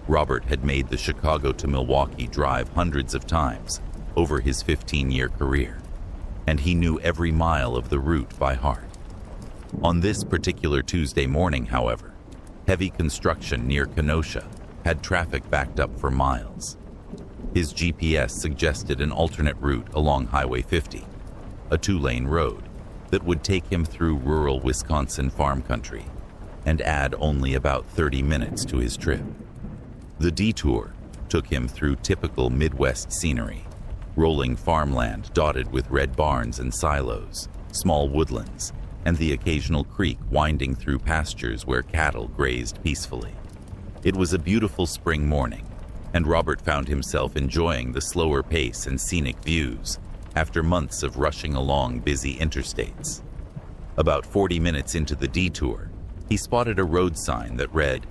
Robert had made the Chicago to Milwaukee drive hundreds of times over his 15-year career, and he knew every mile of the route by heart. On this particular Tuesday morning, however, heavy construction near Kenosha had traffic backed up for miles. His GPS suggested an alternate route along Highway 50, a two-lane road that would take him through rural Wisconsin farm country and add only about 30 minutes to his trip. The detour took him through typical Midwest scenery, rolling farmland dotted with red barns and silos, small woodlands, and the occasional creek winding through pastures where cattle grazed peacefully. It was a beautiful spring morning, and Robert found himself enjoying the slower pace and scenic views after months of rushing along busy interstates. About 40 minutes into the detour, he spotted a road sign that read,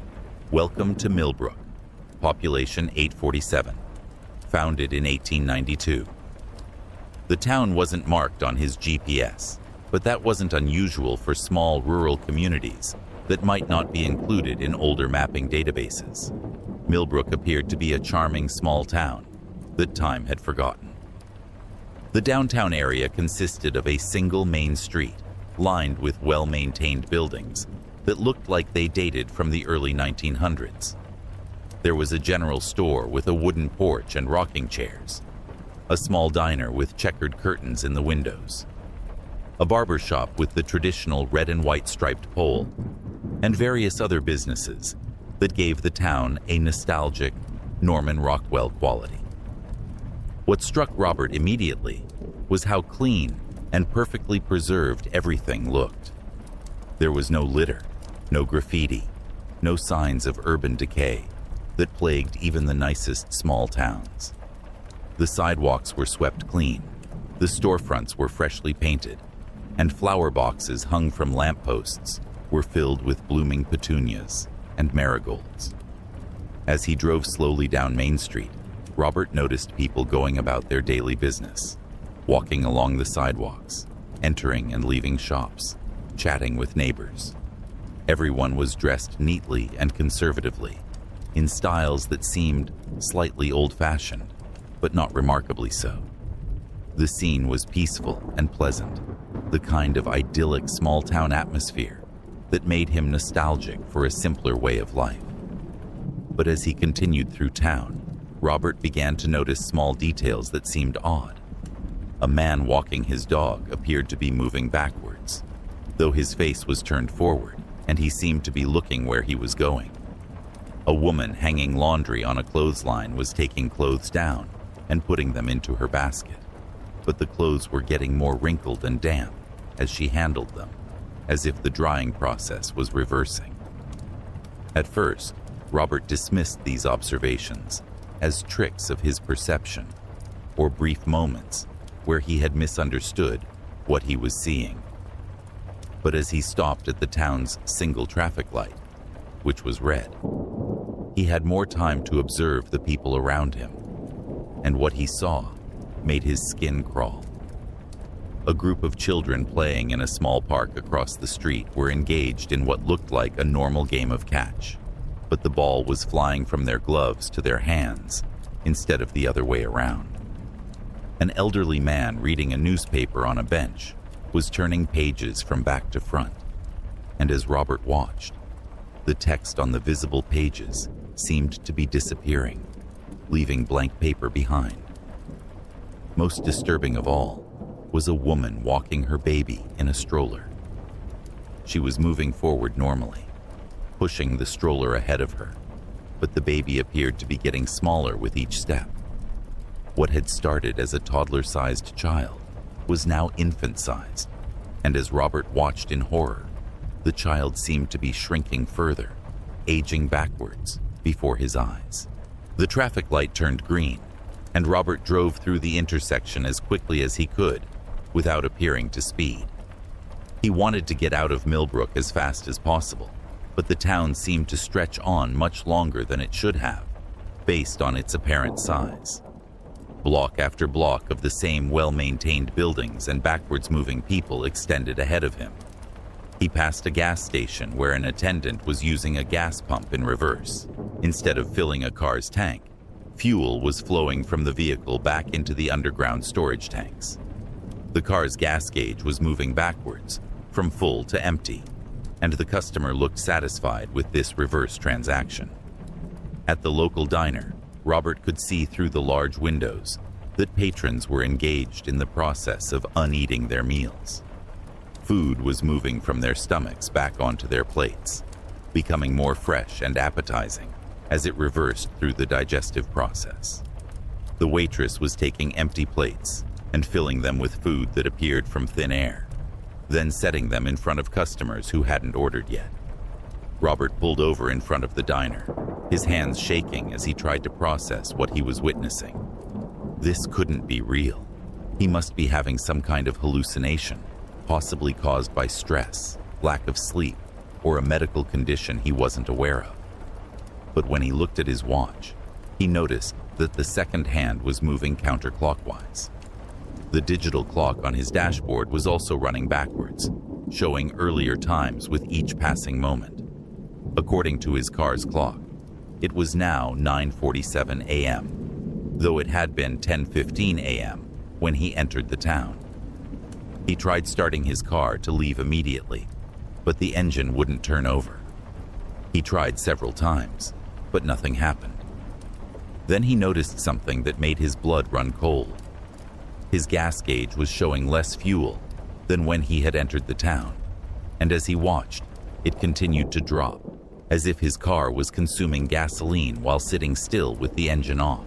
"Welcome to Millbrook, population 847, founded in 1892. The town wasn't marked on his GPS, but that wasn't unusual for small rural communities that might not be included in older mapping databases. Millbrook appeared to be a charming small town that time had forgotten. The downtown area consisted of a single main street lined with well-maintained buildings that looked like they dated from the early 1900s. There was a general store with a wooden porch and rocking chairs, a small diner with checkered curtains in the windows, a barber shop with the traditional red and white striped pole, and various other businesses that gave the town a nostalgic Norman Rockwell quality. What struck Robert immediately was how clean and perfectly preserved everything looked. There was no litter, no graffiti, no signs of urban decay that plagued even the nicest small towns. The sidewalks were swept clean, the storefronts were freshly painted, and flower boxes hung from lampposts were filled with blooming petunias and marigolds. As he drove slowly down Main Street, Robert noticed people going about their daily business, walking along the sidewalks, entering and leaving shops, chatting with neighbors. Everyone was dressed neatly and conservatively, in styles that seemed slightly old-fashioned, but not remarkably so. The scene was peaceful and pleasant, the kind of idyllic small-town atmosphere that made him nostalgic for a simpler way of life. But as he continued through town, Robert began to notice small details that seemed odd. A man walking his dog appeared to be moving backwards, though his face was turned forward and he seemed to be looking where he was going. A woman hanging laundry on a clothesline was taking clothes down and putting them into her basket, but the clothes were getting more wrinkled and damp as she handled them, as if the drying process was reversing. At first, Robert dismissed these observations as tricks of his perception, or brief moments where he had misunderstood what he was seeing. But as he stopped at the town's single traffic light, which was red, he had more time to observe the people around him, and what he saw made his skin crawl. A group of children playing in a small park across the street were engaged in what looked like a normal game of catch, but the ball was flying from their gloves to their hands instead of the other way around. An elderly man reading a newspaper on a bench was turning pages from back to front, and as Robert watched, the text on the visible pages seemed to be disappearing, leaving blank paper behind. Most disturbing of all was a woman walking her baby in a stroller. She was moving forward normally, pushing the stroller ahead of her, but the baby appeared to be getting smaller with each step. What had started as a toddler-sized child was now infant-sized, and as Robert watched in horror, the child seemed to be shrinking further, aging backwards before his eyes. The traffic light turned green, and Robert drove through the intersection as quickly as he could, without appearing to speed. He wanted to get out of Millbrook as fast as possible, but the town seemed to stretch on much longer than it should have, based on its apparent size. Block after block of the same well-maintained buildings and backwards-moving people extended ahead of him. He passed a gas station where an attendant was using a gas pump in reverse. Instead of filling a car's tank, fuel was flowing from the vehicle back into the underground storage tanks. The car's gas gauge was moving backwards, from full to empty, and the customer looked satisfied with this reverse transaction. At the local diner, Robert could see through the large windows that patrons were engaged in the process of uneating their meals. Food was moving from their stomachs back onto their plates, becoming more fresh and appetizing as it reversed through the digestive process. The waitress was taking empty plates and filling them with food that appeared from thin air, then setting them in front of customers who hadn't ordered yet. Robert pulled over in front of the diner, his hands shaking as he tried to process what he was witnessing. This couldn't be real. He must be having some kind of hallucination, possibly caused by stress, lack of sleep, or a medical condition he wasn't aware of. But when he looked at his watch, he noticed that the second hand was moving counterclockwise. The digital clock on his dashboard was also running backwards, showing earlier times with each passing moment. According to his car's clock, it was now 9:47 a.m., though it had been 10:15 a.m. when he entered the town. He tried starting his car to leave immediately, but the engine wouldn't turn over. He tried several times, but nothing happened. Then he noticed something that made his blood run cold. His gas gauge was showing less fuel than when he had entered the town, and as he watched, it continued to drop, as if his car was consuming gasoline while sitting still with the engine off.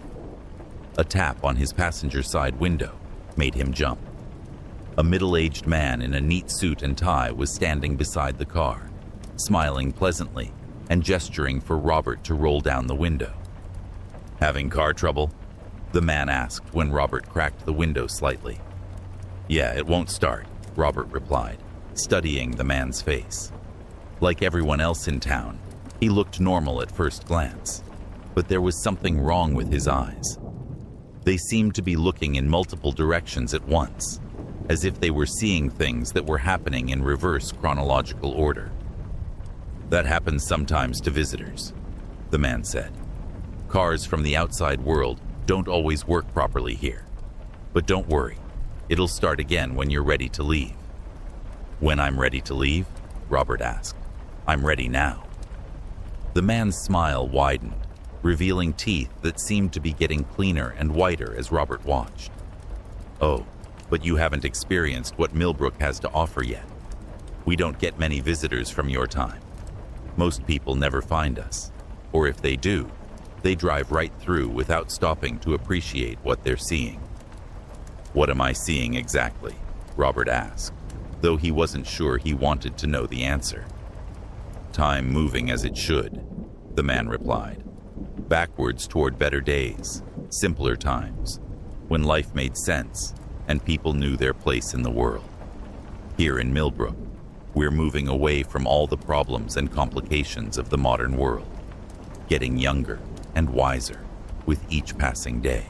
A tap on his passenger side window made him jump. A middle-aged man in a neat suit and tie was standing beside the car, smiling pleasantly and gesturing for Robert to roll down the window. "Having car trouble?" the man asked when Robert cracked the window slightly. "Yeah, it won't start," Robert replied, studying the man's face. Like everyone else in town, He looked normal at first glance, but there was something wrong with his eyes. They seemed to be looking in multiple directions at once, as if they were seeing things that were happening in reverse chronological order. "That happens sometimes to visitors," the man said. "Cars from the outside world don't always work properly here. But don't worry, it'll start again when you're ready to leave." "When I'm ready to leave?" Robert asked. "I'm ready now." The man's smile widened, revealing teeth that seemed to be getting cleaner and whiter as Robert watched. "Oh, but you haven't experienced what Millbrook has to offer yet. We don't get many visitors from your time. Most people never find us, or if they do, they drive right through without stopping to appreciate what they're seeing." "What am I seeing exactly?" Robert asked, though he wasn't sure he wanted to know the answer. "Time moving as it should," the man replied. "Backwards toward better days, simpler times, when life made sense and people knew their place in the world. Here in Millbrook, we're moving away from all the problems and complications of the modern world, getting younger and wiser with each passing day."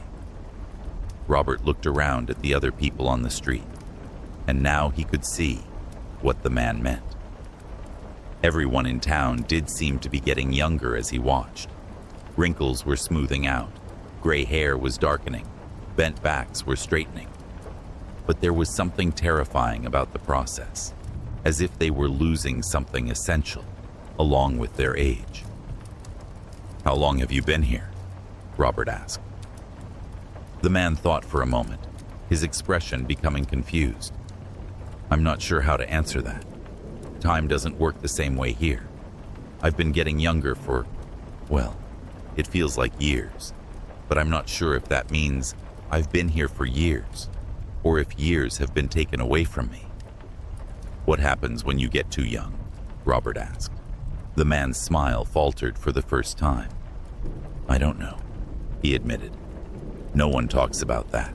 Robert looked around at the other people on the street, and now he could see what the man meant. Everyone in town did seem to be getting younger as he watched. Wrinkles were smoothing out, gray hair was darkening, bent backs were straightening. But there was something terrifying about the process, as if they were losing something essential along with their age. "How long have you been here?" Robert asked. The man thought for a moment, his expression becoming confused. "I'm not sure how to answer that. Time doesn't work the same way here. I've been getting younger for, well, it feels like years, but I'm not sure if that means I've been here for years, or if years have been taken away from me." "What happens when you get too young?" Robert asked. The man's smile faltered for the first time. "I don't know," he admitted. "No one talks about that.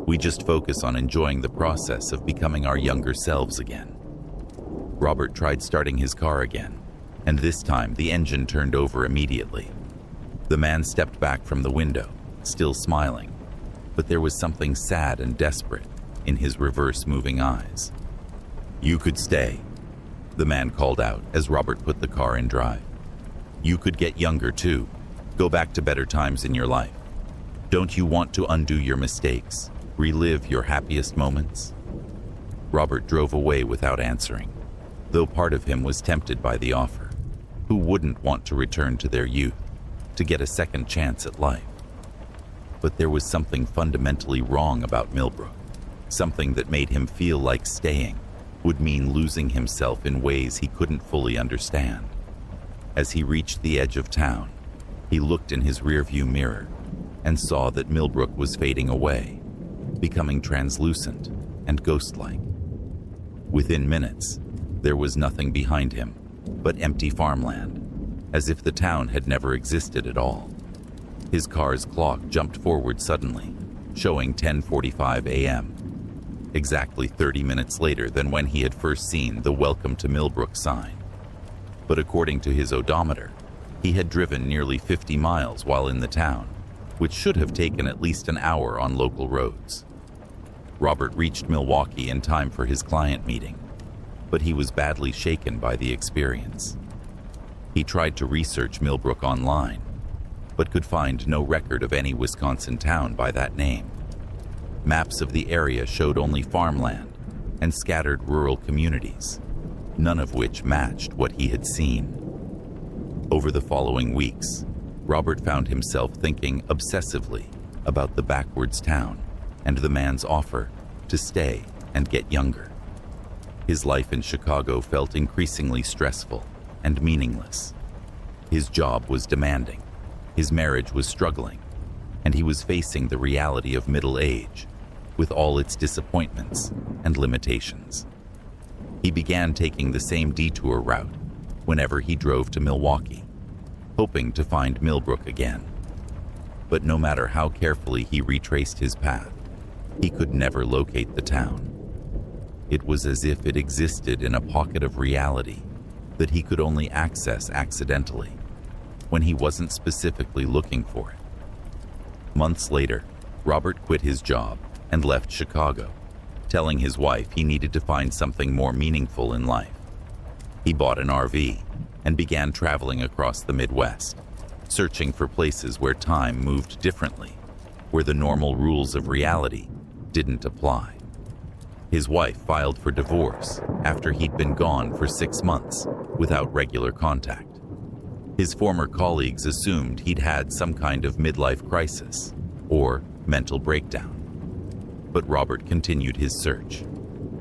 We just focus on enjoying the process of becoming our younger selves again." Robert tried starting his car again, and this time the engine turned over immediately. The man stepped back from the window, still smiling, but there was something sad and desperate in his reverse-moving eyes. "You could stay," the man called out as Robert put the car in drive. "You could get younger too, go back to better times in your life. Don't you want to undo your mistakes, relive your happiest moments?" Robert drove away without answering, though part of him was tempted by the offer. Who wouldn't want to return to their youth, to get a second chance at life? But there was something fundamentally wrong about Millbrook, something that made him feel like staying would mean losing himself in ways he couldn't fully understand. As he reached the edge of town, he looked in his rearview mirror and saw that Millbrook was fading away, becoming translucent and ghost-like. Within minutes, there was nothing behind him but empty farmland, as if the town had never existed at all. His car's clock jumped forward suddenly, showing 10:45 a.m., exactly 30 minutes later than when he had first seen the "Welcome to Millbrook" sign. But according to his odometer, he had driven nearly 50 miles while in the town, which should have taken at least an hour on local roads. Robert reached Milwaukee in time for his client meeting, but he was badly shaken by the experience. He tried to research Millbrook online, but could find no record of any Wisconsin town by that name. Maps of the area showed only farmland and scattered rural communities, none of which matched what he had seen. Over the following weeks, Robert found himself thinking obsessively about the backwards town and the man's offer to stay and get younger. His life in Chicago felt increasingly stressful and meaningless. His job was demanding, his marriage was struggling, and he was facing the reality of middle age with all its disappointments and limitations. He began taking the same detour route whenever he drove to Milwaukee, hoping to find Millbrook again. But no matter how carefully he retraced his path, he could never locate the town. It was as if it existed in a pocket of reality that he could only access accidentally, when he wasn't specifically looking for it. Months later, Robert quit his job and left Chicago, telling his wife he needed to find something more meaningful in life. He bought an RV and began traveling across the Midwest, searching for places where time moved differently, where the normal rules of reality didn't apply. His wife filed for divorce after he'd been gone for 6 months without regular contact. His former colleagues assumed he'd had some kind of midlife crisis or mental breakdown. But Robert continued his search,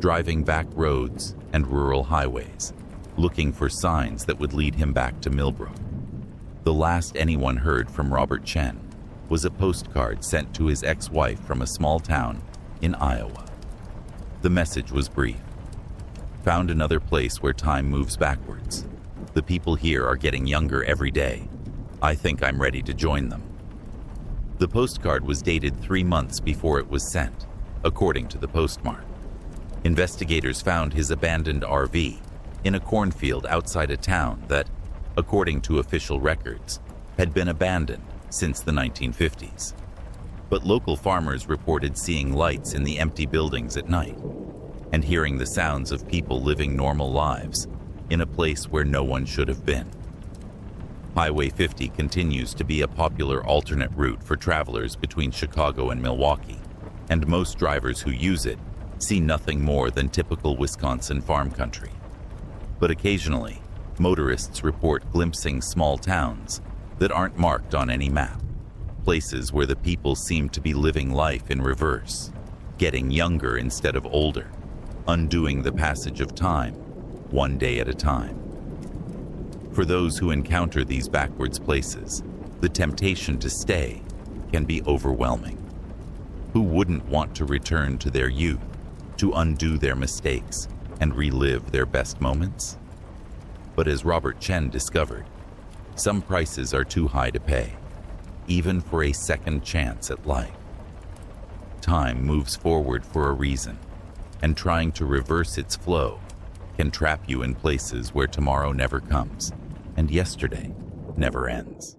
driving back roads and rural highways, looking for signs that would lead him back to Millbrook. The last anyone heard from Robert Chen was a postcard sent to his ex-wife from a small town in Iowa. The message was brief. Found another place where time moves backwards. The people here are getting younger every day. I think I'm ready to join them. The postcard was dated 3 months before it was sent, according to the postmark. Investigators found his abandoned RV in a cornfield outside a town that, according to official records, had been abandoned since the 1950s. But local farmers reported seeing lights in the empty buildings at night and hearing the sounds of people living normal lives in a place where no one should have been. Highway 50 continues to be a popular alternate route for travelers between Chicago and Milwaukee, and most drivers who use it see nothing more than typical Wisconsin farm country. But occasionally, motorists report glimpsing small towns that aren't marked on any map, places where the people seem to be living life in reverse, getting younger instead of older, undoing the passage of time, one day at a time. For those who encounter these backwards places, the temptation to stay can be overwhelming. Who wouldn't want to return to their youth, to undo their mistakes, and relive their best moments? But as Robert Chen discovered, some prices are too high to pay, even for a second chance at life. Time moves forward for a reason, and trying to reverse its flow can trap you in places where tomorrow never comes and yesterday never ends.